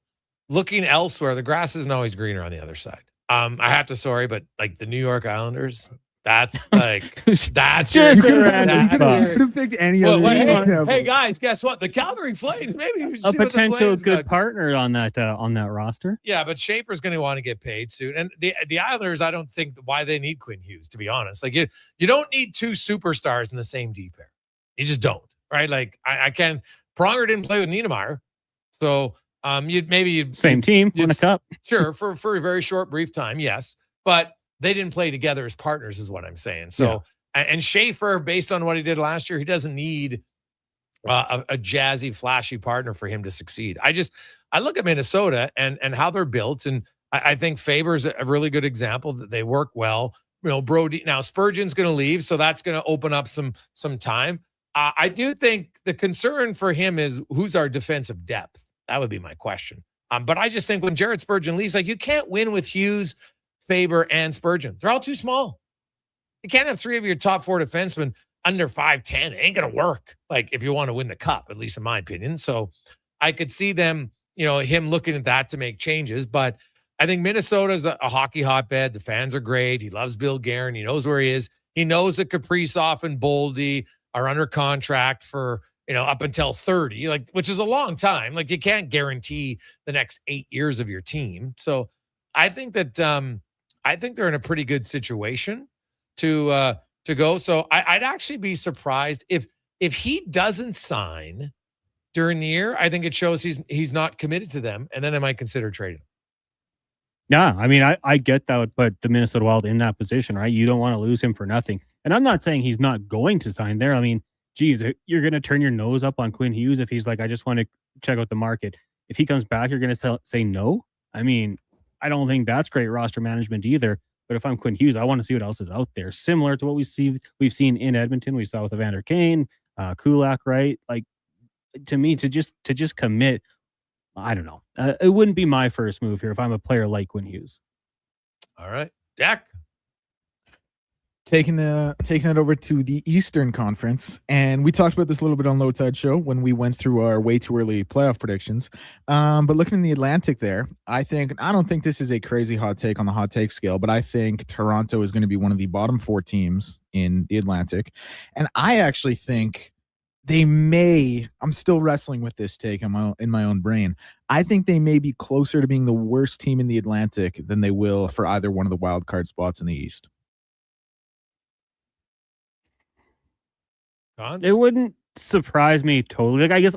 looking elsewhere, the grass isn't always greener on the other side. I have to, but like the New York Islanders, that's like, that's just you could have picked any other. Hey guys, guess what? The Calgary Flames, maybe a potential good partner on that roster. Yeah, but Schaefer's going to want to get paid soon, and the Islanders, I don't think why they need Quinn Hughes, to be honest. Like, you don't need two superstars in the same D pair. You just don't, right? Like, I can. Pronger didn't play with Niedermayer, so. You'd same team win a cup. Sure, for a very short, brief time, yes. But they didn't play together as partners, is what I'm saying. So, and Schaefer, based on what he did last year, he doesn't need a jazzy, flashy partner for him to succeed. I look at Minnesota and how they're built, and I think Faber's a really good example that they work well. Brody. Now Spurgeon's going to leave, so that's going to open up some time. I do think the concern for him is who's our defensive depth. That would be my question. But I just think when Jared Spurgeon leaves, like, you can't win with Hughes, Faber, and Spurgeon. They're all too small. You can't have three of your top four defensemen under 5'10". It ain't going to work, like, if you want to win the cup, at least in my opinion. So I could see them, him looking at that to make changes. But I think Minnesota's a hockey hotbed. The fans are great. He loves Bill Guerin. He knows where he is. He knows that Kaprizov and Boldy are under contract for up until 30, like, which is a long time. Like, you can't guarantee the next 8 years of your team. So I think that they're in a pretty good situation to go. So I'd actually be surprised if he doesn't sign during the year. I think it shows he's not committed to them, and then I might consider trading him. Yeah, I mean, I get that, but the Minnesota Wild in that position, right? You don't want to lose him for nothing. And I'm not saying he's not going to sign there. I mean, geez, you're going to turn your nose up on Quinn Hughes if he's like, I just want to check out the market. If he comes back, you're going to say no? I mean, I don't think that's great roster management either. But if I'm Quinn Hughes, I want to see what else is out there. Similar to what we've seen in Edmonton. We saw with Evander Kane, Kulak, right? Like, to me, to just commit, I don't know. It wouldn't be my first move here if I'm a player like Quinn Hughes. All right. Jack? Taking it over to the Eastern Conference, and we talked about this a little bit on Low Tide Show when we went through our way too early playoff predictions. But looking in the Atlantic there, I don't think this is a crazy hot take on the hot take scale, but I think Toronto is going to be one of the bottom four teams in the Atlantic. And I actually think they may. I'm still wrestling with this take in my own brain. I think they may be closer to being the worst team in the Atlantic than they will for either one of the wild card spots in the East. It wouldn't surprise me totally. Like, I guess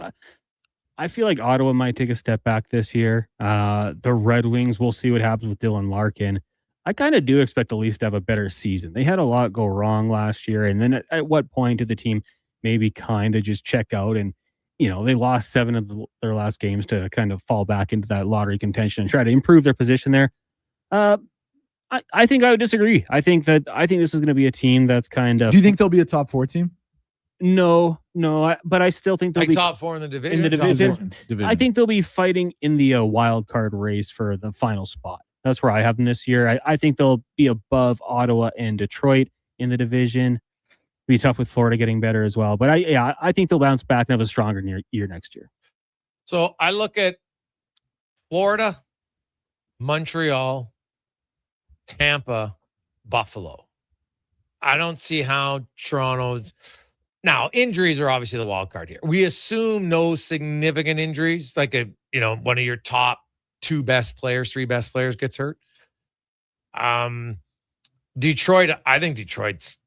I feel like Ottawa might take a step back this year. The Red Wings, we'll see what happens with Dylan Larkin. I kind of do expect the Leafs to have a better season. They had a lot go wrong last year, and then at what point did the team maybe kind of just check out? And they lost 7 of their last games to kind of fall back into that lottery contention and try to improve their position there. I think I would disagree. I think this is going to be a team that's kind of. Do you think they'll be a top 4 team? No, but I still think they'll be top 4 in the division. In the division. I think they'll be fighting in the wild card race for the final spot. That's where I have them this year. I think they'll be above Ottawa and Detroit in the division. It'll be tough with Florida getting better as well. But I think they'll bounce back and have a stronger year next year. So I look at Florida, Montreal, Tampa, Buffalo. I don't see how Toronto. Now, injuries are obviously the wild card here. We assume no significant injuries, like one of your top 2 best players, 3 best players gets hurt. Detroit, I think Detroit's,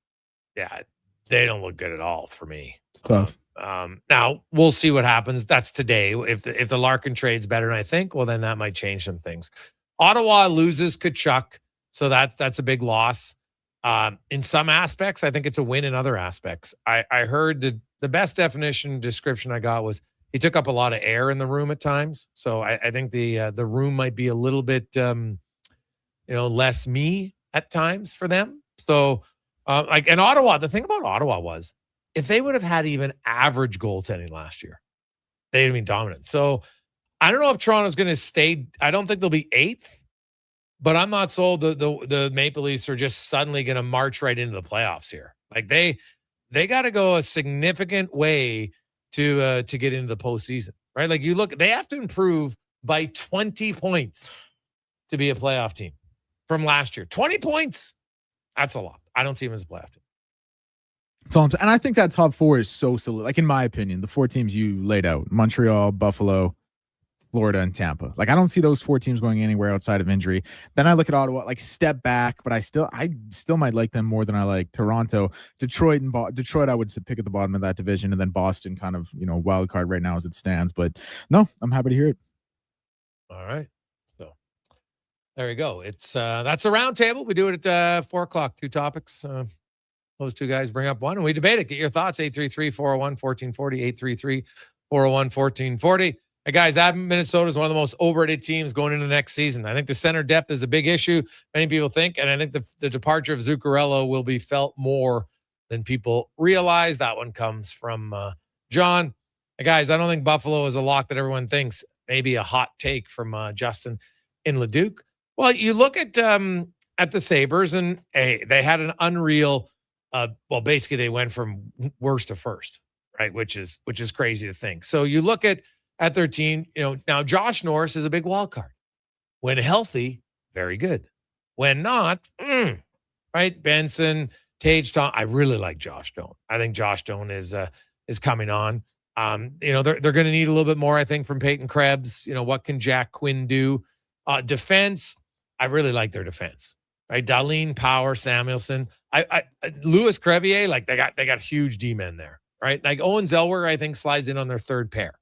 they don't look good at all for me. It's tough. Now we'll see what happens. That's today. If the Larkin trade's better than I think, well, then that might change some things. Ottawa loses Kachuk, so that's a big loss. In some aspects, I think it's a win in other aspects. I heard the best description I got was he took up a lot of air in the room at times. So I think the room might be a little bit, less me at times for them. So in Ottawa, the thing about Ottawa was if they would have had even average goaltending last year, they'd have been dominant. So I don't know if Toronto's going to stay. I don't think they'll be 8th. But I'm not sold the Maple Leafs are just suddenly going to march right into the playoffs here. Like they got to go a significant way to get into the postseason, right? Like you look, they have to improve by 20 points to be a playoff team from last year. 20 points, that's a lot. I don't see them as a playoff team. So, and I think that top 4 is so solid. Like in my opinion, the 4 teams you laid out: Montreal, Buffalo, Florida, and Tampa. Like I don't see those 4 teams going anywhere outside of injury. Then I look at Ottawa, like step back, but I still might like them more than I like Toronto. Detroit I would pick at the bottom of that division, and then Boston kind of, wild card right now as it stands. But no, I'm happy to hear it. All right. So there you go. It's that's a round table. We do it at 4:00. 2 topics. Those 2 guys bring up one and we debate it. Get your thoughts. 833-401-1440, 833-401-1440. Hey guys, Minnesota is one of the most overrated teams going into the next season. I think the center depth is a big issue. Many people think, and I think the departure of Zuccarello will be felt more than people realize. That one comes from John. Hey guys, I don't think Buffalo is a lock that everyone thinks. Maybe a hot take from Justin in Leduc. Well, you look at the Sabres, and they had an unreal. Basically they went from worst to first, right? Which is crazy to think. So you look at their team, now Josh Norris is a big wild card. When healthy, very good. When not, right? Benson, Tage, Tom. I really like Josh Doan. I think Josh Doan is coming on. They're going to need a little bit more, I think, from Peyton Krebs. What can Jack Quinn do? Defense, I really like their defense. Right? Darlene, Power, Samuelson. Louis Crevier, like they got huge D-men there, right? Like Owen Zellweger, I think, slides in on their 3rd pair.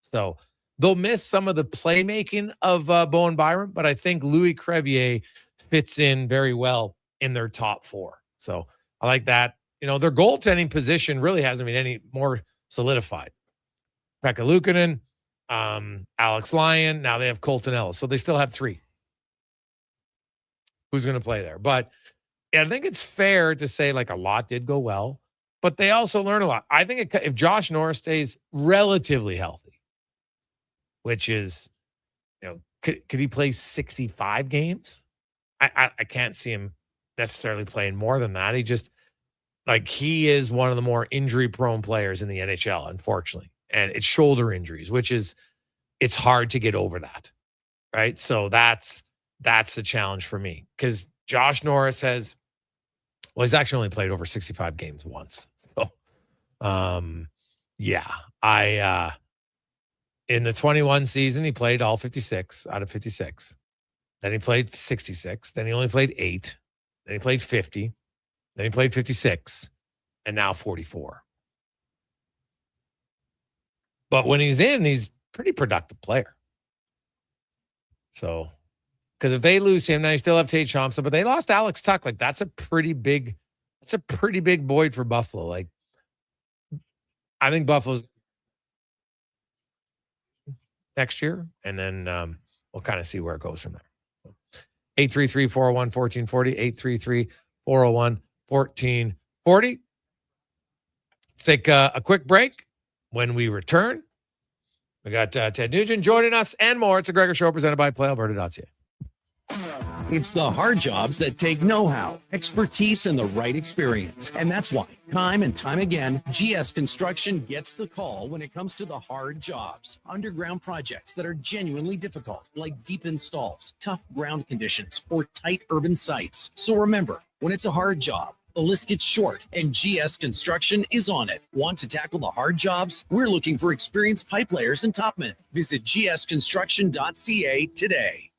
So they'll miss some of the playmaking of Bowen Byram, but I think Louis Crevier fits in very well in their top 4. So I like that. Their goaltending position really hasn't been any more solidified. Pekka Luukkonen, Alex Lyon. Now they have Colton Ellis. So they still have 3. Who's going to play there? But I think it's fair to say like a lot did go well, but they also learn a lot. I think if Josh Norris stays relatively healthy, which is, could he play 65 games? I can't see him necessarily playing more than that. He is one of the more injury-prone players in the NHL, unfortunately. And it's shoulder injuries, it's hard to get over that, right? So that's the challenge for me. Because Josh Norris he's actually only played over 65 games once. So, Yeah. In the 21 season, he played all 56 out of 56. Then he played 66. Then he only played 8. Then he played 50. Then he played 56. And now 44. But when he's in, he's a pretty productive player. So, because if they lose him, now you still have Tate Thompson, but they lost Alex Tuck. Like, that's a pretty big void for Buffalo. Like, I think Buffalo's next year, and then we'll kind of see where it goes from there. 833-401-1440, 833-401-1440. Let's take a quick break. When we return, we got Ted Nugent joining us and more. It's a Gregor Show presented by PlayAlberta.ca. It's the hard jobs that take know-how, expertise, and the right experience. And that's why, time and time again, GS Construction gets the call when it comes to the hard jobs. Underground projects that are genuinely difficult, like deep installs, tough ground conditions, or tight urban sites. So remember, when it's a hard job, the list gets short, and GS Construction is on it. Want to tackle the hard jobs? We're looking for experienced pipe layers and topmen. Visit gsconstruction.ca today.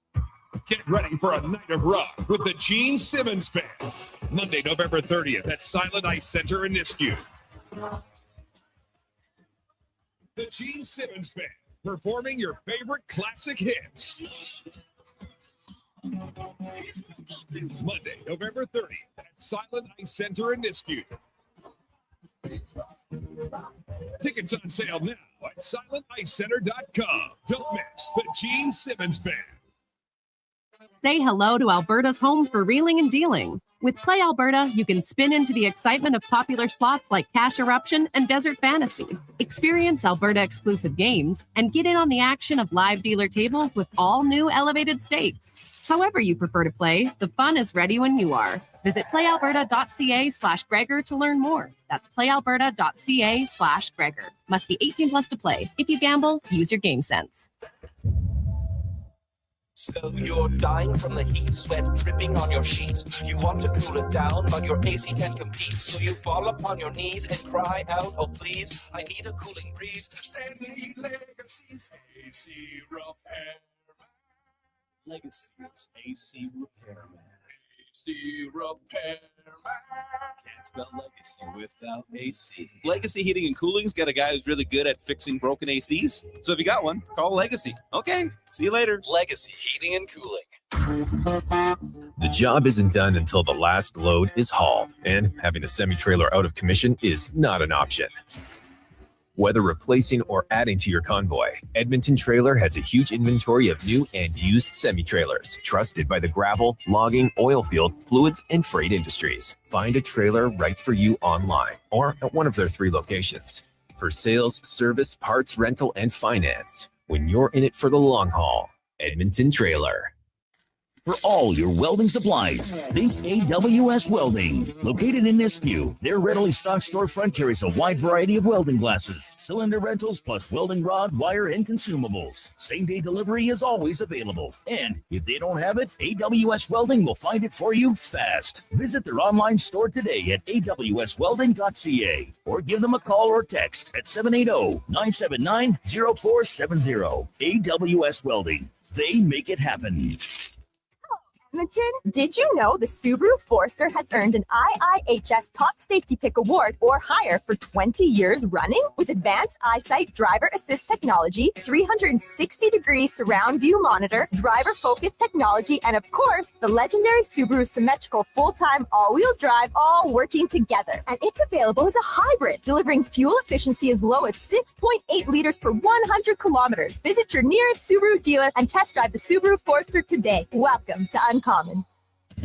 Get ready for a night of rock with the Gene Simmons Band. Monday, November 30th at Silent Ice Center in Nisku. The Gene Simmons Band, performing your favorite classic hits. Monday, November 30th at Silent Ice Center in Nisku. Tickets on sale now at silenticecenter.com. Don't miss the Gene Simmons Band. Say hello to Alberta's home for reeling and dealing. With Play Alberta, you can spin into the excitement of popular slots like Cash Eruption and Desert Fantasy. Experience Alberta exclusive games and get in on the action of live dealer tables with all new elevated stakes. However you prefer to play, the fun is ready when you are. Visit playalberta.ca/Gregor to learn more. That's playalberta.ca/Gregor. Must be 18 plus to play. If you gamble, use your game sense. So you're dying from the heat, sweat dripping on your sheets. You want to cool it down, but your AC can't compete. So you fall upon your knees and cry out, oh please, I need a cooling breeze. Stanley Legacy's AC Repairman. Legacy's AC Repairman. AC Repairman. Can't spell legacy without AC. Legacy Heating and Cooling's got a guy who's really good at fixing broken ACs. So if you got one, call Legacy. Okay, see you later. Legacy Heating and Cooling. The job isn't done until the last load is hauled, and having a semi-trailer out of commission is not an option. Whether replacing or adding to your convoy, Edmonton Trailer has a huge inventory of new and used semi-trailers, trusted by the gravel, logging, oil field, fluids, and freight industries. Find a trailer right for you online or at one of their 3 locations. For sales, service, parts, rental, and finance, when you're in it for the long haul, Edmonton Trailer. For all your welding supplies, think AWS Welding. Located in Nisku, their readily stocked storefront carries a wide variety of welding glasses, cylinder rentals, plus welding rod, wire, and consumables. Same-day delivery is always available. And if they don't have it, AWS Welding will find it for you fast. Visit their online store today at awswelding.ca or give them a call or text at 780-979-0470. AWS Welding. They make it happen. Edmonton, did you know the Subaru Forester has earned an IIHS Top Safety Pick Award or higher for 20 years running? With advanced eyesight driver assist technology, 360-degree surround view monitor, driver-focused technology, and of course, the legendary Subaru symmetrical full-time all-wheel drive, all working together. And it's available as a hybrid, delivering fuel efficiency as low as 6.8 liters per 100 kilometers. Visit your nearest Subaru dealer and test drive the Subaru Forester today. Welcome to Uncommon.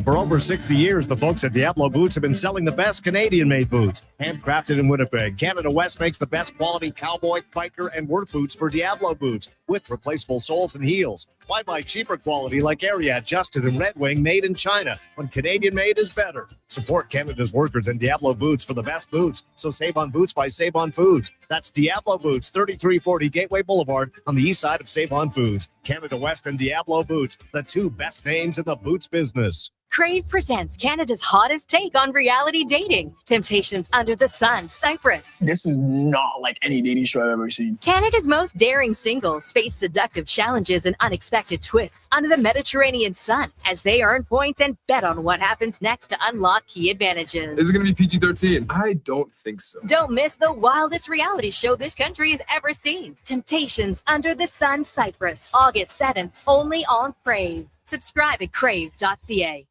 For over 60 years, the folks at Diablo Boots have been selling the best Canadian-made boots. Handcrafted in Winnipeg, Canada West makes the best quality cowboy, biker, and work boots for Diablo Boots with replaceable soles and heels. Why buy cheaper quality like Ariat, Justin, and Red Wing made in China when Canadian-made is better? Support Canada's workers and Diablo Boots for the best boots. So save on boots by Save On Foods. That's Diablo Boots, 3340 Gateway Boulevard on the east side of Save On Foods. Canada West and Diablo Boots, the 2 best names in the boots business. Crave presents Canada's hottest take on reality dating. Temptations Under the Sun, Cyprus. This is not like any dating show I've ever seen. Canada's most daring singles face seductive challenges and unexpected twists under the Mediterranean sun as they earn points and bet on what happens next to unlock key advantages. Is it going to be PG-13? I don't think so. Don't miss the wildest reality show this country has ever seen. Temptations Under the Sun, Cyprus, August 7th, only on Crave. Subscribe at crave.ca.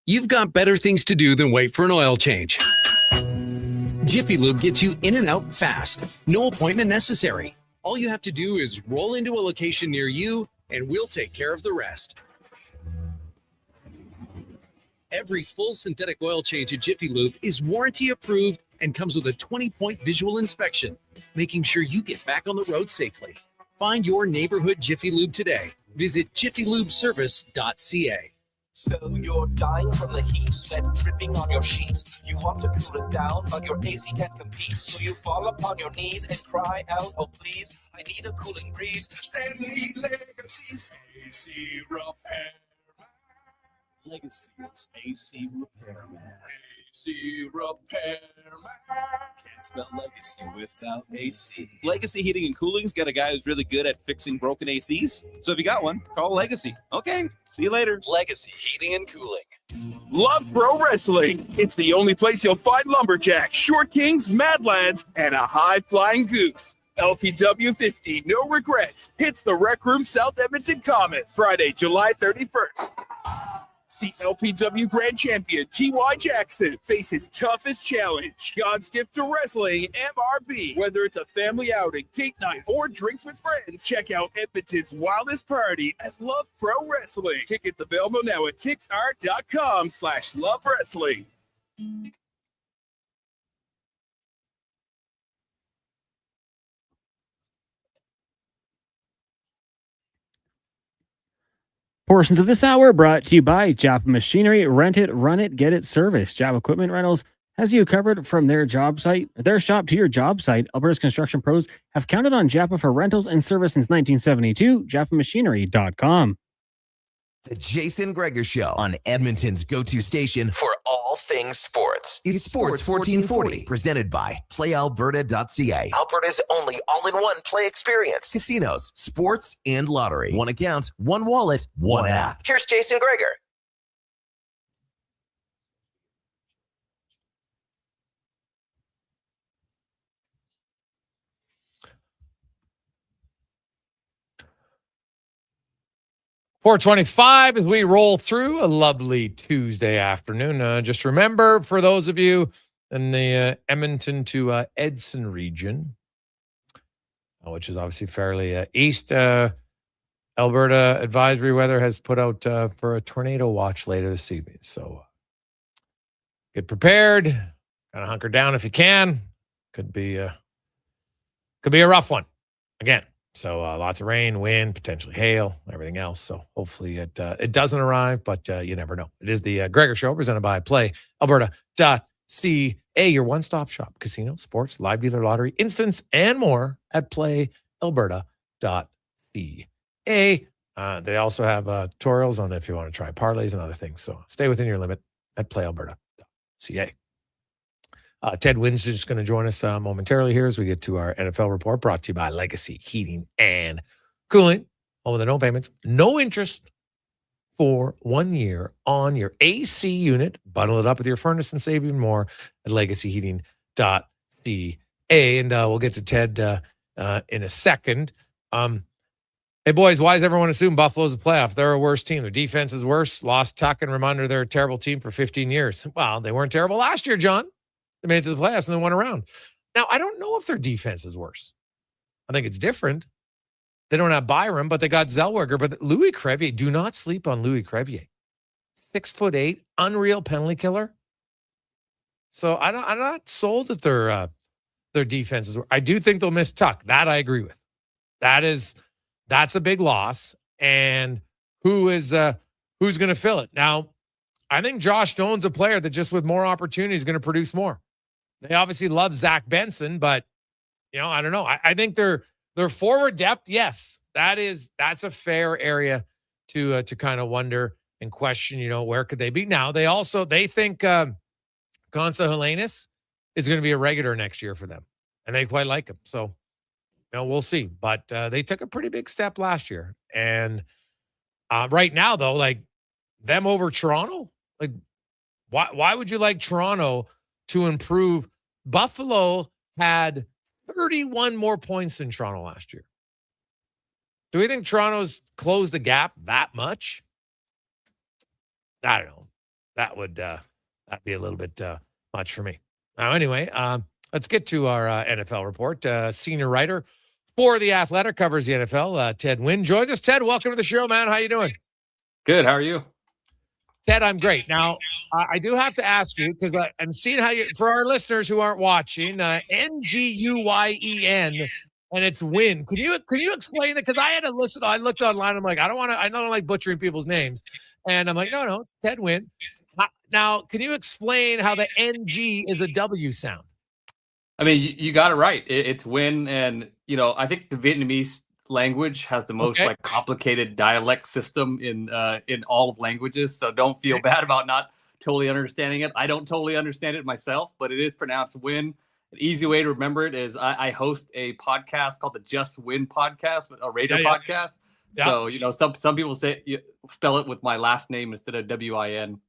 You've got better things to do than wait for an oil change. Jiffy Lube gets you in and out fast. No appointment necessary. All you have to do is roll into a location near you, and we'll take care of the rest. Every full synthetic oil change at Jiffy Lube is warranty approved and comes with a 20-point visual inspection, making sure you get back on the road safely. Find your neighborhood Jiffy Lube today. Visit jiffylubeservice.ca. So you're dying from the heat, sweat dripping on your sheets. You want to cool it down, but your AC can't compete. So you fall upon your knees and cry out, oh please, I need a cooling breeze. Stanley Legacy's AC Repairman. Legacy's AC Repairman. AC Repairman. Can't spell legacy without AC. Legacy Heating and Cooling's got a guy who's really good at fixing broken ACs. So if you got one, call Legacy. Okay, see you later. Legacy Heating and Cooling. Love Pro Wrestling. It's the only place you'll find lumberjacks, short kings, mad lads, and a high-flying goose. LPW 50, No Regrets, hits the Rec Room South Edmonton Comet Friday, July 31st. See LPW Grand Champion T.Y. Jackson face his toughest challenge. God's gift to wrestling, MRB. Whether it's a family outing, date night, or drinks with friends, check out Edmonton's wildest party at Love Pro Wrestling. Tickets available now at tixart.com/Love Wrestling. 'Portions of this hour brought to you by Japa Machinery. Rent it, run it, get it serviced. Japa Equipment Rentals has you covered from their shop to your job site. Alberta's construction pros have counted on Japa for rentals and service since 1972. JapaMachinery.com. The Jason Gregor Show on Edmonton's go-to station for all things sports. It's Sports 1440, presented by PlayAlberta.ca. Alberta's only all-in-one play experience. Casinos, sports, and lottery. One account, one wallet, one app. Here's Jason Gregor. .425 as we roll through a lovely Tuesday afternoon. Just remember, for those of you in the Edmonton to Edson region, which is obviously fairly east, Alberta advisory weather has put out for a tornado watch later this evening. So get prepared, kind of hunker down if you can. Could be a rough one again. So lots of rain, wind, potentially hail, everything else. So hopefully it doesn't arrive, but you never know. It is the Gregor Show presented by PlayAlberta.ca, your one-stop shop. Casino, sports, live dealer, lottery, instance, and more at PlayAlberta.ca. They also have tutorials on if you want to try parlays and other things. So stay within your limit at PlayAlberta.ca. Ted Winston is going to join us momentarily here as we get to our NFL report, brought to you by Legacy Heating and Cooling. Home with the no payments, no interest for 1 year on your AC unit. Bundle it up with your furnace and save even more at legacyheating.ca. And we'll get to Ted in a second. Hey, boys, why does everyone assume Buffalo's a playoff? They're a worse team. Their defense is worse. Lost Tuck and reminder they're a terrible team for 15 years. Well, they weren't terrible last year, John. They made it to the playoffs and they won around. Now, I don't know if their defense is worse. I think it's different. They don't have Byram, but they got Zellweger. But Louis Crevier, do not sleep on Louis Crevier. 6'8", unreal penalty killer. So I'm not sold that their defense is worse. I do think they'll miss Tuck. That I agree with. That's a big loss. And who's going to fill it? Now, I think Josh Doan's a player that just with more opportunity is going to produce more. They obviously love Zach Benson, but I don't know. I think their forward depth, yes, that's a fair area to kind of wonder and question, where could they be? Now, they think Gonza Helenius is going to be a regular next year for them, and they quite like him. So, we'll see. But they took a pretty big step last year. And right now, though, like them over Toronto, like why would you like Toronto to improve? Buffalo had 31 more points than Toronto last year. Do we think Toronto's closed the gap that much? I don't know. That would that'd be a little bit much for me. Now, anyway, let's get to our NFL report. Senior writer for The Athletic, covers the NFL, Ted Wynn, joins us. Ted, welcome to the show, man. How you doing? Good. How are you? Ted, I'm great. Now, I do have to ask you, because I'm seeing how you, for our listeners who aren't watching, Nguyen, and it's Win. Can you explain it? Because I had to listen. I looked online. I'm like, I don't like butchering people's names. And I'm like, no, Ted Win. Now, can you explain how the NG is a W sound? I mean, you got it right. It's Win. And, I think the Vietnamese language has the most complicated dialect system in all of languages. So don't feel bad about not totally understanding it. I don't totally understand it myself, but it is pronounced Win. An easy way to remember it is I host a podcast called the Just Win podcast, a Raider podcast. Yeah. So, some people spell it with my last name instead of WIN.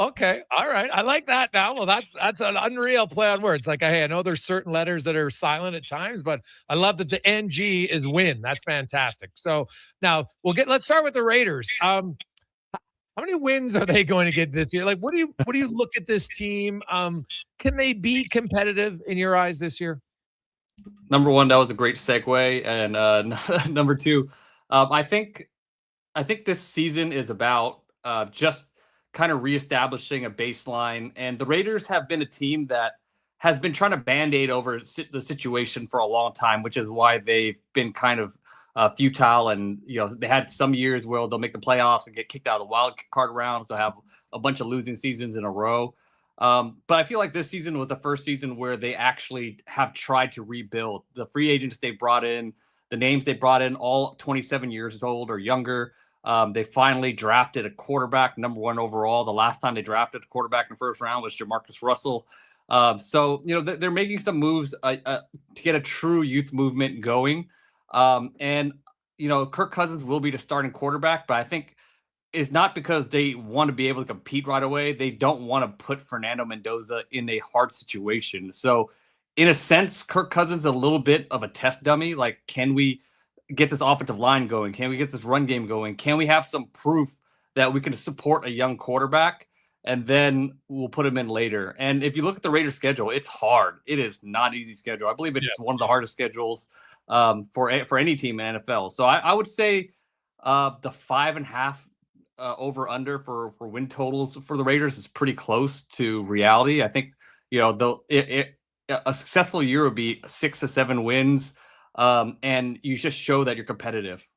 Okay. All right. I like that now. Well, that's an unreal play on words. Like, hey, I know there's certain letters that are silent at times, but I love that the NG is Win. That's fantastic. So now let's start with the Raiders. How many wins are they going to get this year? Like, what do you look at this team? Can they be competitive in your eyes this year? Number one, that was a great segue. And number two, I think this season is about just kind of reestablishing a baseline. And the Raiders have been a team that has been trying to band-aid over the situation for a long time, which is why they've been kind of futile. And, they had some years where they'll make the playoffs and get kicked out of the wild card rounds. They'll have a bunch of losing seasons in a row. But I feel like this season was the first season where they actually have tried to rebuild. The free agents they brought in, the names they brought in, all 27 years old or younger. They finally drafted a quarterback, number one overall. The last time they drafted a quarterback in the first round was Jamarcus Russell. So, they're making some moves to get a true youth movement going. And Kirk Cousins will be the starting quarterback, but I think it's not because they want to be able to compete right away. They don't want to put Fernando Mendoza in a hard situation. So in a sense, Kirk Cousins is a little bit of a test dummy. Like, can we get this offensive line going? Can we get this run game going? Can we have some proof that we can support a young quarterback? And then we'll put him in later. And if you look at the Raiders schedule, it's hard. It is not an easy schedule. I believe it's one of the hardest schedules for any team in NFL. So I would say the 5.5 over under for win totals for the Raiders is pretty close to reality. I think, a successful year would be 6 to 7 wins. And you just show that you're competitive.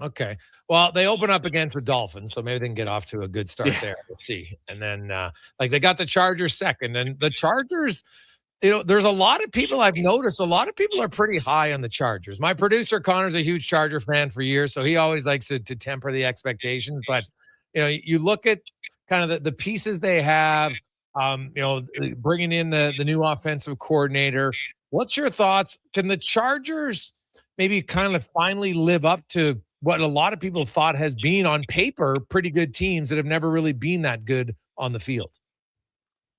Okay. Well, they open up against the Dolphins, so maybe they can get off to a good start there. We'll see. And then, they got the Chargers second. And the Chargers, there's a lot of people I've noticed. A lot of people are pretty high on the Chargers. My producer, Connor's a huge Charger fan for years, so he always likes to temper the expectations. But, you look at kind of the pieces they have, bringing in the new offensive coordinator. What's your thoughts? Can the Chargers maybe kind of finally live up to what a lot of people thought has been on paper pretty good teams that have never really been that good on the field?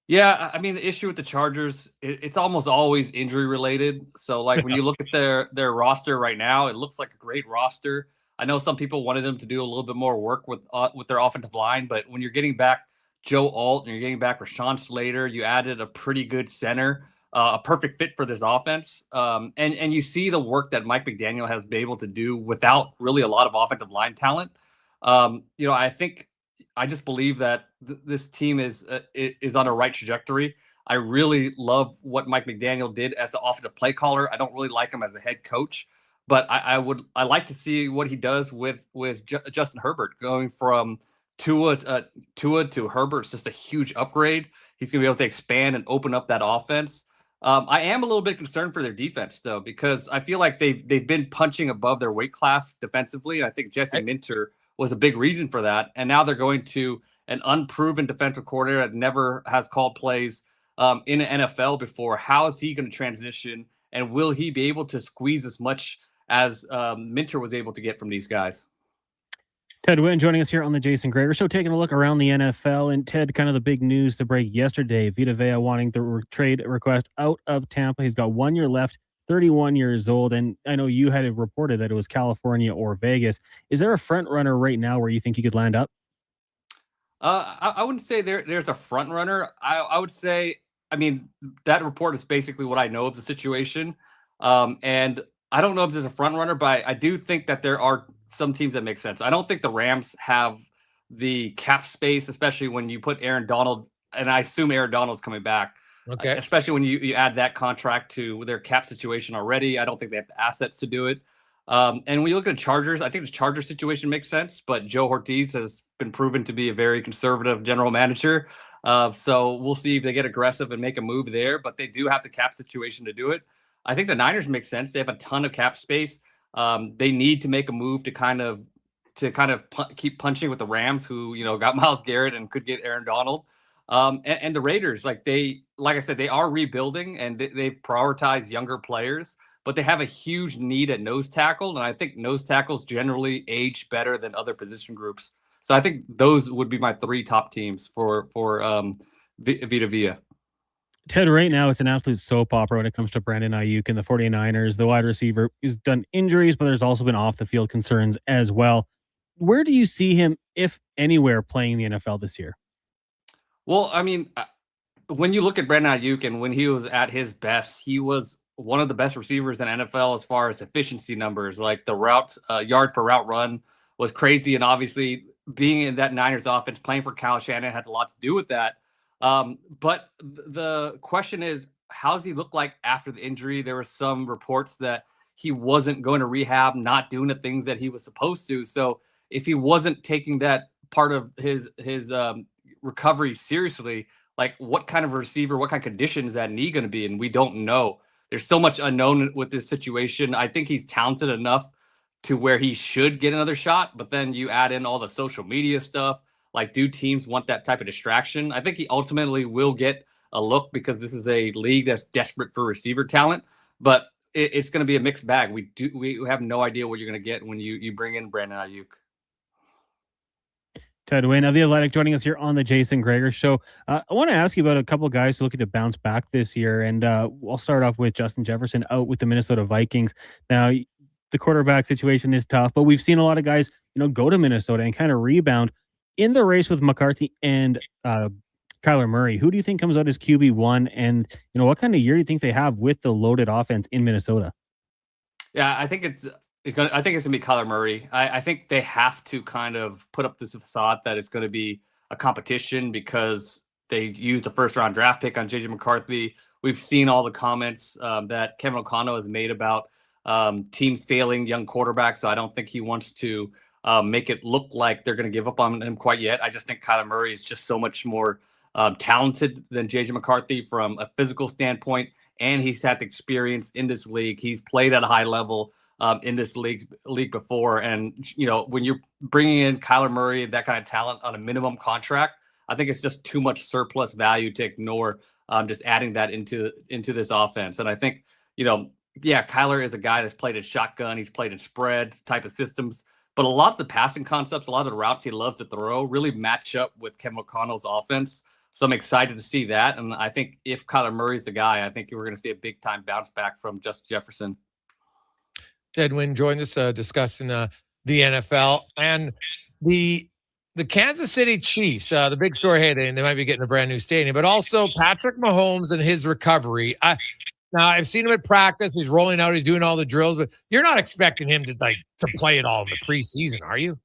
Yeah, I mean, the issue with the Chargers, it's almost always injury related. So, like, when you look at their roster right now, it looks like a great roster. I know some people wanted them to do a little bit more work with their offensive line, but when you're getting back Joe Alt and you're getting back Rashawn Slater, you added a pretty good center. A perfect fit for this offense. And you see the work that Mike McDaniel has been able to do without really a lot of offensive line talent. I just believe that this team is on a right trajectory. I really love what Mike McDaniel did as an offensive play caller. I don't really like him as a head coach, but I like to see what he does with Justin Herbert going from Tua to Herbert. It's just a huge upgrade. He's going to be able to expand and open up that offense. I am a little bit concerned for their defense, though, because I feel like they've been punching above their weight class defensively. I think Jesse Minter was a big reason for that. And now they're going to an unproven defensive coordinator that never has called plays in an NFL before. How is he going to transition? And will he be able to squeeze as much as Minter was able to get from these guys? Ted Wynn joining us here on the Jason Gregor Show, taking a look around the NFL. And Ted, kind of the big news to break yesterday, Vita Vea wanting the trade request out of Tampa. He's got 1 year left, 31 years old. And I know you had it reported that it was California or Vegas. Is there a front runner right now where you think he could land up? I wouldn't say there's a front runner. I would say, I mean, that report is basically what I know of the situation. And I don't know if there's a front runner, but I do think that there are some teams that make sense. I don't think the Rams have the cap space, especially when you put Aaron Donald, and I assume Aaron Donald's coming back. Okay. Especially when you add that contract to their cap situation already. I don't think they have the assets to do it. And when you look at the Chargers, I think the Chargers situation makes sense, but Joe Ortiz has been proven to be a very conservative general manager. So we'll see if they get aggressive and make a move there, but they do have the cap situation to do it. I think the Niners make sense. They have a ton of cap space. They need to make a move to kind of keep punching with the Rams, who got Myles Garrett and could get Aaron Donald. And the Raiders, like I said, they are rebuilding and they've prioritized younger players, but they have a huge need at nose tackle, and I think nose tackles generally age better than other position groups. So I think those would be my 3 top teams for Vita Vea. Ted, right now it's an absolute soap opera when it comes to Brandon Ayuk and the 49ers. The wide receiver has done injuries, but there's also been off-the-field concerns as well. Where do you see him, if anywhere, playing the NFL this year? Well, I mean, when you look at Brandon Ayuk and when he was at his best, he was one of the best receivers in NFL as far as efficiency numbers. Like the route, yard per route run was crazy. And obviously being in that Niners offense, playing for Kyle Shanahan had a lot to do with that. But the question is, how does he look like after the injury? There were some reports that he wasn't going to rehab, not doing the things that he was supposed to. So if he wasn't taking that part of his recovery seriously, like what kind of a receiver, what kind of condition is that knee going to be? And we don't know. There's so much unknown with this situation. I think he's talented enough to where he should get another shot, but then you add in all the social media stuff. Like, do teams want that type of distraction? I think he ultimately will get a look because this is a league that's desperate for receiver talent, but it's going to be a mixed bag. We have no idea what you're going to get when you bring in Brandon Ayuk. Ted Wynn of The Athletic joining us here on the Jason Gregor Show. I want to ask you about a couple of guys who are looking to bounce back this year, and I'll start off with Justin Jefferson out with the Minnesota Vikings. Now, the quarterback situation is tough, but we've seen a lot of guys, go to Minnesota and kind of rebound. In the race with McCarthy and Kyler Murray, who do you think comes out as QB1? And, what kind of year do you think they have with the loaded offense in Minnesota? Yeah, I think it's going to be Kyler Murray. I think they have to kind of put up this facade that it's going to be a competition because they used a first-round draft pick on J.J. McCarthy. We've seen all the comments that Kevin O'Connell has made about teams failing young quarterbacks, so I don't think he wants to make it look like they're going to give up on him quite yet. I just think Kyler Murray is just so much more talented than J.J. McCarthy from a physical standpoint, and he's had the experience in this league. He's played at a high level in this league before. And, when you're bringing in Kyler Murray, that kind of talent on a minimum contract, I think it's just too much surplus value to ignore just adding that into this offense. And I think, Kyler is a guy that's played in shotgun. He's played in spread type of systems. But a lot of the passing concepts, a lot of the routes he loves to throw really match up with Kevin O'Connell's offense. So I'm excited to see that. And I think if Kyler Murray's the guy, I think we're going to see a big-time bounce back from Justin Jefferson. Ted Wynn joined us discussing the NFL. And the Kansas City Chiefs, the big story, hey, they might be getting a brand new stadium, but also Patrick Mahomes and his recovery. Now, I've seen him at practice. He's rolling out. He's doing all the drills, but you're not expecting him to play it all in the preseason, are you?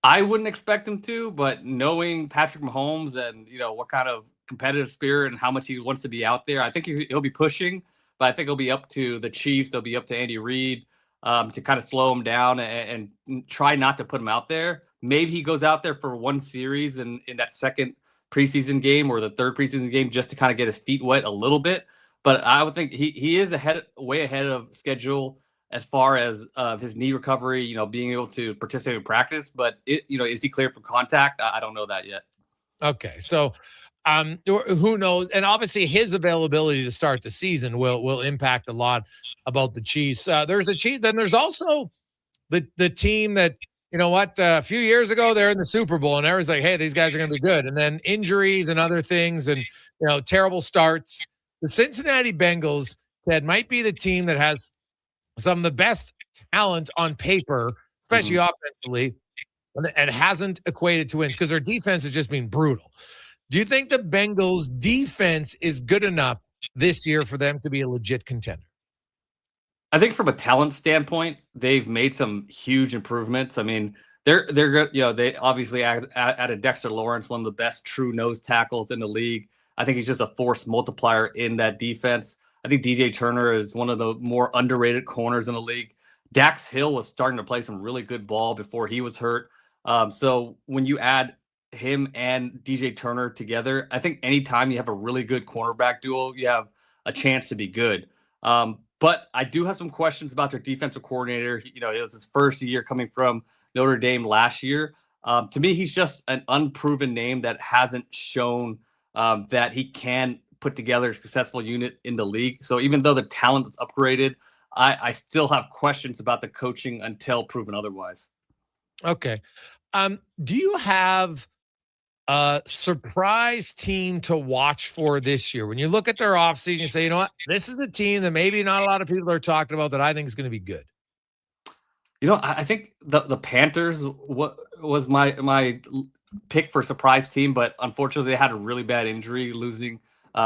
I wouldn't expect him to, but knowing Patrick Mahomes and, what kind of competitive spirit and how much he wants to be out there, I think he'll be pushing, but I think it'll be up to the Chiefs. It'll be up to Andy Reid to kind of slow him down and try not to put him out there. Maybe he goes out there for one series in that second preseason game or the third preseason game just to kind of get his feet wet a little bit. But I would think he is way ahead of schedule. as far as his knee recovery, being able to participate in practice. But is he cleared for contact? I don't know that yet. Okay, so who knows? And obviously, his availability to start the season will impact a lot about the Chiefs. There's a Chiefs. Then there's also the team that, a few years ago they're in the Super Bowl and everyone's like, hey, these guys are going to be good. And then injuries and other things and, terrible starts. The Cincinnati Bengals, Ted, might be the team that has some of the best talent on paper, especially offensively, and hasn't equated to wins because their defense has just been brutal. Do you think the Bengals defense is good enough this year for them to be a legit contender? I think from a talent standpoint, they've made some huge improvements. I mean, they're good. They obviously added Dexter Lawrence, one of the best true nose tackles in the league. I think he's just a force multiplier in that defense. I think DJ Turner is one of the more underrated corners in the league. Dax Hill was starting to play some really good ball before he was hurt. So when you add him and DJ Turner together, I think anytime you have a really good cornerback duo, you have a chance to be good. But I do have some questions about their defensive coordinator. It was his first year coming from Notre Dame last year. To me, he's just an unproven name that hasn't shown that he can put together a successful unit in the league. So even though the talent is upgraded, I still have questions about the coaching until proven otherwise. Okay. Do you have a surprise team to watch for this year? When you look at their offseason, you say, this is a team that maybe not a lot of people are talking about that I think is going to be good. I think the Panthers was my pick for surprise team, but unfortunately they had a really bad injury, losing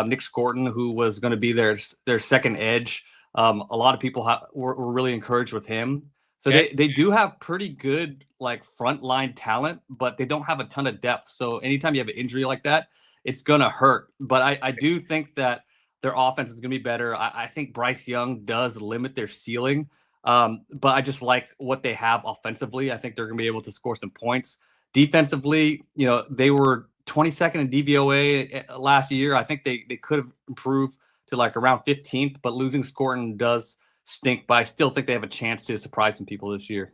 Nick Scorton, who was going to be their second edge. A lot of people were really encouraged with him. So they do have pretty good frontline talent, but they don't have a ton of depth. So anytime you have an injury like that, it's going to hurt. But I do think that their offense is going to be better. I think Bryce Young does limit their ceiling. But I just like what they have offensively. I think they're going to be able to score some points. Defensively, they were 22nd in DVOA last year. I think they could have improved to around 15th, but losing Scorton does stink. But I still think they have a chance to surprise some people this year.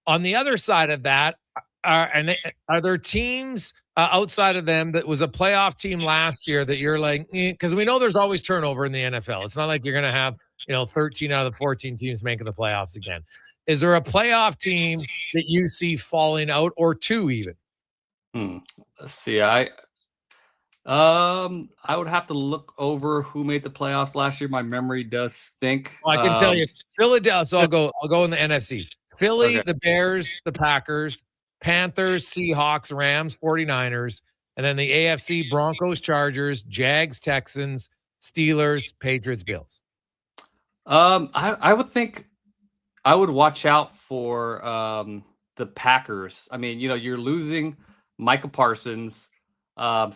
On the other side of that, are there teams outside of them that was a playoff team last year that you're like, because we know there's always turnover in the NFL. It's not like you're going to have 13 out of the 14 teams making the playoffs again. Is there a playoff team that you see falling out, or two even? Let's see. I would have to look over who made the playoffs last year. My memory does stink. Well, I can tell you, Philadelphia. So I'll go in the NFC. Philly, okay. The Bears, the Packers, Panthers, Seahawks, Rams, 49ers, and then the AFC: Broncos, Chargers, Jags, Texans, Steelers, Patriots, Bills. I would think I would watch out for the Packers. I mean, you're losing Micah Parsons. I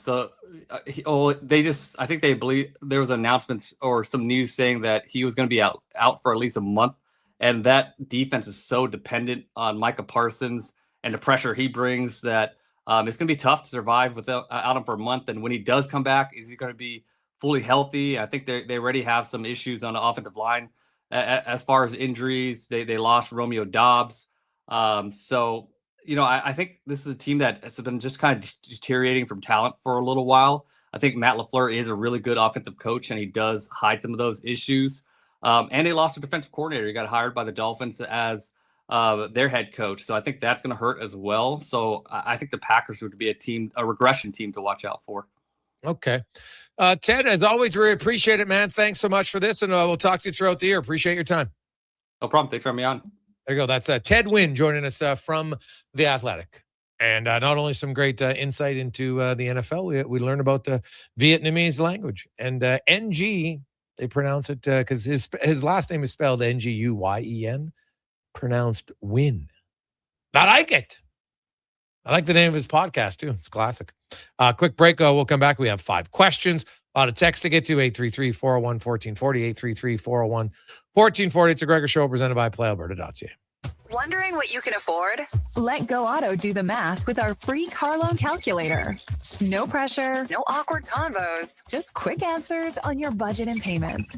think they believe there was announcements or some news saying that he was going to be out for at least a month. And that defense is so dependent on Micah Parsons and the pressure he brings that it's going to be tough to survive without him for a month. And when he does come back, is he going to be fully healthy? I think they already have some issues on the offensive line. As far as injuries, they lost Romeo Dobbs. I think this is a team that has been just kind of deteriorating from talent for a little while. I think Matt LaFleur is a really good offensive coach, and he does hide some of those issues. And they lost a defensive coordinator. He got hired by the Dolphins as their head coach. So I think that's going to hurt as well. So I think the Packers would be a regression team to watch out for. Okay. Ted, as always, we appreciate it, man. Thanks so much for this, and we'll talk to you throughout the year. Appreciate your time. No problem. Thanks for having me on. There you go. That's Ted Wynn joining us from The Athletic. And not only some great insight into the NFL, we learned about the Vietnamese language. And NG, they pronounce it because his last name is spelled Nguyen, pronounced Win. I like it. I like the name of his podcast, too. It's classic. Quick break. We'll come back. We have 5 questions. A lot of text to get to. 833-401-1440. 833-401-1440. It's a Gregor Show presented by PlayAlberta.ca. Wondering what you can afford? Let Go Auto do the math with our free car loan calculator. No pressure, no awkward convos, just quick answers on your budget and payments.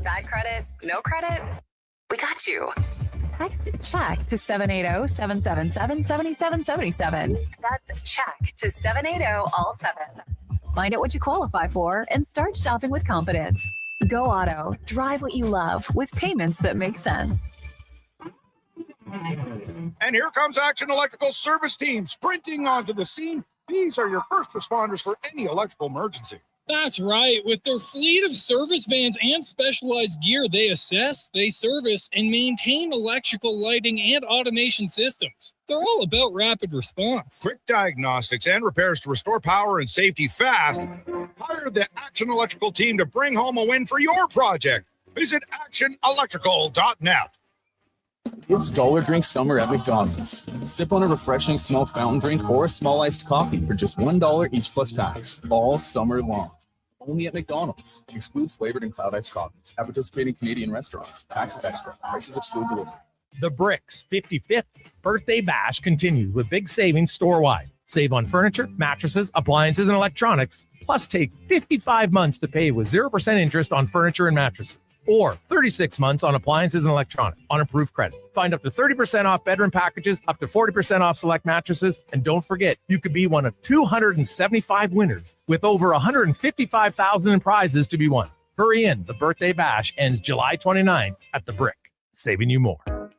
Bad credit? No credit? We got you. Text CHECK to 780-777-7777. That's CHECK to 780-all-7. Find out what you qualify for and start shopping with confidence. Go Auto. Drive what you love with payments that make sense. And here comes Action Electrical Service Team sprinting onto the scene. These are your first responders for any electrical emergency. That's right. With their fleet of service vans and specialized gear, they assess, they service, and maintain electrical lighting and automation systems. They're all about rapid response. Quick diagnostics and repairs to restore power and safety fast. Hire the Action Electrical team to bring home a win for your project. Visit actionelectrical.net. It's Dollar Drink Summer at McDonald's. Sip on a refreshing small fountain drink or a small iced coffee for just $1 each plus tax, all summer long. Only at McDonald's. Excludes flavored and cloud iced coffees. At participating Canadian restaurants. Taxes extra. Prices exclude delivery. The Bricks 55th Birthday Bash continues with big savings store-wide. Save on furniture, mattresses, appliances, and electronics. Plus, take 55 months to pay with 0% interest on furniture and mattresses. Or 36 months on appliances and electronics on approved credit. Find up to 30% off bedroom packages, up to 40% off select mattresses. And don't forget, you could be one of 275 winners with over $155,000 in prizes to be won. Hurry in. The Birthday Bash ends July 29 at The Brick, saving you more.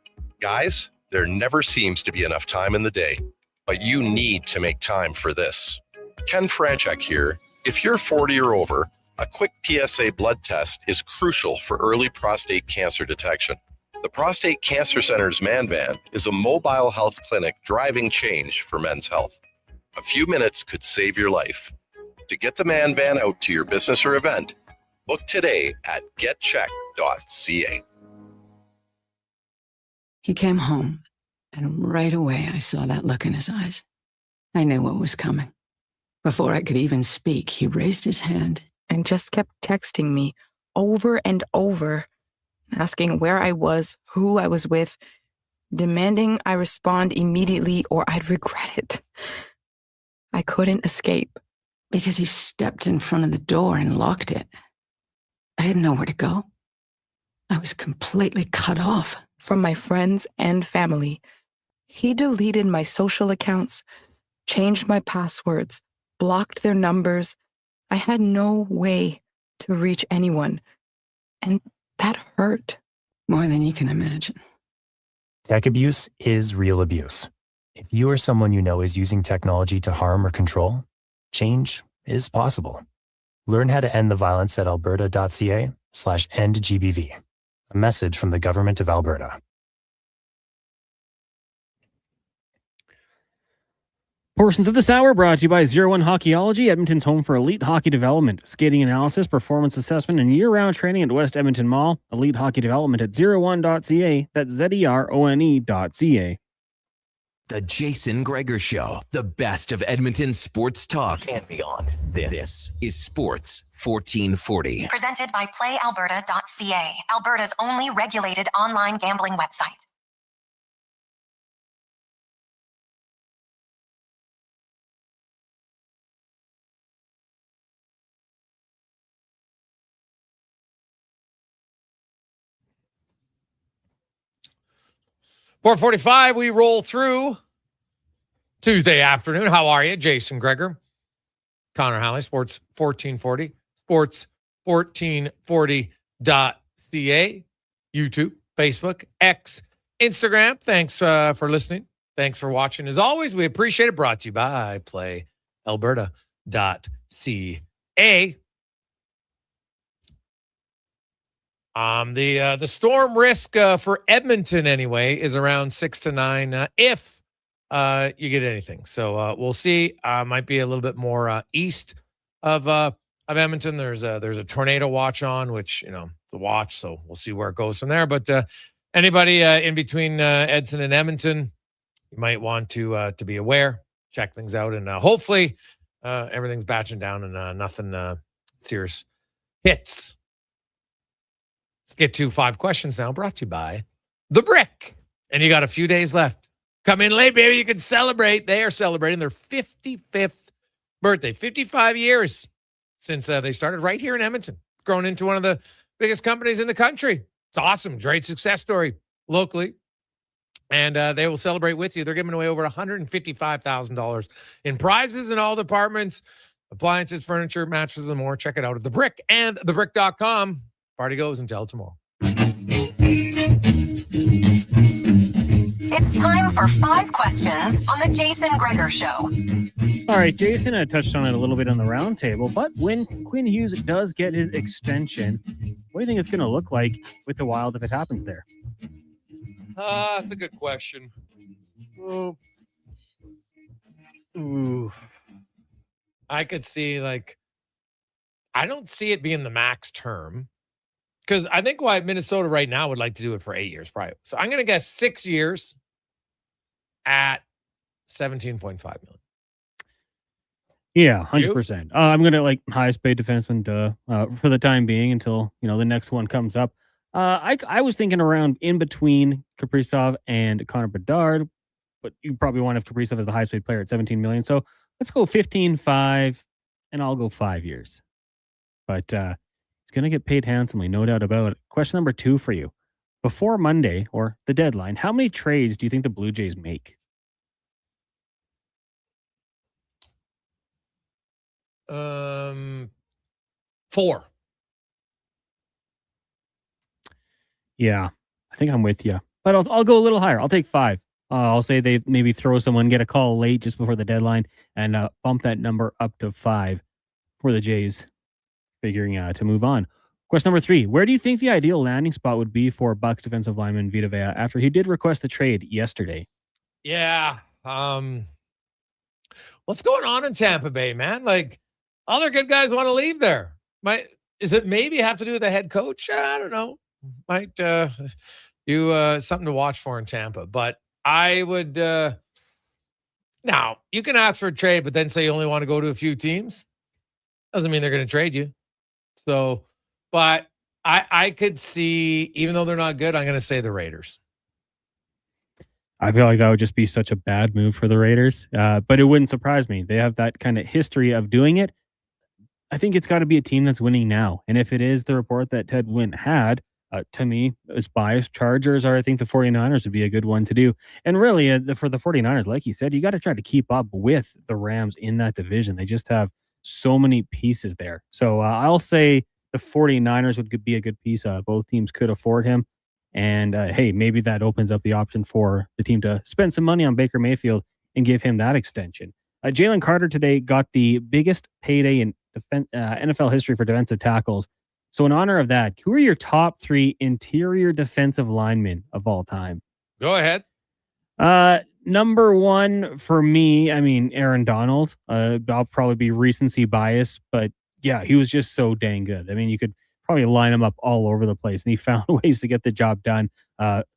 Guys, there never seems to be enough time in the day, but you need to make time for this. Ken Franchek here. If you're 40 or over, a quick PSA blood test is crucial for early prostate cancer detection. The Prostate Cancer Center's Man Van is a mobile health clinic driving change for men's health. A few minutes could save your life. To get the Man Van out to your business or event, book today at getcheck.ca. He came home, and right away I saw that look in his eyes. I knew what was coming. Before I could even speak, he raised his hand and just kept texting me over and over, asking where I was, who I was with, demanding I respond immediately or I'd regret it. I couldn't escape. Because he stepped in front of the door and locked it. I had nowhere to go. I was completely cut off. From my friends and family. He deleted my social accounts, changed my passwords, blocked their numbers. I had no way to reach anyone. And that hurt. More than you can imagine. Tech abuse is real abuse. If you or someone you know is using technology to harm or control, change is possible. Learn how to end the violence at alberta.ca/endgbv. A message from the Government of Alberta. Portions of this hour brought to you by 01 Hockeyology, Edmonton's home for elite hockey development, skating analysis, performance assessment, and year-round training at West Edmonton Mall. Elite hockey development at 01.ca. That's ZERONE.ca. The Jason Gregor Show, the best of Edmonton sports talk and beyond. This is Sports 1440. Presented by PlayAlberta.ca, Alberta's only regulated online gambling website. .445, we roll through Tuesday afternoon. How are you? Jason Gregor, Connor Halley, Sports 1440, sports1440.ca, YouTube, Facebook, X, Instagram. Thanks for listening. Thanks for watching. As always, we appreciate it. Brought to you by PlayAlberta.ca. The storm risk for Edmonton anyway is around 6 to 9 if you get anything. So we'll see. Might be a little bit more east of Edmonton. There's a tornado watch on, which the watch. So we'll see where it goes from there. But anybody in between Edson and Edmonton, you might want to be aware, check things out, and hopefully everything's batching down and nothing serious hits. Let's get to 5 questions now, brought to you by The Brick. And you got a few days left. Come in late, baby. You can celebrate. They are celebrating their 55th birthday. 55 years since they started right here in Edmonton. Grown into one of the biggest companies in the country. It's awesome. Great success story locally. And they will celebrate with you. They're giving away over $155,000 in prizes in all departments, appliances, furniture, mattresses, and more. Check it out at The Brick and thebrick.com. Party goes until tomorrow. It's time for 5 questions on the Jason Gregor Show. All right, Jason, I touched on it a little bit on the roundtable, but when Quinn Hughes does get his extension, what do you think it's going to look like with the Wild if it happens there? That's a good question. Ooh. I could see, I don't see it being the max term, because I think why Minnesota right now would like to do it for 8 years probably. So I'm going to guess 6 years at $17.5 million. Yeah, 100%. I'm going to highest paid defenseman for the time being until, the next one comes up. I was thinking around in between Kaprizov and Connor Bedard, but you probably want to have Kaprizov as the highest paid player at $17 million. So let's go 15-5, and I'll go 5 years. But he's going to get paid handsomely, no doubt about it. Question number 2 for you. Before Monday or the deadline, how many trades do you think the Blue Jays make? Four. Yeah, I think I'm with you. But I'll go a little higher. I'll take 5. I'll say they maybe throw someone, get a call late just before the deadline, and bump that number up to 5 for the Jays, figuring to move on. Question number 3. Where do you think the ideal landing spot would be for Bucks defensive lineman Vita Vea after he did request the trade yesterday? Yeah. What's going on in Tampa Bay, man? Other good guys want to leave there. Is it maybe have to do with the head coach? I don't know. Might do something to watch for in Tampa. But I would now you can ask for a trade, but then say you only want to go to a few teams. Doesn't mean they're going to trade you. So, but I could see, even though they're not good, I'm going to say the Raiders. I feel like that would just be such a bad move for the Raiders, but it wouldn't surprise me. They have that kind of history of doing it. I think it's got to be a team that's winning now. And if it is the report that Ted Wynn had, to me, it's biased. Chargers are, I think the 49ers would be a good one to do. And really, for the 49ers, like you said, you got to try to keep up with the Rams in that division. They just have so many pieces there. So I'll say the 49ers would be a good piece. Both teams could afford him. And hey, maybe that opens up the option for the team to spend some money on Baker Mayfield and give him that extension. Jalen Carter today got the biggest payday in NFL history for defensive tackles. So in honor of that, who are your top 3 interior defensive linemen of all time? Go ahead. Number 1 for me, Aaron Donald. I'll probably be recency bias, but yeah, he was just so dang good. You could probably line him up all over the place, and he found ways to get the job done.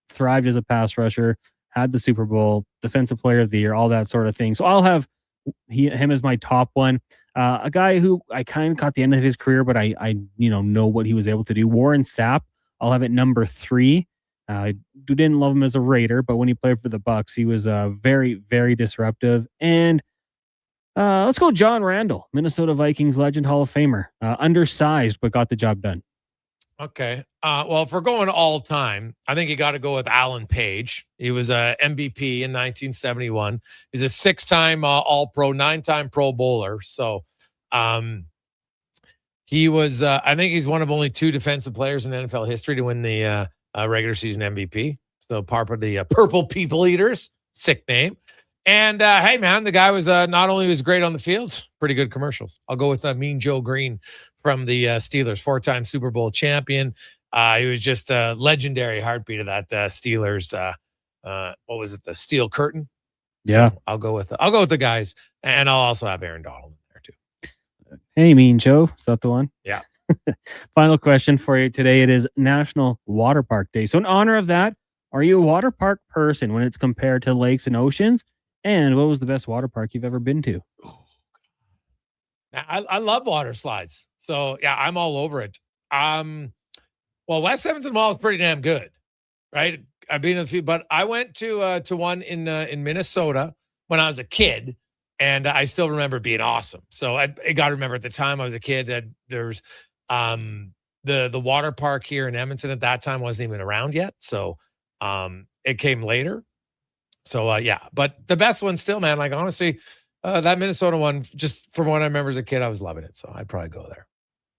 Thrived as a pass rusher, had the Super Bowl, Defensive Player of the Year, all that sort of thing. So I'll have him as my top one. A guy who I kind of caught the end of his career, but I know what he was able to do. Warren Sapp, I'll have it number 3. Didn't love him as a Raider, but when he played for the Bucks, he was very, very disruptive. And let's go John Randall, Minnesota Vikings legend, Hall of Famer. Undersized, but got the job done. Okay. Well, if we're going all time, I think you got to go with Alan Page. He was a MVP in 1971. He's a 6-time All-Pro, 9-time Pro Bowler. So he was, I think he's one of only 2 defensive players in NFL history to win the regular season MVP. So part of the Purple People Eaters, sick name. And hey, man, the guy was not only was great on the field, pretty good commercials. I'll go with Mean Joe Green from the Steelers, 4-time Super Bowl champion. He was just a legendary heartbeat of that Steelers. What was it? The Steel Curtain. Yeah, so I'll go with the guys, and I'll also have Aaron Donald in there too. Hey, Mean Joe, is that the one? Yeah. Final question for you today. It is National Water Park Day. So in honor of that, are you a water park person when it's compared to lakes and oceans? And what was the best water park you've ever been to? I love water slides. So yeah, I'm all over it. Well, West Edmonton Mall is pretty damn good, right? I've been to a few, but I went to one in Minnesota when I was a kid, and I still remember it being awesome. So I got to remember at the time I was a kid that there's the water park here in Edmonton at that time wasn't even around yet. So it came later. So yeah, but the best one still, man, like honestly, that Minnesota one, just from what I remember as a kid, I was loving it. So I'd probably go there.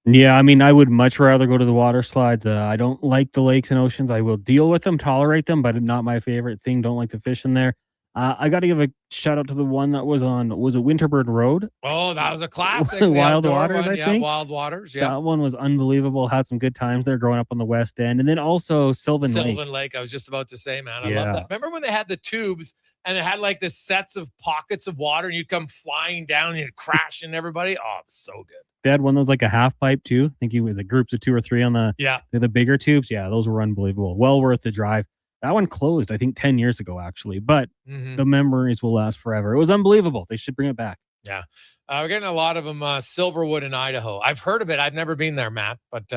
Yeah, I mean, I would much rather go to the water slides. I don't like the lakes and oceans. I will deal with them, tolerate them, but not my favorite thing. Don't like to fish in there. I got to give a shout out to the one that was on, was it Winterbird Road? Oh, that was a classic. Wild Waters, one. I think. Wild Waters. Yeah. That one was unbelievable. Had some good times there growing up on the West End. And then also Sylvan Lake. Sylvan Lake. I was just about to say, man, I love that. Remember when they had the tubes and it had like the sets of pockets of water and you'd come flying down and you'd crash into everybody? Oh, it was so good. They had one that was like a half pipe too. I think he was groups of 2 or 3 on the bigger tubes. Yeah, those were unbelievable. Well worth the drive. That one closed, I think, 10 years ago, actually. But the memories will last forever. It was unbelievable. They should bring it back. Yeah. We're getting a lot of them. Silverwood in Idaho. I've heard of it. I've never been there, Matt. But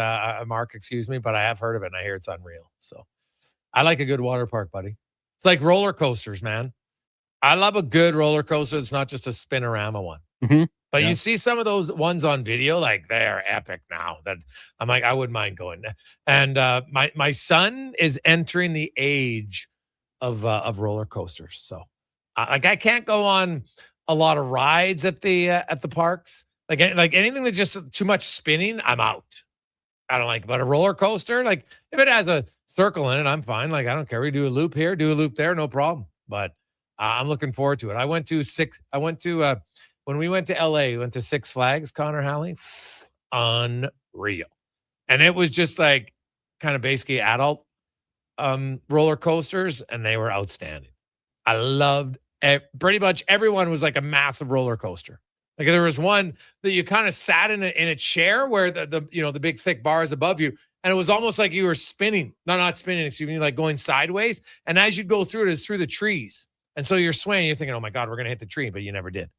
Mark, excuse me. But I have heard of it, and I hear it's unreal. So I like a good water park, buddy. It's like roller coasters, man. I love a good roller coaster. It's not just a spinorama one. Mm-hmm. But you see some of those ones on video, like they're epic now. That I'm like, I wouldn't mind going. And my son is entering the age of roller coasters. So like I can't go on a lot of rides at the parks. Like anything that's just too much spinning, I'm out. I don't like. But a roller coaster, like if it has a circle in it, I'm fine. Like I don't care. We do a loop here, do a loop there, no problem. But I'm looking forward to it. When we went to LA, we went to Six Flags, Connor Halley. Unreal. And it was just like kind of basically adult roller coasters, and they were outstanding. I loved pretty much everyone was like a massive roller coaster. Like there was one that you kind of sat in a chair where the big thick bar is above you, and it was almost like you were spinning. Not spinning, excuse me, like going sideways. And as you go through it's through the trees. And so you're swaying, you're thinking, oh my God, we're gonna hit the tree, but you never did.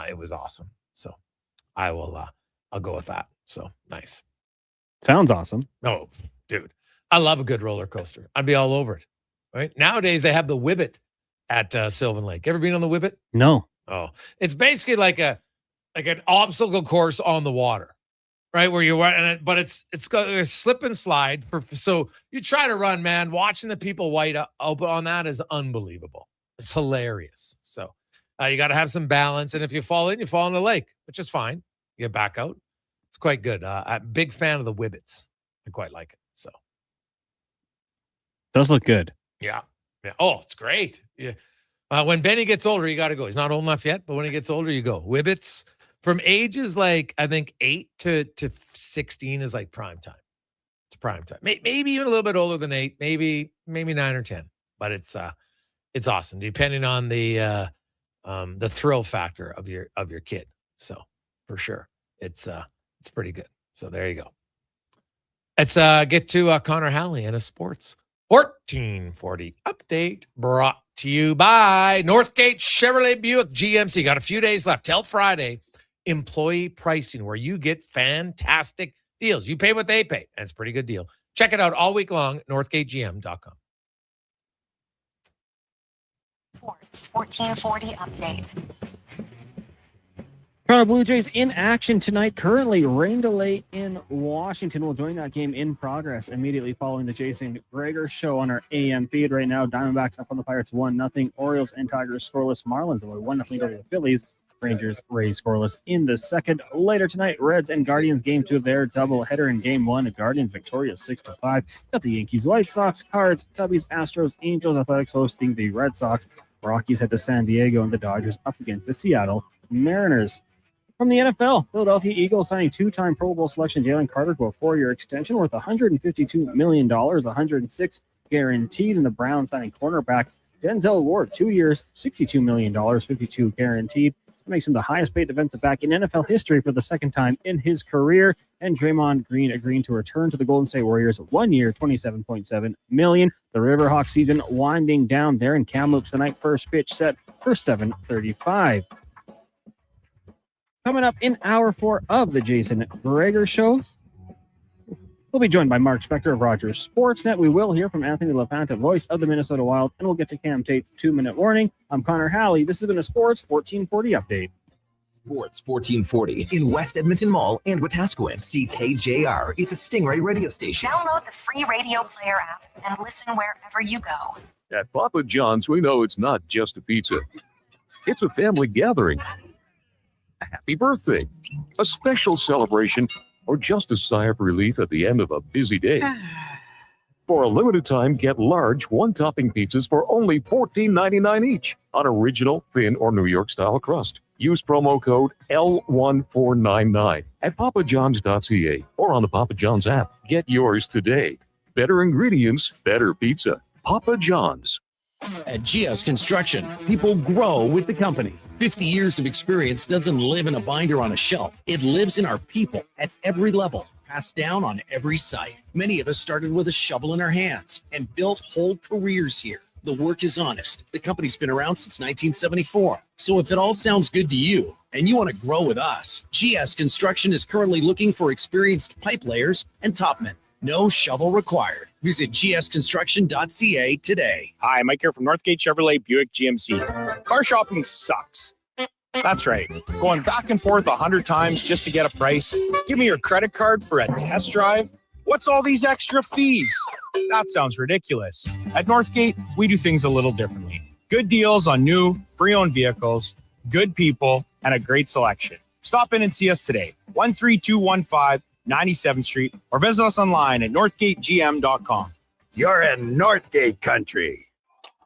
It was awesome. So I'll go with that. So nice. Sounds awesome. Oh, dude. I love a good roller coaster. I'd be all over it. Right? Nowadays they have the Whibbit at Sylvan Lake. Ever been on the Whibbit? No. Oh. It's basically like an obstacle course on the water. Right? Where you're running, but it's got a slip and slide so you try to run, man. Watching the people white up on that is unbelievable. It's hilarious. So you got to have some balance. And if you fall in the lake, which is fine. You get back out. It's quite good. I'm a big fan of the Whibbits. I quite like it. So. Does look good. Yeah. Yeah. Oh, it's great. Yeah. When Benny gets older, you got to go. He's not old enough yet, but when he gets older, you go. Whibbits from ages like, I think 8 to 16 is like prime time. It's prime time. Maybe even a little bit older than 8, maybe 9 or 10, but it's awesome. Depending on the thrill factor of your kid. So for sure, it's pretty good. So there you go. Let's get to Connor Halley and a sports 1440 update brought to you by Northgate Chevrolet Buick GMC. Got a few days left till Friday. Employee pricing where you get fantastic deals. You pay what they pay, and it's a pretty good deal. Check it out all week long. NorthgateGM.com. Sports 1440 update. Toronto Blue Jays in action tonight. Currently, rain delay in Washington. We'll join that game in progress immediately following the Jason Gregor show on our AM feed right now. Diamondbacks up on the Pirates 1-0. Orioles and Tigers scoreless. Marlins away 1-0 over the Phillies. Rangers, Rays scoreless in the second. Later tonight, Reds and Guardians game 2 of their doubleheader in game 1. The Guardians victorious 6-5. Got the Yankees, White Sox, Cards, Cubbies, Astros, Angels, Athletics hosting the Red Sox. Rockies head to San Diego, and the Dodgers up against the Seattle Mariners. From the NFL, Philadelphia Eagles signing 2-time Pro Bowl selection Jalen Carter to a 4-year extension worth $152 million, $106 guaranteed, and the Browns signing cornerback Denzel Ward, 2 years, $62 million, $52 guaranteed. That makes him the highest paid defensive back in NFL history for the second time in his career. And Draymond Green agreeing to return to the Golden State Warriors 1 year, $27.7 million. The Riverhawks season winding down there in Kamloops tonight. First pitch set for 7:35. Coming up in hour 4 of the Jason Gregor Show, we'll be joined by Mark Spector of Rogers Sportsnet. We will hear from Anthony LaPanta, voice of the Minnesota Wild, and we'll get to Cam Tate's 2-minute warning. I'm Connor Halley. This has been a Sports 1440 update. Sports 1440 in West Edmonton Mall and Wetaskiwin. CKJR is a Stingray radio station. Download the free radio player app and listen wherever you go. At Papa John's, we know it's not just a pizza. It's a family gathering. A happy birthday, a special celebration, or just a sigh of relief at the end of a busy day. For a limited time, get large one-topping pizzas for only $14.99 each on original, thin, or New York-style crust. Use promo code L1499 at papajohns.ca or on the Papa John's app. Get yours today. Better ingredients, better pizza. Papa John's. At GS Construction, people grow with the company. 50 years of experience doesn't live in a binder on a shelf. It lives in our people at every level, passed down on every site. Many of us started with a shovel in our hands and built whole careers here. The work is honest. The company's been around since 1974. So if it all sounds good to you and you want to grow with us, GS Construction is currently looking for experienced pipe layers and topmen. No shovel required. Visit gsconstruction.ca today. Hi, Mike here from Northgate Chevrolet Buick GMC. Car shopping sucks. That's right. Going back and forth 100 times just to get a price. Give me your credit card for a test drive. What's all these extra fees? That sounds ridiculous. At Northgate, we do things a little differently. Good deals on new, pre-owned vehicles, good people, and a great selection. Stop in and see us today. 13215 97th Street, or visit us online at northgategm.com. You're in Northgate country.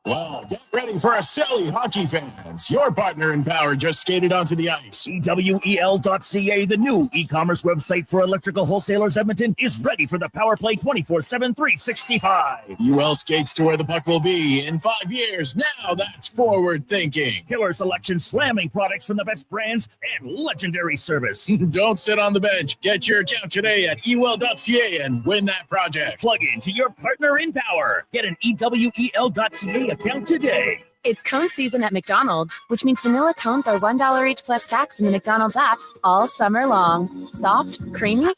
Well, get ready for a silly hockey fans. Your partner in power just skated onto the ice. EWEL.ca, the new e-commerce website for electrical wholesalers Edmonton, is ready for the power play 24/7, 365. UL skates to where the puck will be in 5 years. Now that's forward thinking. Killer selection, slamming products from the best brands, and legendary service. Don't sit on the bench. Get your account today at EWEL.ca and win that project. Plug into your partner in power. Get an EWEL.ca account today. It's cone season at McDonald's, which means vanilla cones are $1 each plus tax in the McDonald's app all summer long. Soft, creamy,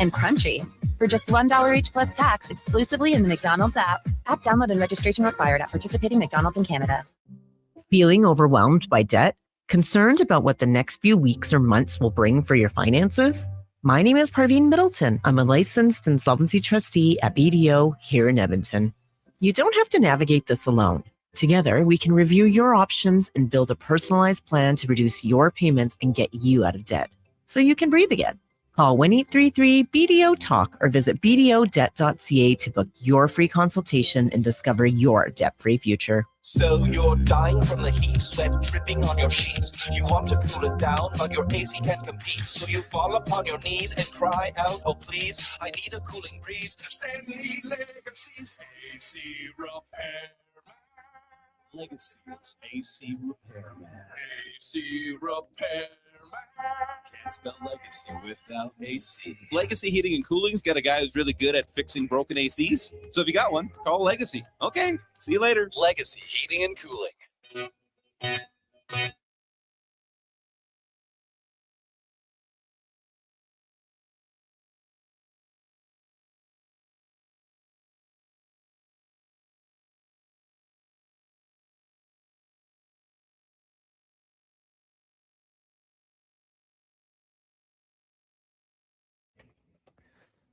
and crunchy. For just $1 each plus tax exclusively in the McDonald's app. App download and registration required at participating McDonald's in Canada. Feeling overwhelmed by debt? Concerned about what the next few weeks or months will bring for your finances? My name is Parveen Middleton. I'm a licensed insolvency trustee at BDO here in Edmonton. You don't have to navigate this alone. Together, we can review your options and build a personalized plan to reduce your payments and get you out of debt so you can breathe again. Call 1-833-BDO-TALK or visit bdodebt.ca to book your free consultation and discover your debt-free future. So you're dying from the heat, sweat dripping on your sheets. You want to cool it down, but your AC can't compete. So you fall upon your knees and cry out, oh please, I need a cooling breeze. Stanley Legacy's AC Repairman. Legacy's AC Repairman. AC Repairman. Can't spell legacy without AC. Legacy Heating and Cooling's got a guy who's really good at fixing broken ACs. So if you got one, call Legacy. Okay, see you later. Legacy Heating and Cooling.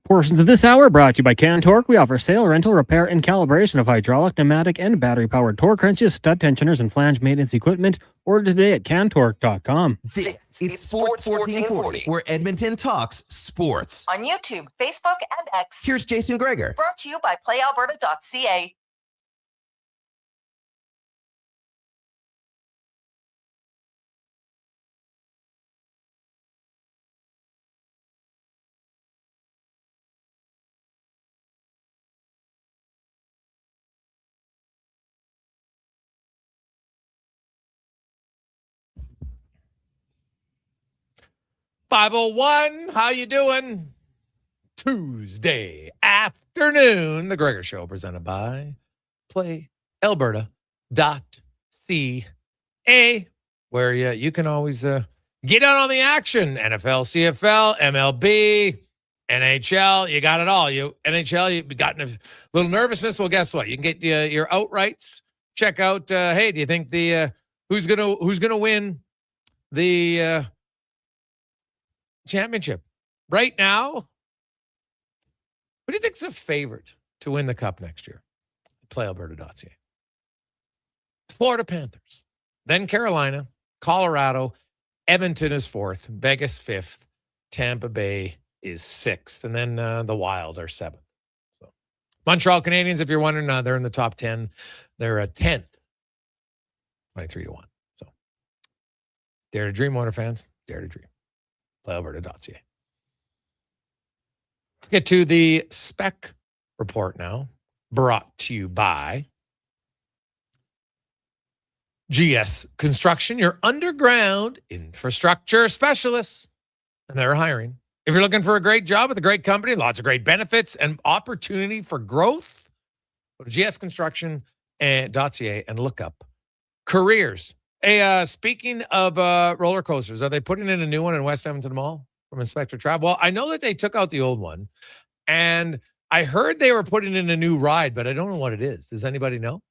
Portions of this hour brought to you by CanTorque. We offer sale, rental, repair, and calibration of hydraulic, pneumatic, and battery-powered torque wrenches, stud tensioners, and flange maintenance equipment. Order today at CanTorque.com. This is Sports 1440, where Edmonton talks sports. On YouTube, Facebook, and X. Here's Jason Gregor. Brought to you by PlayAlberta.ca. .501, how you doing? Tuesday afternoon, the Gregor Show presented by PlayAlberta.ca, where you can always get out on the action. NFL, CFL, MLB, NHL, you got it all. NHL, you've gotten a little nervousness. Well, guess what? You can get your outrights. Check out. Hey, do you think the who's gonna win the championship. Right now, who do you think's a favorite to win the cup next year? PlayAlberta.ca. Florida Panthers. Then Carolina, Colorado, Edmonton is 4th, Vegas 5th, Tampa Bay is 6th, and then the Wild are 7th. So Montreal Canadiens, if you're wondering, they're in the top 10. They're at 10th, 23-1. So dare to dream, Water fans. Dare to dream. PlayAlberta.ca. Let's get to the spec report now, brought to you by GS Construction, your underground infrastructure specialists. And they're hiring. If you're looking for a great job with a great company, lots of great benefits and opportunity for growth, go to gsconstruction.ca and look up careers. Hey, speaking of roller coasters, are they putting in a new one in West Edmonton Mall from Inspector Trav? Well, I know that they took out the old one, and I heard they were putting in a new ride, but I don't know what it is. Does anybody know?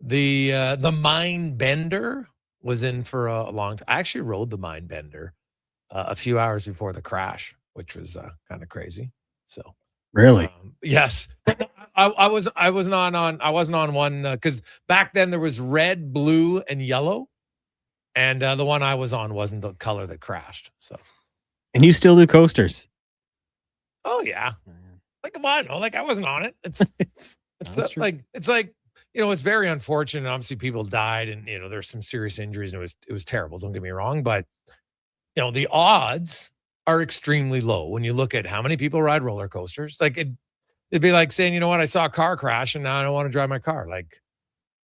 The Mind Bender was in for a long time. I actually rode the Mind Bender a few hours before the crash, which was kind of crazy. So really, yes, I wasn't on one because back then there was red, blue, and yellow, and the one I was on wasn't the color that crashed. So, and you still do coasters? Oh yeah, like come on, no, like I wasn't on it. It's like. You know, it's very unfortunate. Obviously, people died, and there's some serious injuries, and it was terrible. Don't get me wrong, but the odds are extremely low when you look at how many people ride roller coasters. Like it'd be like saying, you know what, I saw a car crash, and now I don't want to drive my car. Like,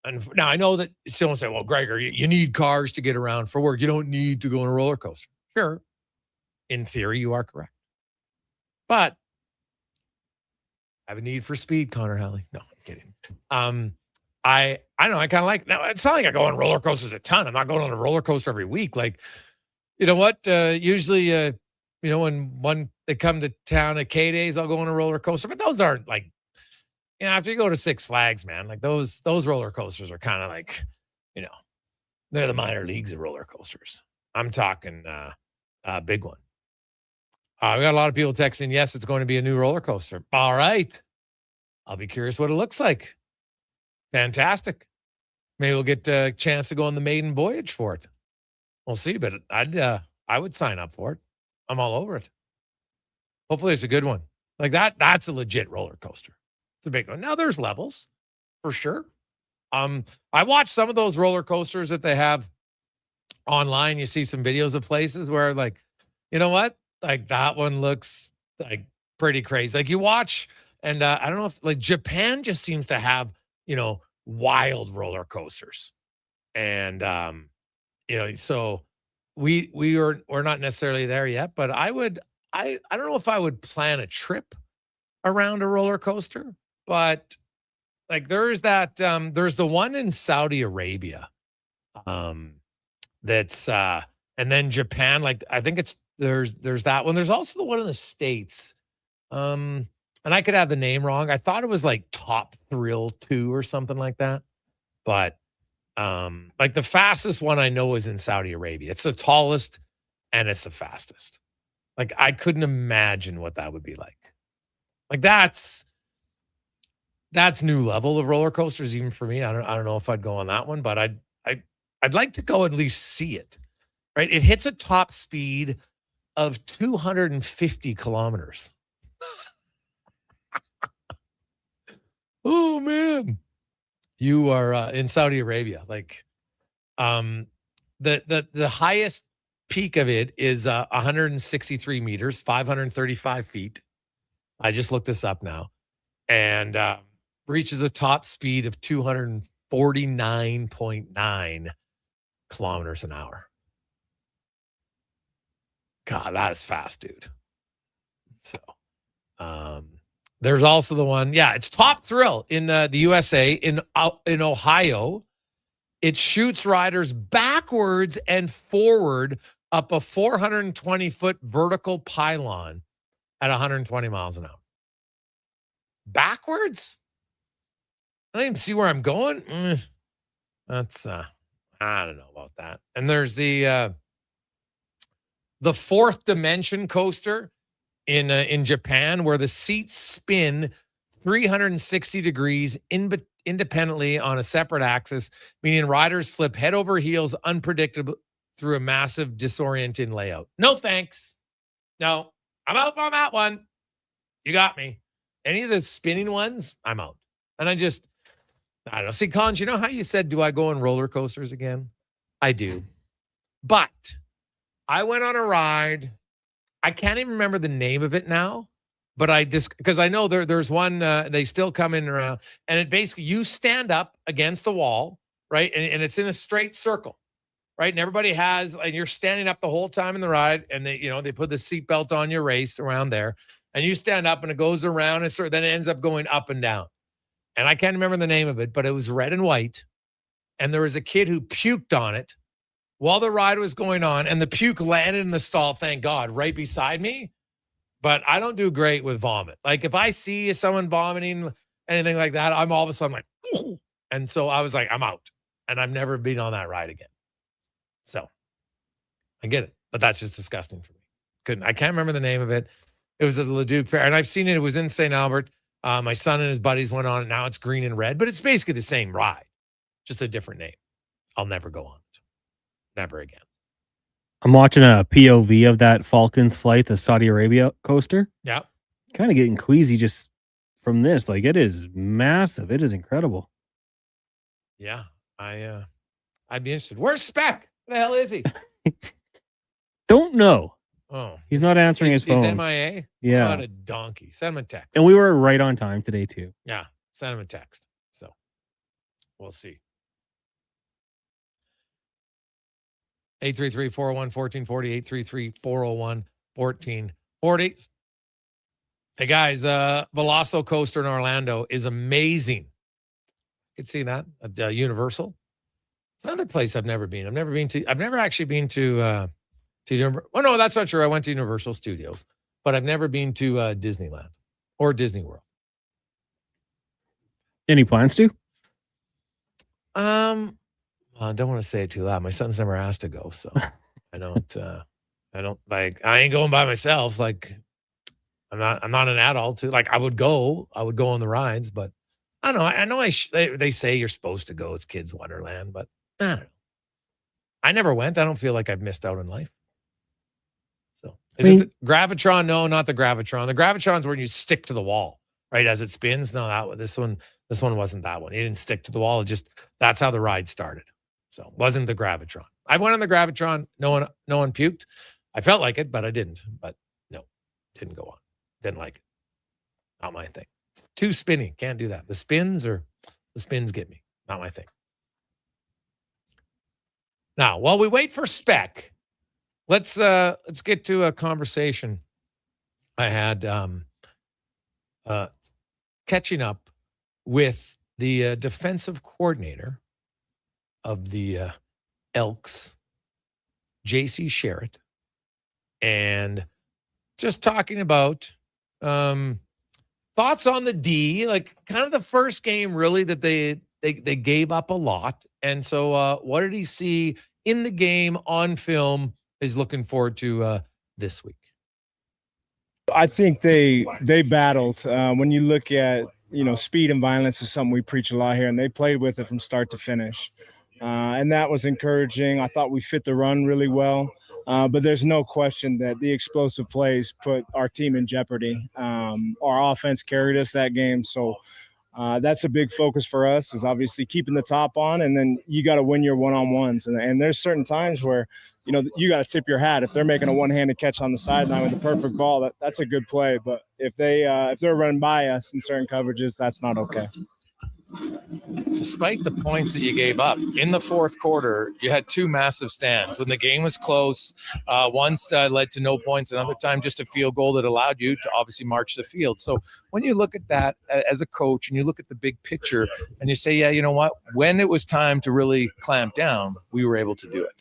and now I know that someone say, well, Gregor, you need cars to get around for work. You don't need to go on a roller coaster. Sure, in theory, you are correct, but I have a need for speed, Connor Halley. No, I'm kidding. I know I kind of like, now it's not like I go on roller coasters a ton. I'm not going on a roller coaster every week. Like, you know what? Usually, when they come to town at K-Days, I'll go on a roller coaster, but those aren't like, after you go to Six Flags, man, like those roller coasters are kind of like, they're the minor leagues of roller coasters. I'm talking a big one. We got a lot of people texting, yes, it's going to be a new roller coaster. All right. I'll be curious what it looks like. Fantastic. Maybe we'll get a chance to go on the maiden voyage for it. We'll see, but I would sign up for it. I'm all over it. Hopefully it's a good one. Like that's a legit roller coaster. It's a big one. Now there's levels for sure. I watched some of those roller coasters that they have online. You see some videos of places where like, you know what? Like that one looks like pretty crazy. Like you watch, and I don't know if like Japan just seems to have, wild roller coasters. And, so we're not necessarily there yet, but I don't know if I would plan a trip around a roller coaster, but like there's the one in Saudi Arabia. That's, and then Japan, like I think there's that one. There's also the one in the States. And I could have the name wrong. I thought it was like Top Thrill 2 or something like that. But like the fastest one I know is in Saudi Arabia. It's the tallest and it's the fastest. Like I couldn't imagine what that would be like. Like that's new level of roller coasters even for me. I don't know if I'd go on that one, but I'd like to go at least see it. Right? It hits a top speed of 250 kilometers. Oh man, you are in Saudi Arabia. Like, the highest peak of it is 163 meters, 535 feet. I just looked this up now, and reaches a top speed of 249.9 kilometers an hour. God, that is fast, dude. So, there's also the one, it's Top Thrill in the USA, in Ohio. It shoots riders backwards and forward up a 420-foot vertical pylon at 120 miles an hour. Backwards? I don't even see where I'm going. That's, I I don't know about that. And there's the fourth dimension coaster in Japan, where the seats spin 360 degrees independently on a separate axis, meaning riders flip head over heels unpredictable through a massive disorienting layout. No thanks. No, I'm out on that one. You got me. Any of the spinning ones, I'm out. And I don't know. See, Collins, you know how you said, do I go on roller coasters again? I do. But I went on a ride. I can't even remember the name of it now, but because I know there's one, they still come in around, and it basically, you stand up against the wall, right? And it's in a straight circle, right? And everybody and you're standing up the whole time in the ride, and they put the seatbelt on your waist around there, and you stand up and it goes around and then it ends up going up and down. And I can't remember the name of it, but it was red and white. And there was a kid who puked on it while the ride was going on, and the puke landed in the stall, thank God, right beside me. But I don't do great with vomit. Like, if I see someone vomiting, anything like that, I'm all of a sudden like, ooh. And so I was like, I'm out. And I've never been on that ride again. So I get it, but that's just disgusting for me. I can't remember the name of it. It was at the Leduc Fair, and I've seen it. It was in St. Albert. My son and his buddies went on it. Now it's green and red, but it's basically the same ride, just a different name. I'll never go on it. Never again. I'm watching a POV of that Falcons flight, the Saudi Arabia coaster. Yeah. Kind of getting queasy just from this. Like, it is massive. It is incredible. Yeah. I'd be interested. Where's Speck? Where the hell is he? Don't know. Oh. He's not answering his phone. He's MIA? Yeah. What a donkey. Send him a text. And we were right on time today, too. Yeah. Send him a text. So we'll see. 833-401-1440, 833-401-1440. Hey, guys, Veloso Coaster in Orlando is amazing. You can see that at Universal. It's another place I've never been. I've never actually been to oh, no, that's not true. I went to Universal Studios, but I've never been to Disneyland or Disney World. Any plans to? I don't want to say it too loud. My son's never asked to go, so I don't I ain't going by myself. Like, I'm not an adult. Like, I would go on the rides, but I don't know. They say you're supposed to go. It's Kids Wonderland, but I don't know. I never went. I don't feel like I've missed out on life. So is it the Gravitron? No, not the Gravitron. The Gravitron's where you stick to the wall, right, as it spins. No, this one wasn't that one. It didn't stick to the wall. That's how the ride started. So it wasn't the Gravitron. I went on the Gravitron. No one puked. I felt like it, but I didn't. But no, didn't go on. Didn't like it. Not my thing. It's too spinny. Can't do that. The spins get me. Not my thing. Now, while we wait for Spec, let's get to a conversation I had catching up with the defensive coordinator of the Elks, JC Sherritt, and just talking about thoughts on the D, like kind of the first game really that they gave up a lot. And so what did he see in the game on film is looking forward to this week? I think they battled. When you look at, speed and violence is something we preach a lot here, and they played with it from start to finish. And that was encouraging. I thought we fit the run really well, but there's no question that the explosive plays put our team in jeopardy. Our offense carried us that game, so that's a big focus for us, is obviously keeping the top on, and then you got to win your one-on-ones. And there's certain times where, you got to tip your hat. If they're making a one-handed catch on the sideline with a perfect ball, that's a good play. But if they're running by us in certain coverages, that's not okay. Despite the points that you gave up in the fourth quarter, you had two massive stands. When the game was close, once led to no points, another time just a field goal that allowed you to obviously march the field. So when you look at that as a coach and you look at the big picture and you say, yeah, you know what, when it was time to really clamp down, we were able to do it.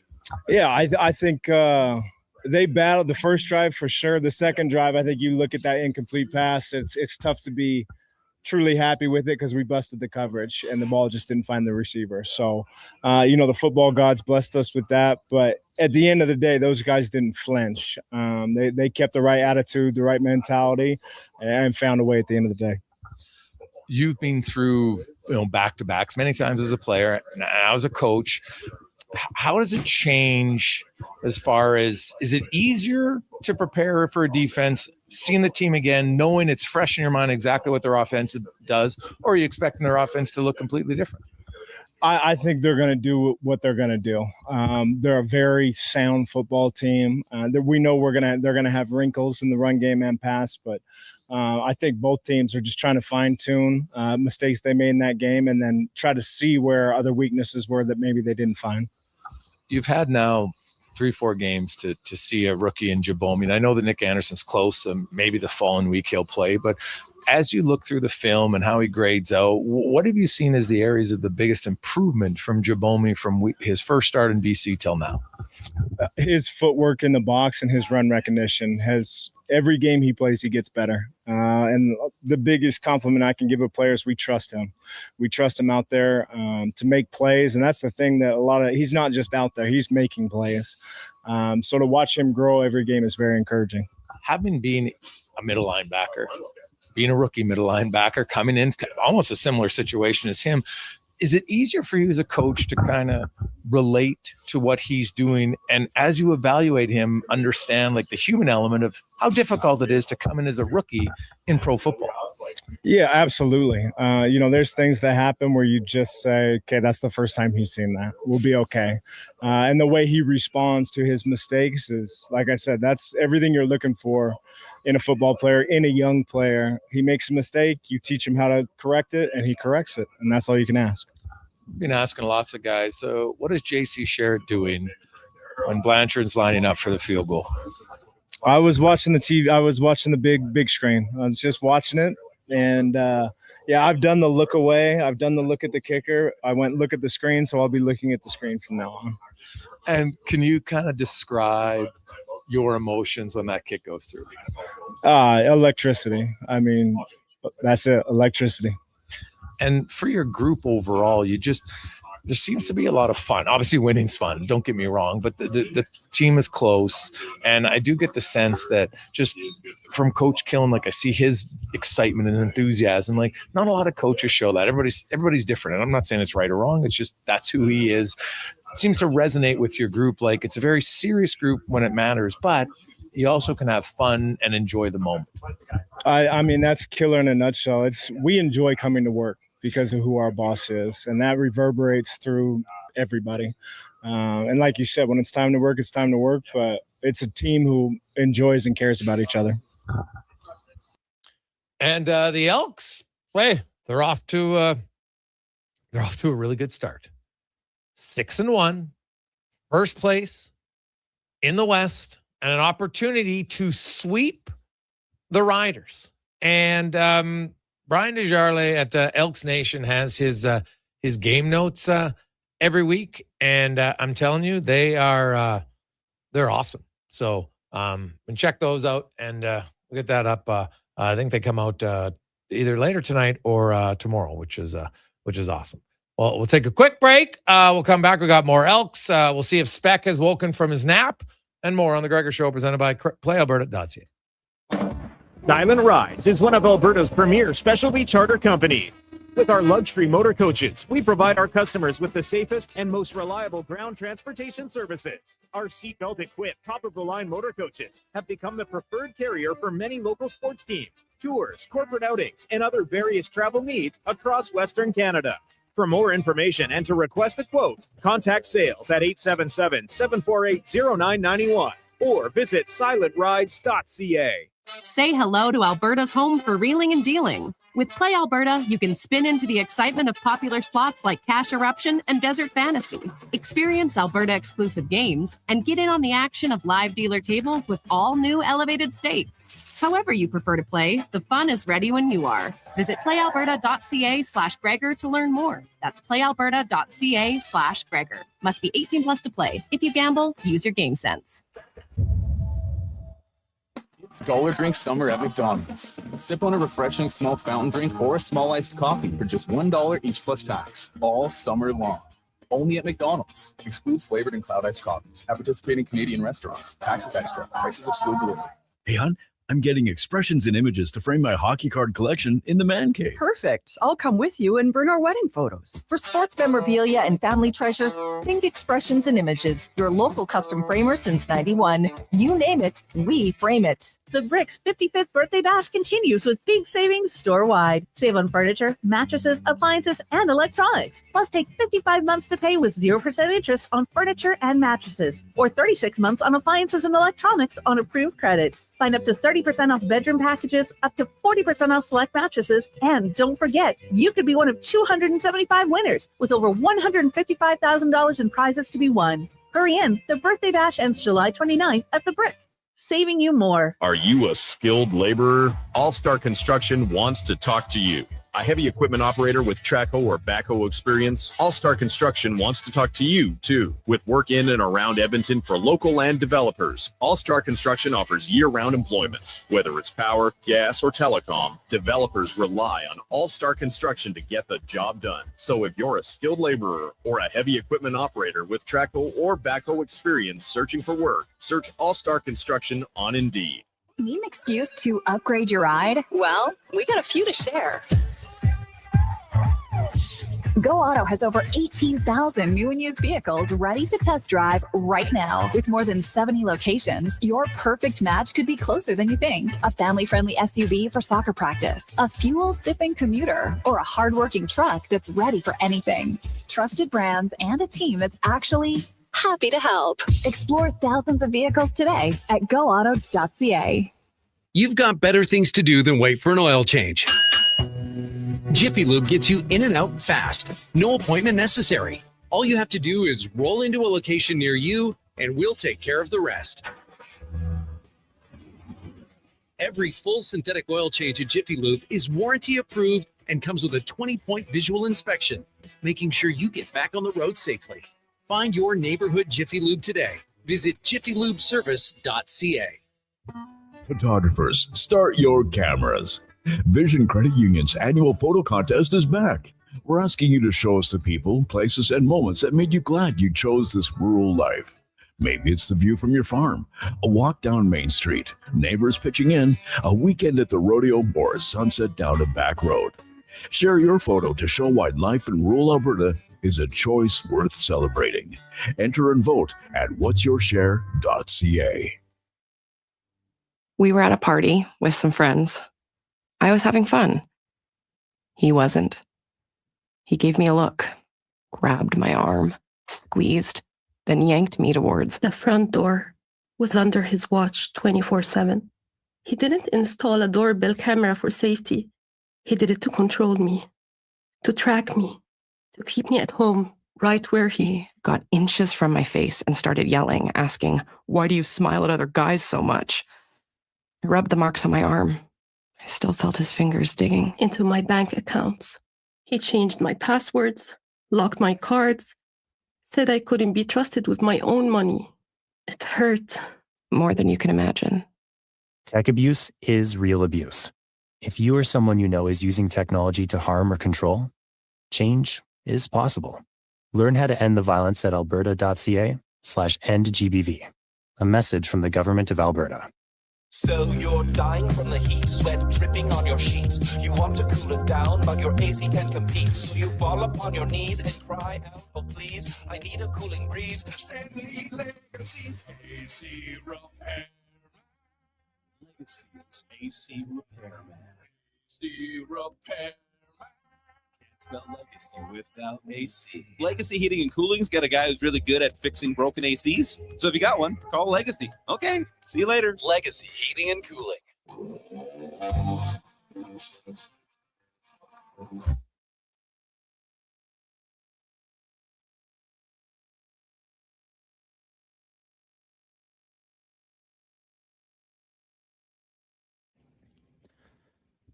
Yeah, I think they battled the first drive for sure. The second drive, I think you look at that incomplete pass, it's tough to be truly happy with it because we busted the coverage and the ball just didn't find the receiver. So, the football gods blessed us with that. But at the end of the day, those guys didn't flinch. They kept the right attitude, the right mentality, and found a way at the end of the day. You've been through, back-to-backs many times as a player and now as a coach. How does it change as far as, is it easier to prepare for a defense, seeing the team again, knowing it's fresh in your mind exactly what their offense does, or are you expecting their offense to look completely different? I think they're going to do what they're going to do. They're a very sound football team. We know they're going to have wrinkles in the run game and pass, but I think both teams are just trying to fine-tune mistakes they made in that game and then try to see where other weaknesses were that maybe they didn't find. You've had now 3-4 games to see a rookie in Jabome. And I know that Nick Anderson's close, and maybe the following week he'll play. But as you look through the film and how he grades out, what have you seen as the areas of the biggest improvement from Jabome from his first start in BC till now? His footwork in the box and his run recognition has – every game he plays, he gets better. And the biggest compliment I can give a player is we trust him. We trust him out there to make plays. And that's the thing that he's not just out there, he's making plays. So to watch him grow every game is very encouraging. Having been a middle linebacker, being a rookie middle linebacker, coming in almost a similar situation as him, is it easier for you as a coach to kind of relate to what he's doing? And as you evaluate him, understand like the human element of how difficult it is to come in as a rookie in pro football? Yeah, absolutely. There's things that happen where you just say, okay, that's the first time he's seen that. We'll be okay. And the way he responds to his mistakes is, like I said, that's everything you're looking for in a football player, in a young player. He makes a mistake, you teach him how to correct it, and he corrects it. And that's all you can ask. I've been asking lots of guys, so what is JC Sherritt doing when Blanchard's lining up for the field goal? I was watching the TV. I was watching the big screen. I was just watching it. And, I've done the look away. I've done the look at the kicker. I went look at the screen, so I'll be looking at the screen from now on. And can you kind of describe your emotions when that kick goes through? Electricity. I mean, that's it, electricity. And for your group overall, there seems to be a lot of fun. Obviously, winning's fun. Don't get me wrong, but the team is close, and I do get the sense that just from Coach Killen, like I see his excitement and enthusiasm. Like not a lot of coaches show that. Everybody's different, and I'm not saying it's right or wrong. It's just that's who he is. It seems to resonate with your group. Like it's a very serious group when it matters, but you also can have fun and enjoy the moment. I mean, that's killer in a nutshell. We enjoy coming to work because of who our boss is, and that reverberates through everybody. And like you said, when it's time to work, it's time to work, but it's a team who enjoys and cares about each other. And the Elks, they're off to a really good start. 6-1, first place in the West, and an opportunity to sweep the Riders. And Brian Desjardins at Elks Nation has his game notes every week, and I'm telling you, they're awesome. So and check those out, and we'll get that up. I think they come out either later tonight or tomorrow, which is awesome. Well, we'll take a quick break. We'll come back. We got more Elks. We'll see if Speck has woken from his nap, and more on the Gregor Show, presented by PlayAlberta.ca. Diamond Rides is one of Alberta's premier specialty charter companies. With our luxury motor coaches, we provide our customers with the safest and most reliable ground transportation services. Our seatbelt equipped, top-of-the-line motor coaches have become the preferred carrier for many local sports teams, tours, corporate outings, and other various travel needs across Western Canada. For more information and to request a quote, contact sales at 877-748-0991 or visit silentrides.ca. Say hello to Alberta's home for reeling and dealing. With Play Alberta, you can spin into the excitement of popular slots like Cash Eruption and Desert Fantasy. Experience Alberta-exclusive games and get in on the action of live dealer tables with all new elevated stakes. However you prefer to play, the fun is ready when you are. Visit playalberta.ca/Gregor to learn more. That's playalberta.ca/Gregor. Must be 18 plus to play. If you gamble, use your game sense. It's dollar drink summer at McDonald's. Sip on a refreshing small fountain drink or a small iced coffee for just $1 each plus tax, all summer long. Only at McDonald's. Excludes flavored and cloud iced coffees. At participating Canadian restaurants. Taxes extra. Prices exclude delivery. Hey, hon, I'm getting expressions and images to frame my hockey card collection in the man cave. Perfect. I'll come with you and bring our wedding photos. For sports memorabilia and family treasures, think Expressions and Images, your local custom framer since 91. You name it, we frame it. The Brick's 55th birthday bash continues with big savings store-wide. Save on furniture, mattresses, appliances, and electronics. Plus, take 55 months to pay with 0% interest on furniture and mattresses, or 36 months on appliances and electronics on approved credit. Find up to 30% off bedroom packages, up to 40% off select mattresses, and don't forget, you could be one of 275 winners with over $155,000 in prizes to be won. Hurry in, the birthday bash ends July 29th at the Brick, saving you more. Are you a skilled laborer? All Star Construction wants to talk to you. A heavy equipment operator with Traco or backhoe experience? All Star Construction wants to talk to you, too. With work in and around Edmonton for local land developers, All Star Construction offers year-round employment. Whether it's power, gas, or telecom, developers rely on All Star Construction to get the job done. So if you're a skilled laborer or a heavy equipment operator with Traco or backhoe experience searching for work, search All Star Construction on Indeed. Need an excuse to upgrade your ride? Well, we got a few to share. Go Auto has over 18,000 new and used vehicles ready to test drive right now. With more than 70 locations, your perfect match could be closer than you think. A family-friendly SUV for soccer practice, a fuel-sipping commuter, or a hardworking truck that's ready for anything. Trusted brands and a team that's actually happy to help. Explore thousands of vehicles today at goauto.ca. You've got better things to do than wait for an oil change. Jiffy Lube gets you in and out fast. No appointment necessary. All you have to do is roll into a location near you, and we'll take care of the rest. Every full synthetic oil change at Jiffy Lube is warranty approved and comes with a 20-point visual inspection, making sure you get back on the road safely. Find your neighborhood Jiffy Lube today. Visit jiffylubeservice.ca. Photographers, start your cameras. Vision Credit Union's annual photo contest is back. We're asking you to show us the people, places, and moments that made you glad you chose this rural life. Maybe it's the view from your farm, a walk down Main Street, neighbors pitching in, a weekend at the rodeo, or a sunset down a back road. Share your photo to show why life in rural Alberta is a choice worth celebrating. Enter and vote at whatsyourshare.ca. We were at a party with some friends. I was having fun. He wasn't. He gave me a look, grabbed my arm, squeezed, then yanked me towards the front door. Was under his watch 24/7. He didn't install a doorbell camera for safety. He did it to control me, to track me, to keep me at home, right where he got inches from my face and started yelling, asking, "Why do you smile at other guys so much?" I rubbed the marks on my arm. I still felt his fingers digging into my bank accounts. He changed my passwords, locked my cards, said I couldn't be trusted with my own money. It hurt. More than you can imagine. Tech abuse is real abuse. If you or someone you know is using technology to harm or control, change is possible. Learn how to end the violence at alberta.ca/endgbv. A message from the Government of Alberta. So you're dying from the heat, sweat dripping on your sheets. You want to cool it down, but your AC can't compete. So you fall upon your knees and cry out, oh please, I need a cooling breeze. Stanley Legacy's AC Repair. Legacy's AC Repairman. AC Repair. Spell legacy without AC. Legacy Heating and Cooling's got a guy who's really good at fixing broken ACs. So if you got one, call Legacy. Okay, see you later. Legacy Heating and Cooling.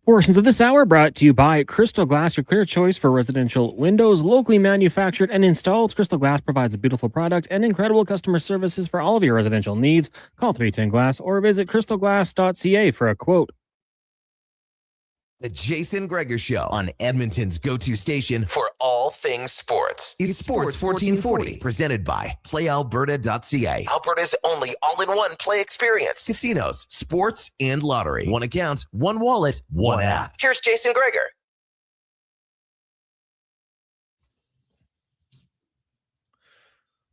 Portions of this hour brought to you by Crystal Glass, your clear choice for residential windows, locally manufactured and installed. Crystal Glass provides a beautiful product and incredible customer services for all of your residential needs. Call 310 Glass or visit crystalglass.ca for a quote. The Jason Gregor Show on Edmonton's go-to station for all things sports is Sports 1440, presented by PlayAlberta.ca. Alberta's only all-in-one play experience. Casinos, sports, and lottery. One account, one wallet, one app. Here's Jason Gregor.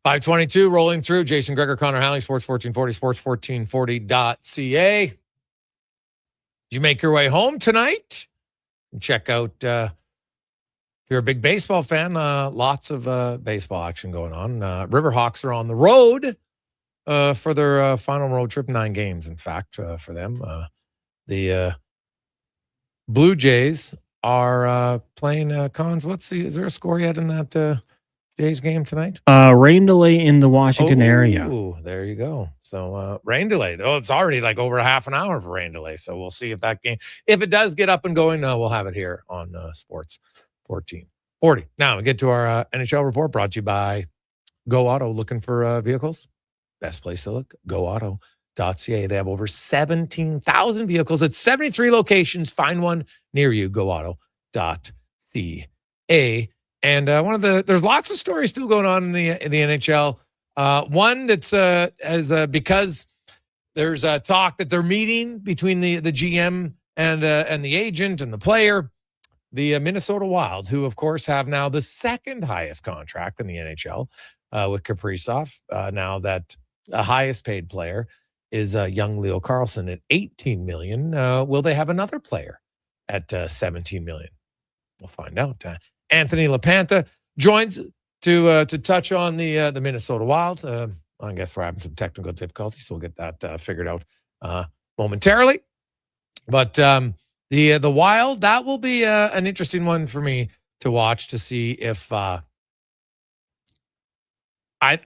.522 rolling through. Jason Gregor, Connor Halley, Sports 1440, sports1440.ca. You make your way home tonight. Check out, if you're a big baseball fan, lots of baseball action going on. Riverhawks are on the road for their final road trip, 9 games, in fact, for them. The Blue Jays are playing Cons. Is there a score yet in that Jays game tonight? Rain delay in the Washington area. Oh, there you go. So rain delay. Oh, it's already like over a half an hour of rain delay. So we'll see if that game, if it does get up and going, we'll have it here on Sports 1440. Now we get to our NHL report brought to you by Go Auto. Looking for vehicles? Best place to look, goauto.ca. They have over 17,000 vehicles at 73 locations. Find one near you, goauto.ca. And there's lots of stories still going on in the NHL. One that's because there's a talk that they're meeting between the GM and the agent and the player, the Minnesota Wild, who of course have now the second highest contract in the NHL with Kaprizov. Now that the highest paid player is young Leo Carlsson at $18 million. Will they have another player at $17 million? We'll find out. Anthony LaPanta joins to touch on the Minnesota Wild. I guess we're having some technical difficulties, so we'll get that figured out momentarily. But the Wild, that will be an interesting one for me to watch to see if I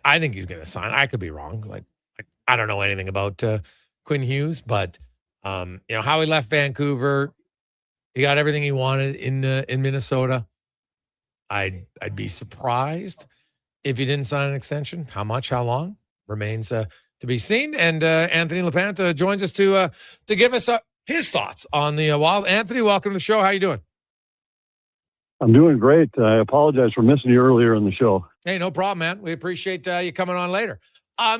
think he's going to sign. I could be wrong. Like I don't know anything about Quinn Hughes, but how he left Vancouver, he got everything he wanted in Minnesota. I'd be surprised if he didn't sign an extension. How much, how long remains to be seen. And Anthony LaPanta joins us to give us his thoughts on the Wild. Anthony, welcome to the show. How you doing? I'm doing great. I apologize for missing you earlier in the show. Hey, no problem, man. We appreciate you coming on later.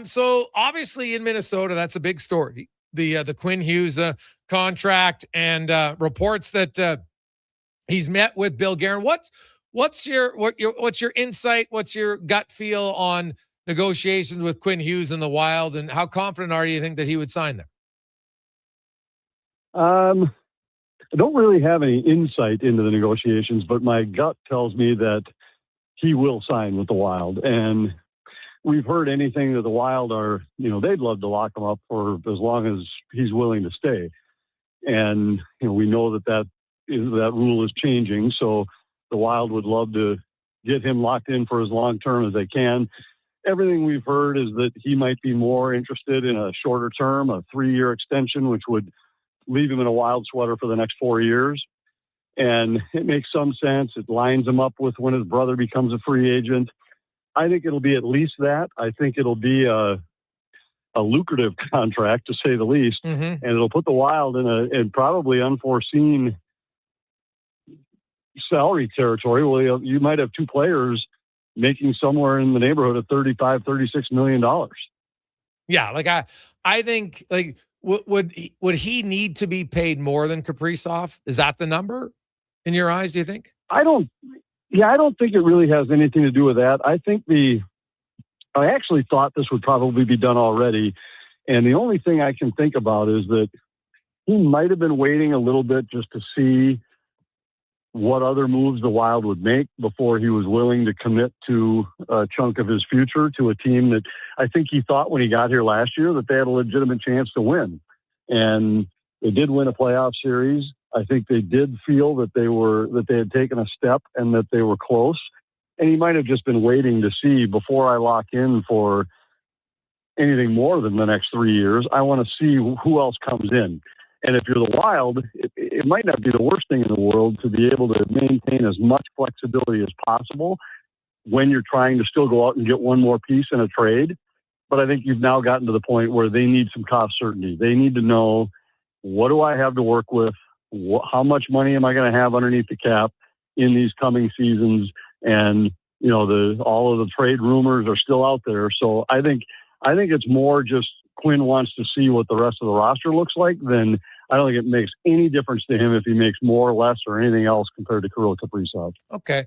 So obviously in Minnesota, that's a big story. The Quinn Hughes contract and reports that he's met with Bill Guerin. What's your insight? What's your gut feel on negotiations with Quinn Hughes and the Wild, and how confident are you think that he would sign there? I don't really have any insight into the negotiations, but my gut tells me that he will sign with the Wild. And we've heard anything that the Wild are, they'd love to lock him up for as long as he's willing to stay. And, we know that rule is changing. So the Wild would love to get him locked in for as long term as they can. Everything we've heard is that he might be more interested in a shorter term, a 3-year extension, which would leave him in a Wild sweater for the next 4 years. And it makes some sense. It lines him up with when his brother becomes a free agent. I think it'll be at least that. I think it'll be a lucrative contract, to say the least. Mm-hmm. And it'll put the Wild in probably unforeseen salary territory. Well, you might have 2 players making somewhere in the neighborhood of $35-36 million. Yeah, I think would he need to be paid more than Kaprizov? Is that the number in your eyes, do you think? I don't think it really has anything to do with that. I actually thought this would probably be done already. And the only thing I can think about is that he might have been waiting a little bit just to see what other moves the Wild would make before he was willing to commit to a chunk of his future to a team that I think he thought when he got here last year that they had a legitimate chance to win. And they did win a playoff series. I think they did feel that they had taken a step and that they were close. And he might have just been waiting to see, before I lock in for anything more than the next 3 years, I want to see who else comes in. And if you're the Wild, it might not be the worst thing in the world to be able to maintain as much flexibility as possible when you're trying to still go out and get one more piece in a trade. But I think you've now gotten to the point where they need some cost certainty. They need to know, what do I have to work with? How much money am I going to have underneath the cap in these coming seasons? And, you know, all of the trade rumors are still out there. So I think it's more just Quinn wants to see what the rest of the roster looks like. Then I don't think it makes any difference to him if he makes more or less or anything else compared to Kirill Kaprizov. Okay.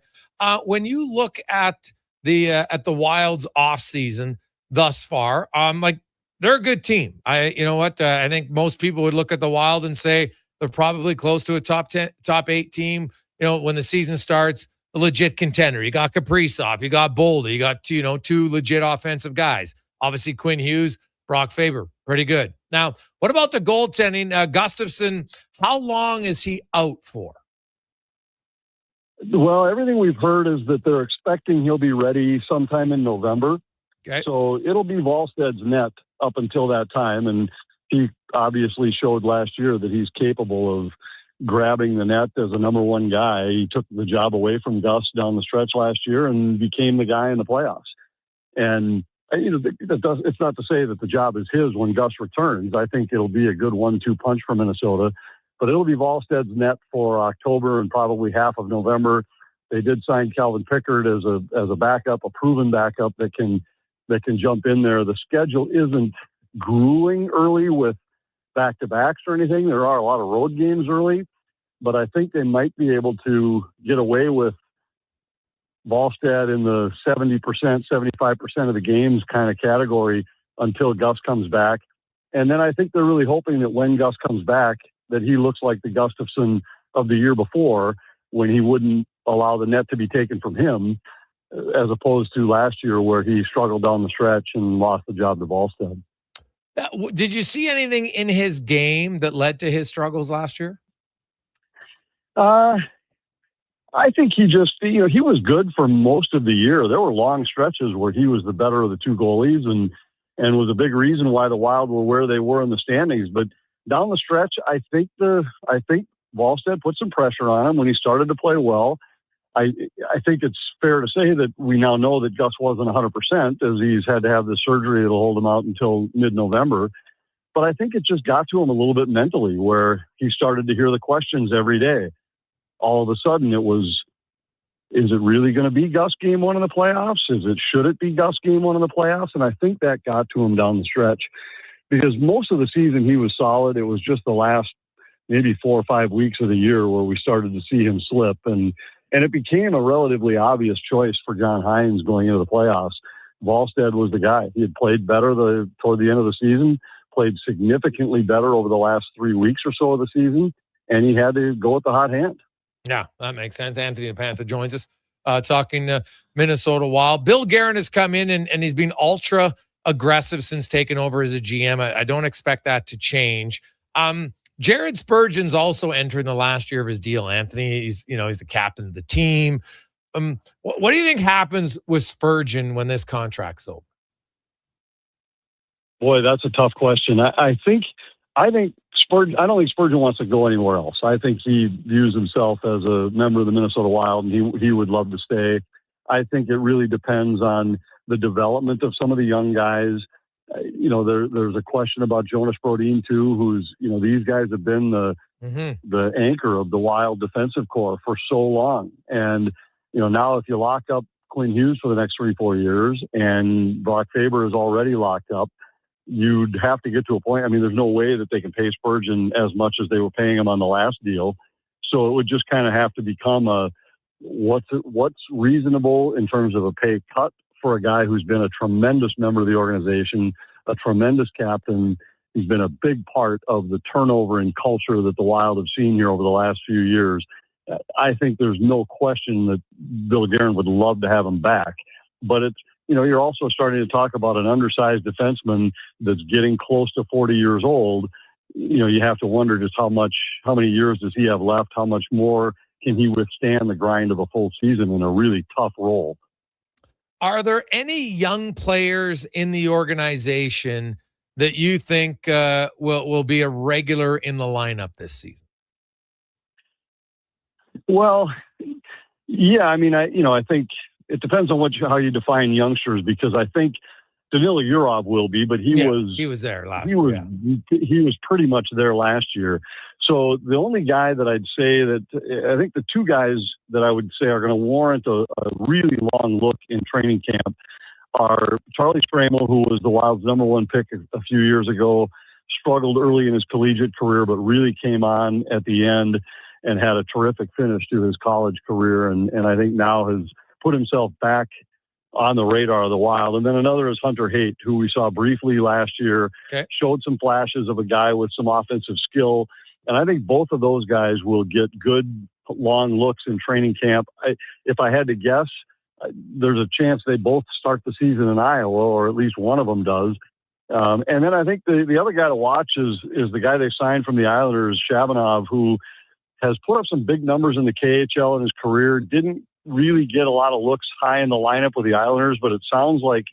When you look at the Wild's offseason thus far, like, they're a good team. You know what? I think most people would look at the Wild and say they're probably close to a top 10, top 8 team. You know, when the season starts, a legit contender. You got Kaprizov, you got Boldy, you got two legit offensive guys. Obviously, Quinn Hughes, Brock Faber, pretty good. Now, what about the goaltending? Gustafsson, how long is he out for? Well, everything we've heard is that they're expecting he'll be ready sometime in November. Okay. So it'll be Wallsted's net up until that time. And he obviously showed last year that he's capable of grabbing the net as a number one guy. He took the job away from Gus down the stretch last year and became the guy in the playoffs. And it's not to say that the job is his when Gus returns. I think it'll be a good 1-2 punch for Minnesota, but it'll be Wallsted's net for October and probably half of November. They did sign Calvin Pickard as a backup, a proven backup that can jump in there. The schedule isn't grueling early with back-to-backs or anything. There are a lot of road games early, but I think they might be able to get away with Wallstedt in the 70%, 75% of the games kind of category until Gus comes back. And then I think they're really hoping that when Gus comes back, that he looks like the Gustafsson of the year before, when he wouldn't allow the net to be taken from him, as opposed to last year where he struggled down the stretch and lost the job to Wallstedt. Did you see anything in his game that led to his struggles last year? I think he just, he was good for most of the year. There were long stretches where he was the better of the two goalies and was a big reason why the Wild were where they were in the standings. But down the stretch, I think Wallstedt put some pressure on him when he started to play well. I think it's fair to say that we now know that Gus wasn't 100% as he's had to have the surgery that'll hold him out until mid-November. But I think it just got to him a little bit mentally where he started to hear the questions every day. All of a sudden it was, is it really going to be Gus game one in the playoffs? Should it be Gus game one in the playoffs? And I think that got to him down the stretch because most of the season he was solid. It was just the last maybe 4 or 5 weeks of the year where we started to see him slip. And it became a relatively obvious choice for John Hines going into the playoffs. Wallstedt was the guy. He had played better toward the end of the season, played significantly better over the last 3 weeks or so of the season, and he had to go with the hot hand. Yeah, that makes sense. Anthony DePantha joins us talking Minnesota Wild. Bill Guerin has come in and he's been ultra aggressive since taking over as a GM. I don't expect that to change. Jared Spurgeon's also entering the last year of his deal, Anthony. He's the captain of the team. What do you think happens with Spurgeon when this contract's over? Boy, that's a tough question. I think Spurgeon, I don't think Spurgeon wants to go anywhere else. I think he views himself as a member of the Minnesota Wild, and he would love to stay. I think it really depends on the development of some of the young guys. There's a question about Jonas Brodin too, who's, these guys have been the anchor of the Wild defensive core for so long. And, now if you lock up Quinn Hughes for the next 3-4 years and Brock Faber is already locked up, you'd have to get to a point. I mean, there's no way that they can pay Spurgeon as much as they were paying him on the last deal. So it would just kind of have to become what's reasonable in terms of a pay cut for a guy who's been a tremendous member of the organization, a tremendous captain. He's been a big part of the turnover in culture that the Wild have seen here over the last few years. I think there's no question that Bill Guerin would love to have him back, but it's, you're also starting to talk about an undersized defenseman that's getting close to 40 years old. You have to wonder just how many years does he have left? How much more can he withstand the grind of a full season in a really tough role? Are there any young players in the organization that you think will be a regular in the lineup this season? Well, yeah, I mean, I think it depends on how you define youngsters, because I think Danila Yurov will be, but he was there last year. He was pretty much there last year. So the only guy that I'd say that I think the two guys that I would say are going to warrant a really long look in training camp are Charlie Stramel, who was the Wild's #1 pick a few years ago, struggled early in his collegiate career, but really came on at the end and had a terrific finish to his college career. And I think now has put himself back on the radar of the Wild. And then another is Hunter Haight, who we saw briefly last year, showed some flashes of a guy with some offensive skill. And I think both of those guys will get good long looks in training camp. If I had to guess, there's a chance they both start the season in Iowa, or at least one of them does. And then I think the other guy to watch is the guy they signed from the Islanders, Shabanov, who has put up some big numbers in the KHL in his career. Didn't really get a lot of looks high in the lineup with the Islanders, but it sounds like,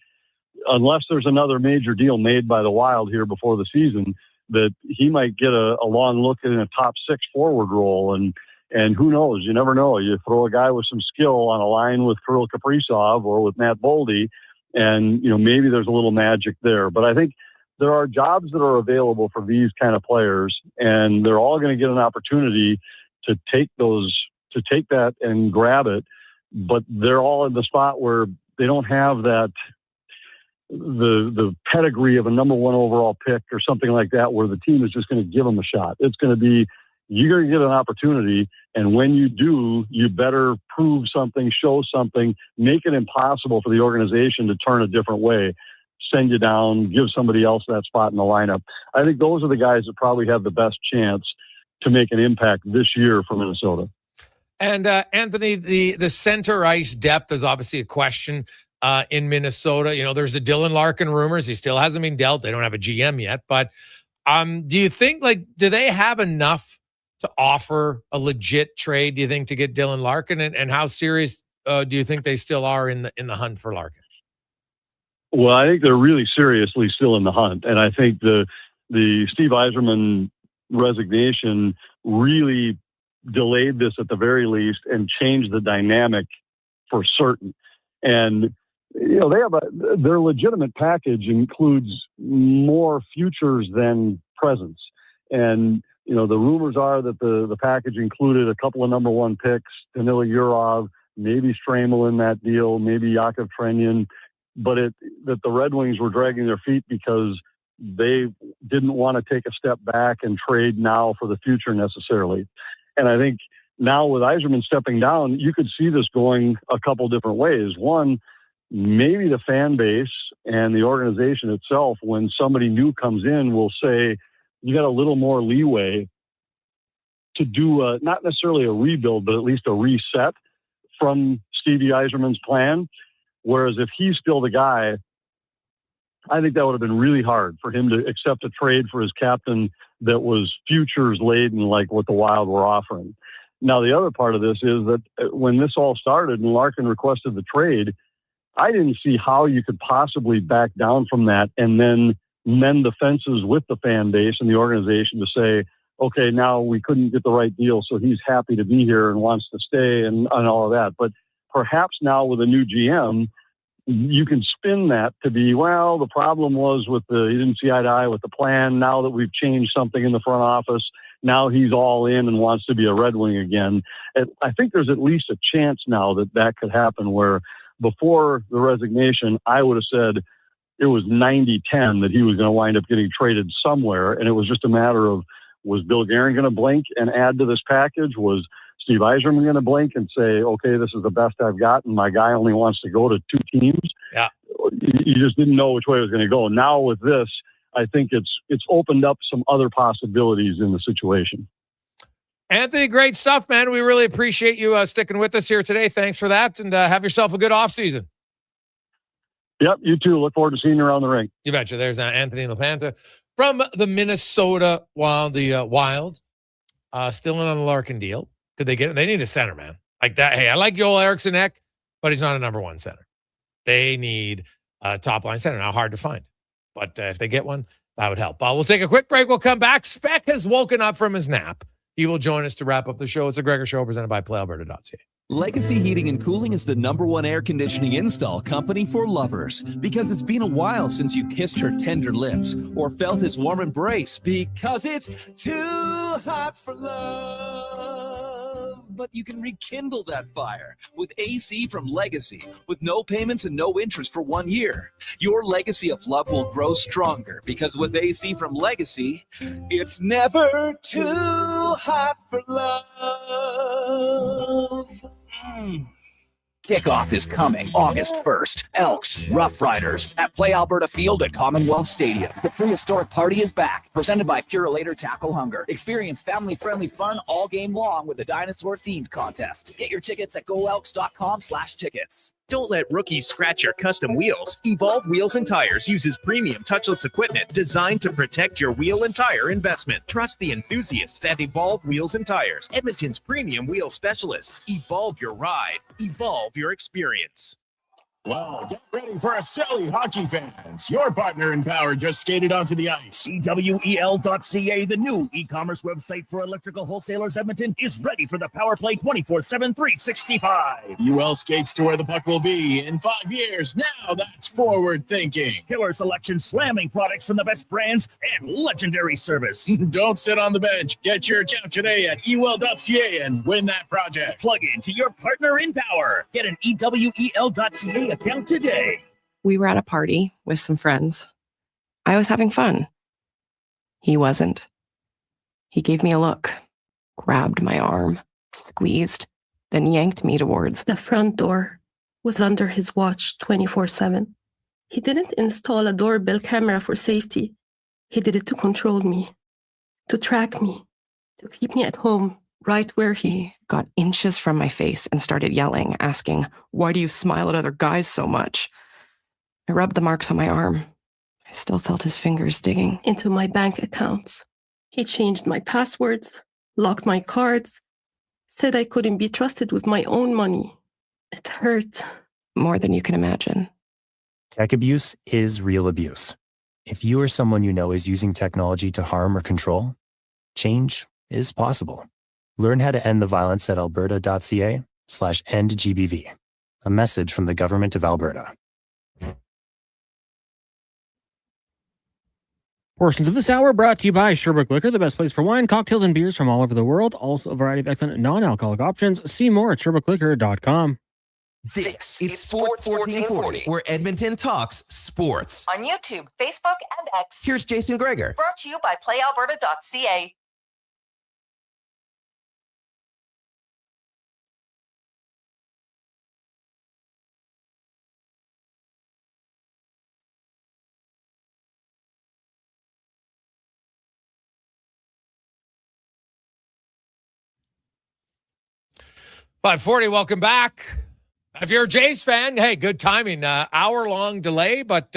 unless there's another major deal made by the Wild here before the season, that he might get a long look in a top 6 forward role. And who knows? You never know. You throw a guy with some skill on a line with Kirill Kaprizov or with Matt Boldy, and maybe there's a little magic there. But I think there are jobs that are available for these kind of players, and they're all going to get an opportunity to take that and grab it. But they're all in the spot where they don't have that the pedigree of a #1 overall pick or something like that, where the team is just going to give them a shot. It's going to be, you're going to get an opportunity, and when you do, you better prove something, show something, make it impossible for the organization to turn a different way, send you down, give somebody else that spot in the lineup. I think those are the guys that probably have the best chance to make an impact this year for Minnesota. And Anthony, the center ice depth is obviously a question in Minnesota. There's the Dylan Larkin rumors. He still hasn't been dealt. They don't have a GM yet. But do you think, do they have enough to offer a legit trade, do you think, to get Dylan Larkin? And how serious do you think they still are in the hunt for Larkin? Well, I think they're really seriously still in the hunt. And I think the Steve Yzerman resignation really delayed this at the very least and changed the dynamic for certain. And they have their legitimate package includes more futures than presents. And the rumors are that the package included a couple of #1 picks, Danila Yurov, maybe Stramel in that deal, maybe Yakov Trenyan, but that the Red Wings were dragging their feet because they didn't want to take a step back and trade now for the future necessarily. And I think now with Yzerman stepping down, you could see this going a couple different ways. One, maybe the fan base and the organization itself, when somebody new comes in, will say, you got a little more leeway to do not necessarily a rebuild, but at least a reset from Stevie Yzerman's plan. Whereas if he's still the guy, I think that would have been really hard for him to accept a trade for his captain that was futures laden like what the Wild were offering. Now, the other part of this is that when this all started and Larkin requested the trade, I didn't see how you could possibly back down from that and then mend the fences with the fan base and the organization to say, okay, now we couldn't get the right deal, so he's happy to be here and wants to stay and all of that. But perhaps now with a new GM, you can spin that to be, well, the problem was he didn't see eye to eye with the plan. Now that we've changed something in the front office, now he's all in and wants to be a Red Wing again. And I think there's at least a chance now that could happen, where before the resignation, I would have said it was 90-10 that he was going to wind up getting traded somewhere. And it was just a matter of, was Bill Guerin going to blink and add to this package? Was Steve Yzerman going to blink and say, okay, this is the best I've got, and my guy only wants to go to 2 teams? Yeah. You just didn't know which way it was going to go. Now with this, I think it's opened up some other possibilities in the situation. Anthony, great stuff, man. We really appreciate you sticking with us here today. Thanks for that, and have yourself a good offseason. Yep, you too. Look forward to seeing you around the rink. You betcha. There's Anthony LaPanta from the Minnesota Wild. The Wild still in on the Larkin deal. Could they get it? They need a center, man. Like that. Hey, I like Joel Eriksson-Ek, but he's not a #1 center. They need a top-line center. Now, hard to find. But if they get one, That would help. We'll take a quick break. We'll come back. Speck has woken up from his nap. He will join us to wrap up the show. It's a Gregor Show presented by PlayAlberta.ca. Legacy Heating and Cooling is the #1 air conditioning install company for lovers, because it's been a while since you kissed her tender lips or felt his warm embrace, because it's too hot for love. But you can rekindle that fire with AC from Legacy, with no payments and no interest for 1 year. Your legacy of love will grow stronger, because with AC from Legacy, it's never too hot for love. Kickoff is coming August 1st. Elks, Rough Riders at Play Alberta Field at Commonwealth Stadium. The prehistoric party is back, presented by Purelator Tackle Hunger. Experience family-friendly fun all game long with a dinosaur-themed contest. Get your tickets at goelks.com/tickets. Don't let rookies scratch your custom wheels. Evolve Wheels and Tires uses premium touchless equipment designed to protect your wheel and tire investment. Trust the enthusiasts at Evolve Wheels and Tires, Edmonton's premium wheel specialists. Evolve your ride. Evolve your experience. Well, get ready for a silly hockey fans. Your partner in power just skated onto the ice. EWEL.ca, the new e-commerce website for electrical wholesalers Edmonton, is ready for the power play 24/7, 365. UL skates to where the puck will be in 5 years. Now that's forward thinking. Killer selection, slamming products from the best brands, and legendary service. Don't sit on the bench. Get your account today at ewell.ca and win that project. Plug into your partner in power. Get an EWEL.ca account today. We were at a party with some friends. I was having fun. He wasn't. He gave me a look, grabbed my arm, squeezed, then yanked me towards The front door was under his watch 24/7. He didn't install a doorbell camera for safety. He did it to control me, to track me, to keep me at home, right where he got inches from my face and started yelling, asking, "Why do you smile at other guys so much?" I rubbed the marks on my arm. I still felt his fingers digging into my bank accounts. He changed my passwords, locked my cards, said I couldn't be trusted with my own money. It hurt. More than you can imagine. Tech abuse is real abuse. If you or someone you know is using technology to harm or control, change is possible. Learn how to end the violence at alberta.ca/endgbv. A message from the Government of Alberta. Portions of this hour brought to you by Sherbrooke Liquor, the best place for wine, cocktails, and beers from all over the world. Also a variety of excellent non-alcoholic options. See more at sherbrooke.liquor.com. This is Sports 1440, where Edmonton talks sports. On YouTube, Facebook, and X. Here's Jason Gregor. Brought to you by PlayAlberta.ca. .540, welcome back. If you're a Jays fan, hey, good timing. Hour-long delay, but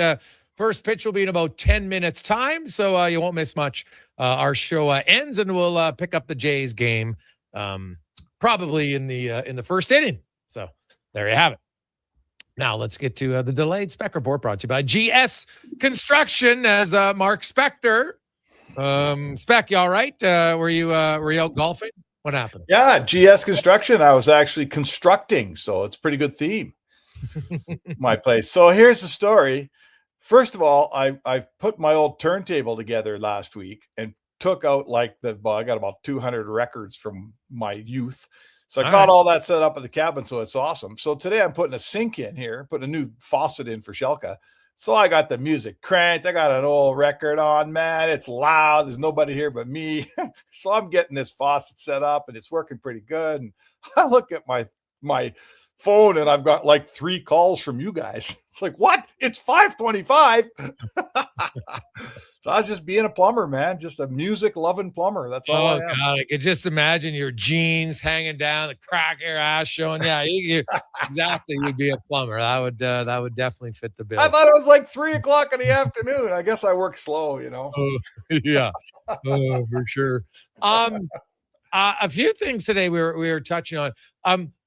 first pitch will be in about 10 minutes' time, so you won't miss much. Our show ends, and we'll pick up the Jays game probably in the first inning. So there you have it. Now let's get to the delayed Spec Report, brought to you by GS Construction as Mark Spector. Spec, you all right? Were you out golfing? What happened? Yeah, GS Construction. I was actually constructing, so it's a pretty good theme. My place. So here's the story. First of all, I put my old turntable together last week and took out I got about 200 records from my youth. So I got all that set up in the cabin, so it's awesome. So today I'm putting a sink in here, putting a new faucet in for Shelka. So I got the music cranked. I got an old record on, man. It's loud. There's nobody here but me. So I'm getting this faucet set up, and it's working pretty good. And I look at my phone, and I've got like 3 calls from you guys. It's like, what? It's 5:25. So I was just being a plumber, man. Just a music-loving plumber. That's all I am. God, I could just imagine your jeans hanging down, the crack of your ass showing. Yeah, you exactly. You'd be a plumber. That would definitely fit the bill. I thought it was like 3:00 in the afternoon. I guess I work slow, you know. Yeah, for sure. A few things today we were touching on.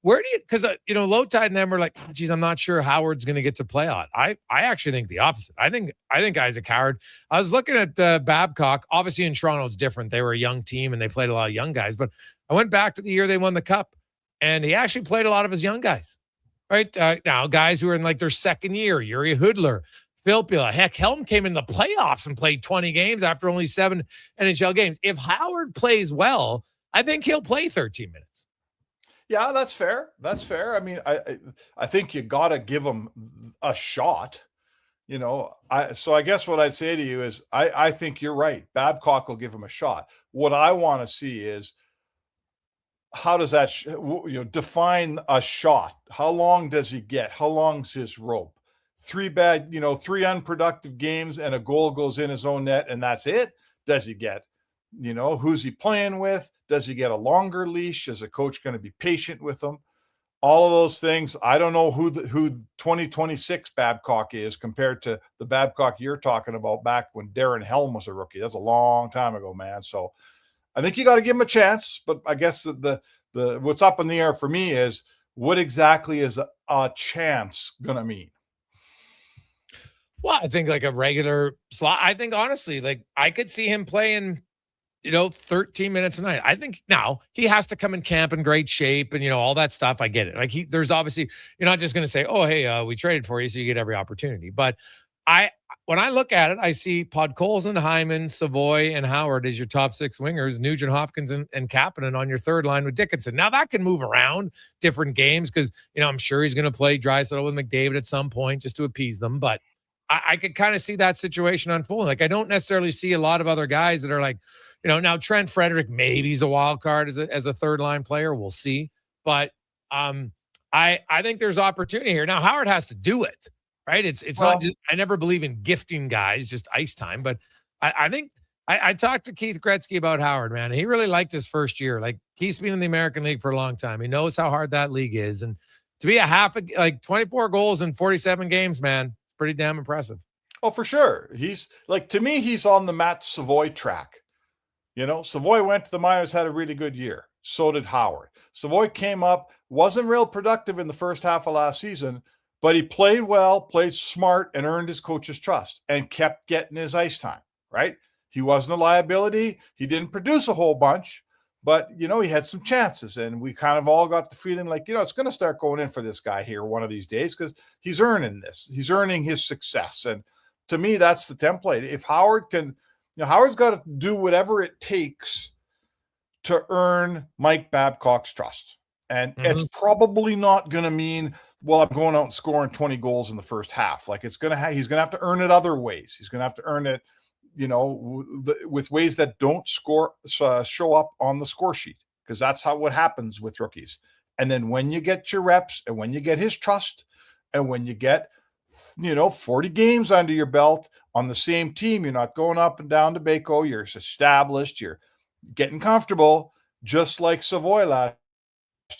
Where do you, because Low Tide and them were like, oh, geez, I'm not sure Howard's going to get to play on. I actually think the opposite. I think Isaac Howard. I was looking at Babcock. Obviously in Toronto it's different. They were a young team and they played a lot of young guys. But I went back to the year they won the cup, and he actually played a lot of his young guys. Right now, guys who are in like their second year, Yuri Hoodler, Filppula. Heck, Helm came in the playoffs and played 20 games after only 7 NHL games. If Howard plays well, I think he'll play 13 minutes. Yeah, that's fair. That's fair. I mean, I think you got to give him a shot. So I guess what I'd say to you is I think you're right. Babcock will give him a shot. What I want to see is how does that define a shot? How long does he get? How long's his rope? 3 unproductive games and a goal goes in his own net and that's it? Does he get, who's he playing with? Does he get a longer leash? Is a coach going to be patient with him? All of those things. I don't know who 2026 Babcock is compared to the Babcock you're talking about back when Darren Helm was a rookie. That's a long time ago, man. So I think you got to give him a chance. But I guess the what's up in the air for me is what exactly is a chance going to mean? Well, I think like a regular slot. I think honestly, like I could see him playing, 13 minutes a night. I think now he has to come in camp in great shape and, all that stuff. I get it. Like there's obviously, you're not just going to say, oh, hey, we traded for you, so you get every opportunity. But when I look at it, I see Podkolzin, Hyman, Savoy, and Howard as your top 6 wingers, Nugent Hopkins and Kapanen on your third line with Dickinson. Now that can move around different games because, I'm sure he's going to play Draisaitl with McDavid at some point just to appease them. But I could kind of see that situation unfolding. Like I don't necessarily see a lot of other guys that are like, now Trent Frederick, maybe he's a wild card as a third line player. We'll see. But I think there's opportunity here. Now Howard has to do it, right? It's not just, I never believe in gifting guys just ice time, but I think I talked to Keith Gretzky about Howard, man. He really liked his first year. Like he's been in the American League for a long time. He knows how hard that league is. And to be 24 goals in 47 games, man, it's pretty damn impressive. Oh, for sure. He's like, to me, he's on the Matt Savoy track. Savoy went to the minors, had a really good year. So did Howard. Savoy came up, wasn't real productive in the first half of last season, but he played well, played smart, and earned his coach's trust and kept getting his ice time, right? He wasn't a liability. He didn't produce a whole bunch, but, he had some chances. And we kind of all got the feeling like, it's going to start going in for this guy here one of these days because he's earning this. He's earning his success. And to me, that's the template. If Howard can, Howard's got to do whatever it takes to earn Mike Babcock's trust. And it's probably not going to mean, well, I'm going out and scoring 20 goals in the first half. Like he's going to have to earn it other ways. He's going to have to earn it, with ways that don't show up on the score sheet, because that's what happens with rookies. And then when you get your reps and when you get his trust and when you get, 40 games under your belt on the same team, you're not going up and down to Baco, you're established, you're getting comfortable, just like Savoy last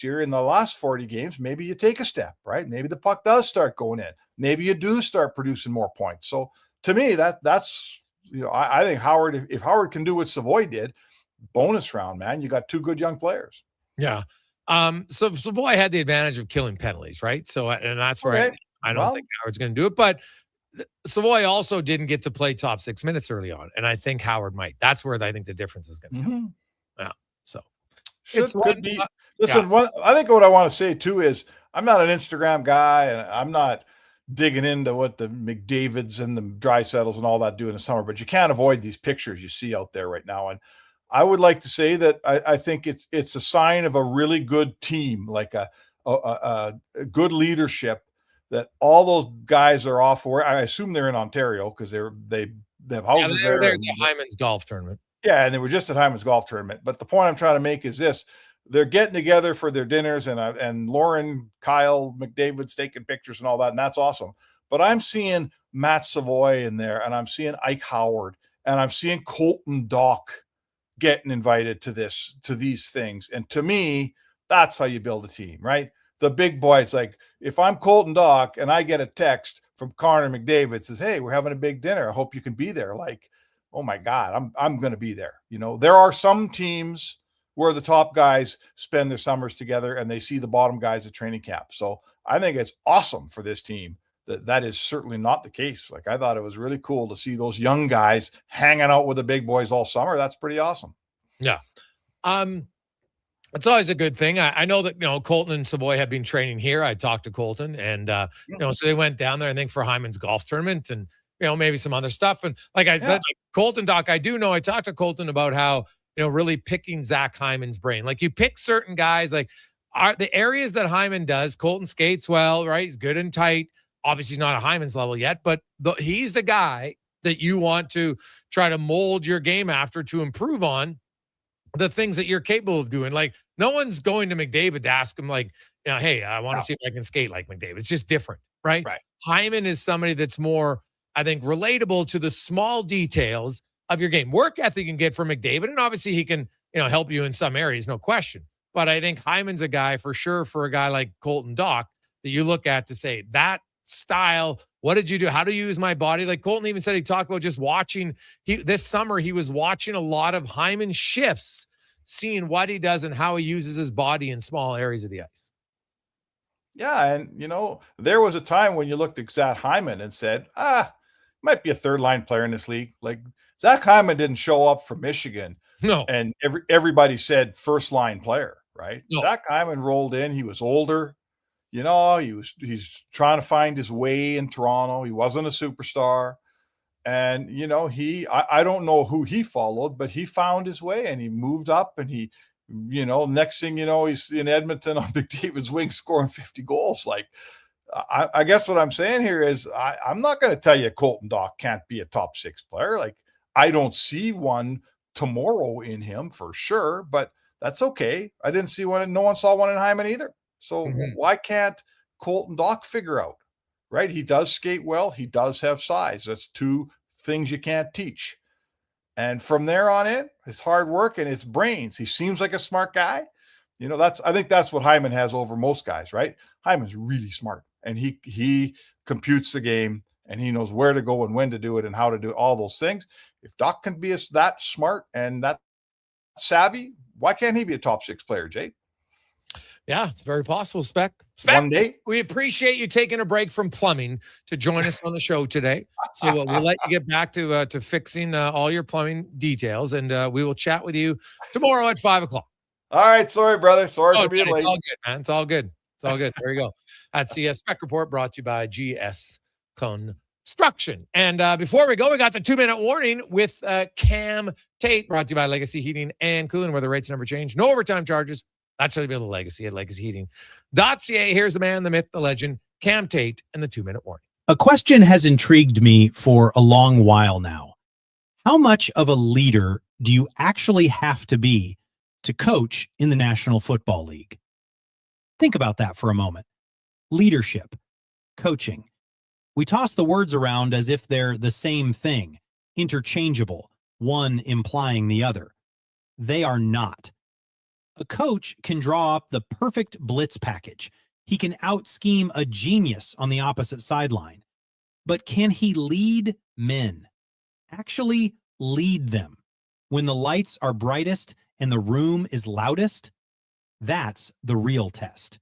year. In the last 40 games, maybe you take a step, right? Maybe the puck does start going in. Maybe you do start producing more points. So to me, that's, I think Howard, if Howard can do what Savoy did, bonus round, man, you got 2 good young players. Yeah. So Savoy had the advantage of killing penalties, right? So, and that's where I don't think Howard's going to do it, but Savoy also didn't get to play top 6 minutes early on. And I think Howard might. That's where I think the difference is going to come. Yeah. So could be. Listen, I think what I want to say too is I'm not an Instagram guy and I'm not digging into what the McDavids and the Draisaitl's and all that do in the summer, but you can't avoid these pictures you see out there right now. And I would like to say that I think it's a sign of a really good team, like a good leadership, that all those guys are off for. I assume they're in Ontario because they have houses there. They're at the Hyman's golf tournament. Yeah, and they were just at Hyman's golf tournament. But the point I'm trying to make is this: they're getting together for their dinners, and Lauren, Kyle, McDavid's taking pictures and all that, and that's awesome. But I'm seeing Matt Savoy in there, and I'm seeing Ike Howard, and I'm seeing Colton Dach getting invited to these things. And to me, that's how you build a team, right? The big boys, like if I'm Colton Dach and I get a text from Connor McDavid says, "Hey, we're having a big dinner. I hope you can be there." Like, oh my God, I'm going to be there. There are some teams where the top guys spend their summers together and they see the bottom guys at training camp. So I think it's awesome for this team that is certainly not the case. Like, I thought it was really cool to see those young guys hanging out with the big boys all summer. That's pretty awesome. Yeah. It's always a good thing. I know that, Colton and Savoy have been training here. I talked to Colton and, so they went down there, I think, for Hyman's golf tournament and, maybe some other stuff. And like I said, like Colton, Doc, I talked to Colton about how, really picking Zach Hyman's brain. Like, you pick certain guys, like the areas that Hyman does. Colton skates well, right? He's good and tight. Obviously, he's not a Hyman's level yet, but he's the guy that you want to try to mold your game after to improve on the things that you're capable of doing. Like, no one's going to McDavid to ask him, like, hey, I want to see if I can skate like McDavid. It's just different, right? Hyman is somebody that's more, I think, relatable to the small details of your game. Work ethic you can get from McDavid, and obviously he can, help you in some areas, no question. But I think Hyman's a guy for sure, for a guy like Colton Doc, that you look at to say, that style, what did you do? How do you use my body? Like Colton even said, he talked about just watching. This summer, he was watching a lot of Hyman shifts, seeing what he does and how he uses his body in small areas of the ice. Yeah, and, there was a time when you looked at Zach Hyman and said, might be a third-line player in this league. Like, Zach Hyman didn't show up from Michigan. No. And everybody said first-line player, right? No. Zach Hyman rolled in. He was older. He's trying to find his way in Toronto. He wasn't a superstar. And, I don't know who he followed, but he found his way and he moved up and he, next thing you know, he's in Edmonton on McDavid's wing scoring 50 goals. Like, I guess what I'm saying here is I'm not going to tell you Colton Doc can't be a top 6 player. Like, I don't see one tomorrow in him for sure, but that's okay. I didn't see one. No one saw one in Hyman either. So why can't Colton Doc figure out, right? He does skate well. He does have size. That's 2 things you can't teach. And from there on in, it's hard work and it's brains. He seems like a smart guy. I think that's what Hyman has over most guys, right? Hyman's really smart and he computes the game and he knows where to go and when to do it and how to do all those things. If Doc can be that smart and that savvy, why can't he be a top 6 player, Jay? Yeah, it's very possible, Spec. One day. We appreciate you taking a break from plumbing to join us on the show today. So we'll let you get back to fixing all your plumbing details, and we will chat with you tomorrow at 5:00. All right. Sorry, brother. Sorry for being late. It's all good, man. It's all good. It's all good. There you go. That's the Spec Report brought to you by GS Construction. And before we go, we got the 2-minute warning with Cam Tate, brought to you by Legacy Heating and Cooling, where the rates never change. No overtime charges. That's how you build a legacy at legacyheating.ca. Here's the man, the myth, the legend, Cam Tate, and the 2-minute warning. A question has intrigued me for a long while now. How much of a leader do you actually have to be to coach in the National Football League? Think about that for a moment. Leadership, coaching. We toss the words around as if they're the same thing, interchangeable, one implying the other. They are not. A coach can draw up the perfect blitz package. He can out-scheme a genius on the opposite sideline. But can he lead men? Actually lead them when the lights are brightest and the room is loudest? That's the real test.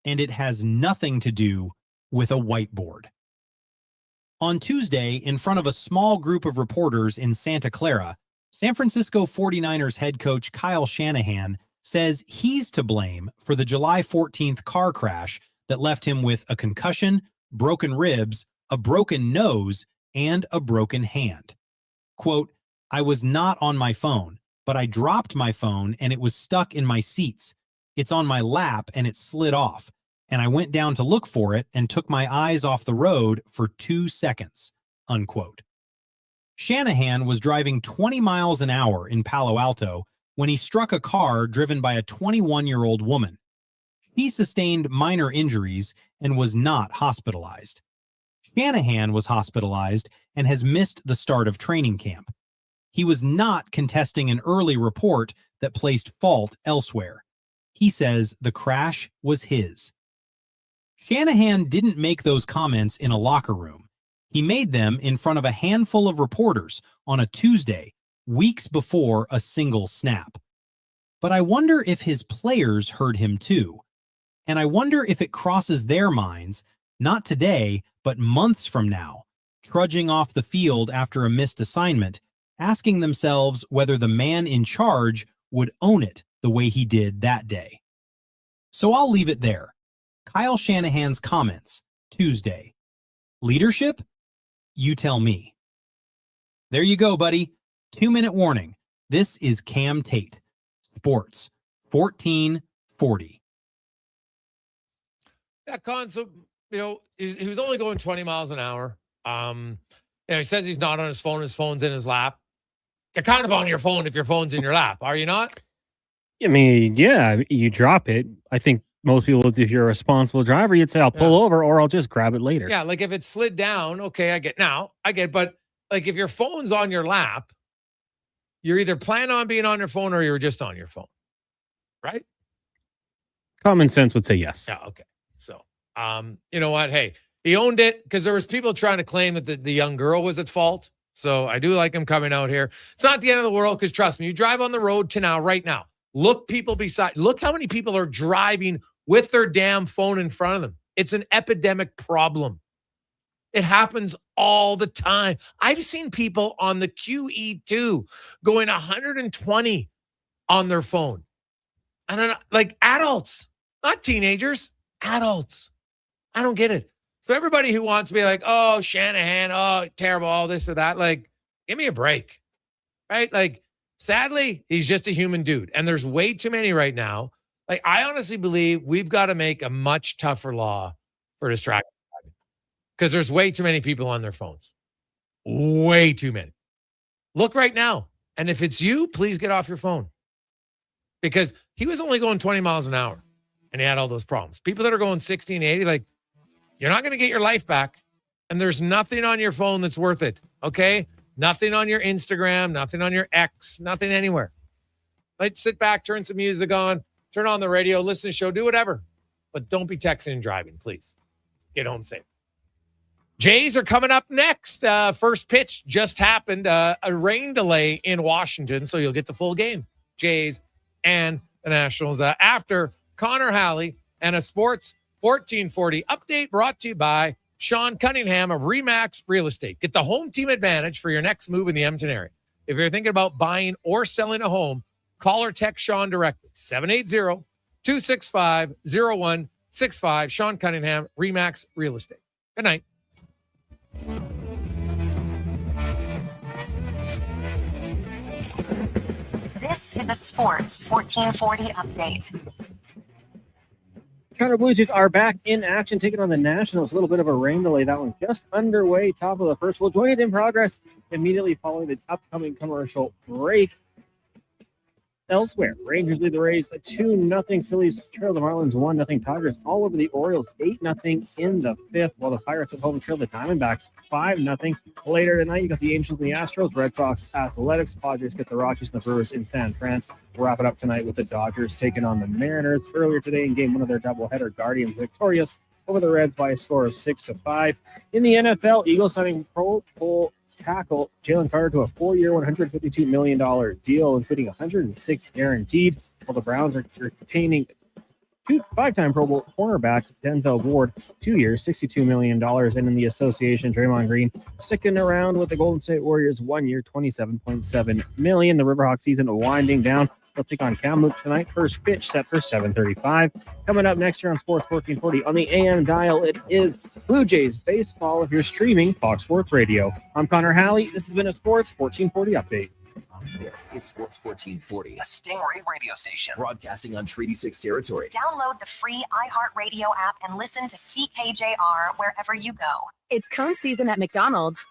And it has nothing to do with a whiteboard. On Tuesday, in front of a small group of reporters in Santa Clara, San Francisco 49ers head coach Kyle Shanahan says he's to blame for the July 14th car crash that left him with a concussion, broken ribs, a broken nose, and a broken hand. Quote, "I was not on my phone, but I dropped my phone and it was stuck in my seats. It's on my lap and it slid off. And I went down to look for it and took my eyes off the road for 2 seconds." Unquote. Shanahan was driving 20 miles an hour in Palo Alto when he struck a car driven by a 21-year-old woman. She sustained minor injuries and was not hospitalized. Shanahan was hospitalized and has missed the start of training camp. He was not contesting an early report that placed fault elsewhere. He says the crash was his. Shanahan didn't make those comments in a locker room. He made them in front of a handful of reporters on a Tuesday, weeks before a single snap. but I wonder if his players heard him too. And I wonder if it crosses their minds, not today, but months from now, trudging off the field after a missed assignment, asking themselves whether the man in charge would own it the way he did that day. So I'll leave it there. Kyle Shanahan's comments, Tuesday. Leadership? You tell me. There you go, buddy. 2-minute warning. This is Cam Tate. Sports 1440. That concept, he was only going 20 miles an hour. He says he's not on his phone. His phone's in his lap. You're kind of on your phone if your phone's in your lap, are you not? I mean, yeah, you drop it. I think most people, if you're a responsible driver, you'd say, I'll pull over or I'll just grab it later. Yeah, like if it slid down, okay, I get, but like if your phone's on your lap, you're either planning on being on your phone or you're just on your phone, right? Common sense would say yes. Yeah, okay. So, you know what? Hey, he owned it because there was people trying to claim that the young girl was at fault. So I do like him coming out here. It's not the end of the world because trust me, you drive on the road to now, right now. Look how many people are driving with their damn phone in front of them. It's an epidemic problem. It happens all the time. I've seen people on the QE2 going 120 on their phone. And then, like adults, not teenagers, adults. I don't get it. So everybody who wants to be like, oh, Shanahan, oh, terrible, all this or that, like, give me a break, right? Like, sadly, he's just a human dude. And there's way too many right now. Like, I honestly believe we've got to make a much tougher law for distraction because there's way too many people on their phones. Way too many. Look right now. And if it's you, please get off your phone because he was only going 20 miles an hour and he had all those problems. People that are going 60 and 80, like, you're not going to get your life back. And there's nothing on your phone that's worth it. Okay? Nothing on your Instagram, nothing on your X, nothing anywhere. Like, sit back, turn some music on, turn on the radio, listen to the show, do whatever. But don't be texting and driving, please. Get home safe. Jays are coming up next. First pitch just happened. A rain delay in Washington, so you'll get the full game. Jays and the Nationals. After Connor Halley and a Sports 1440 update brought to you by Sean Cunningham of RE/MAX Real Estate. Get the home team advantage for your next move in the Edmonton area. If you're thinking about buying or selling a home, call or text Sean directly. 780-265-0165. Sean Cunningham, RE/MAX Real Estate. Good night. This is a Sports 1440 update. Toronto Blue Jays are back in action, taking on the Nationals. A little bit of a rain delay. That one just underway, top of the first. We'll join it in progress immediately following the upcoming commercial break. Elsewhere, Rangers lead the Rays 2-0. Phillies trail the Marlins 1-0. Tigers all over the Orioles 8-0 in the fifth, while the Pirates at home trail the Diamondbacks 5-0. Later tonight, you got the Angels and the Astros, Red Sox, Athletics, Padres get the Rockies and the Brewers in San Fran. We'll wrap it up tonight with the Dodgers taking on the Mariners. Earlier today in game one of their doubleheader, Guardians victorious over the Reds by a score of 6-5. In the NFL, Eagles signing Pro Bowl tackle Jalen Carter to a 4-year, $152 million deal, including 106 guaranteed, while the Browns are retaining five-time Pro Bowl cornerback Denzel Ward, 2 years, $62 million. And in the association, Draymond Green sticking around with the Golden State Warriors, 1 year, $27.7 million. The Riverhawks season winding down. They'll take on Kamloops tonight. First pitch set for 7:35. Coming up next year on Sports 1440 on the AM dial, it is Blue Jays baseball if you're streaming Fox Sports Radio. I'm Connor Halley. This has been a Sports 1440 update. This is Sports 1440, a Stingray radio station broadcasting on Treaty 6 territory. Download the free iHeartRadio app and listen to CKJR wherever you go. It's cone season at McDonald's.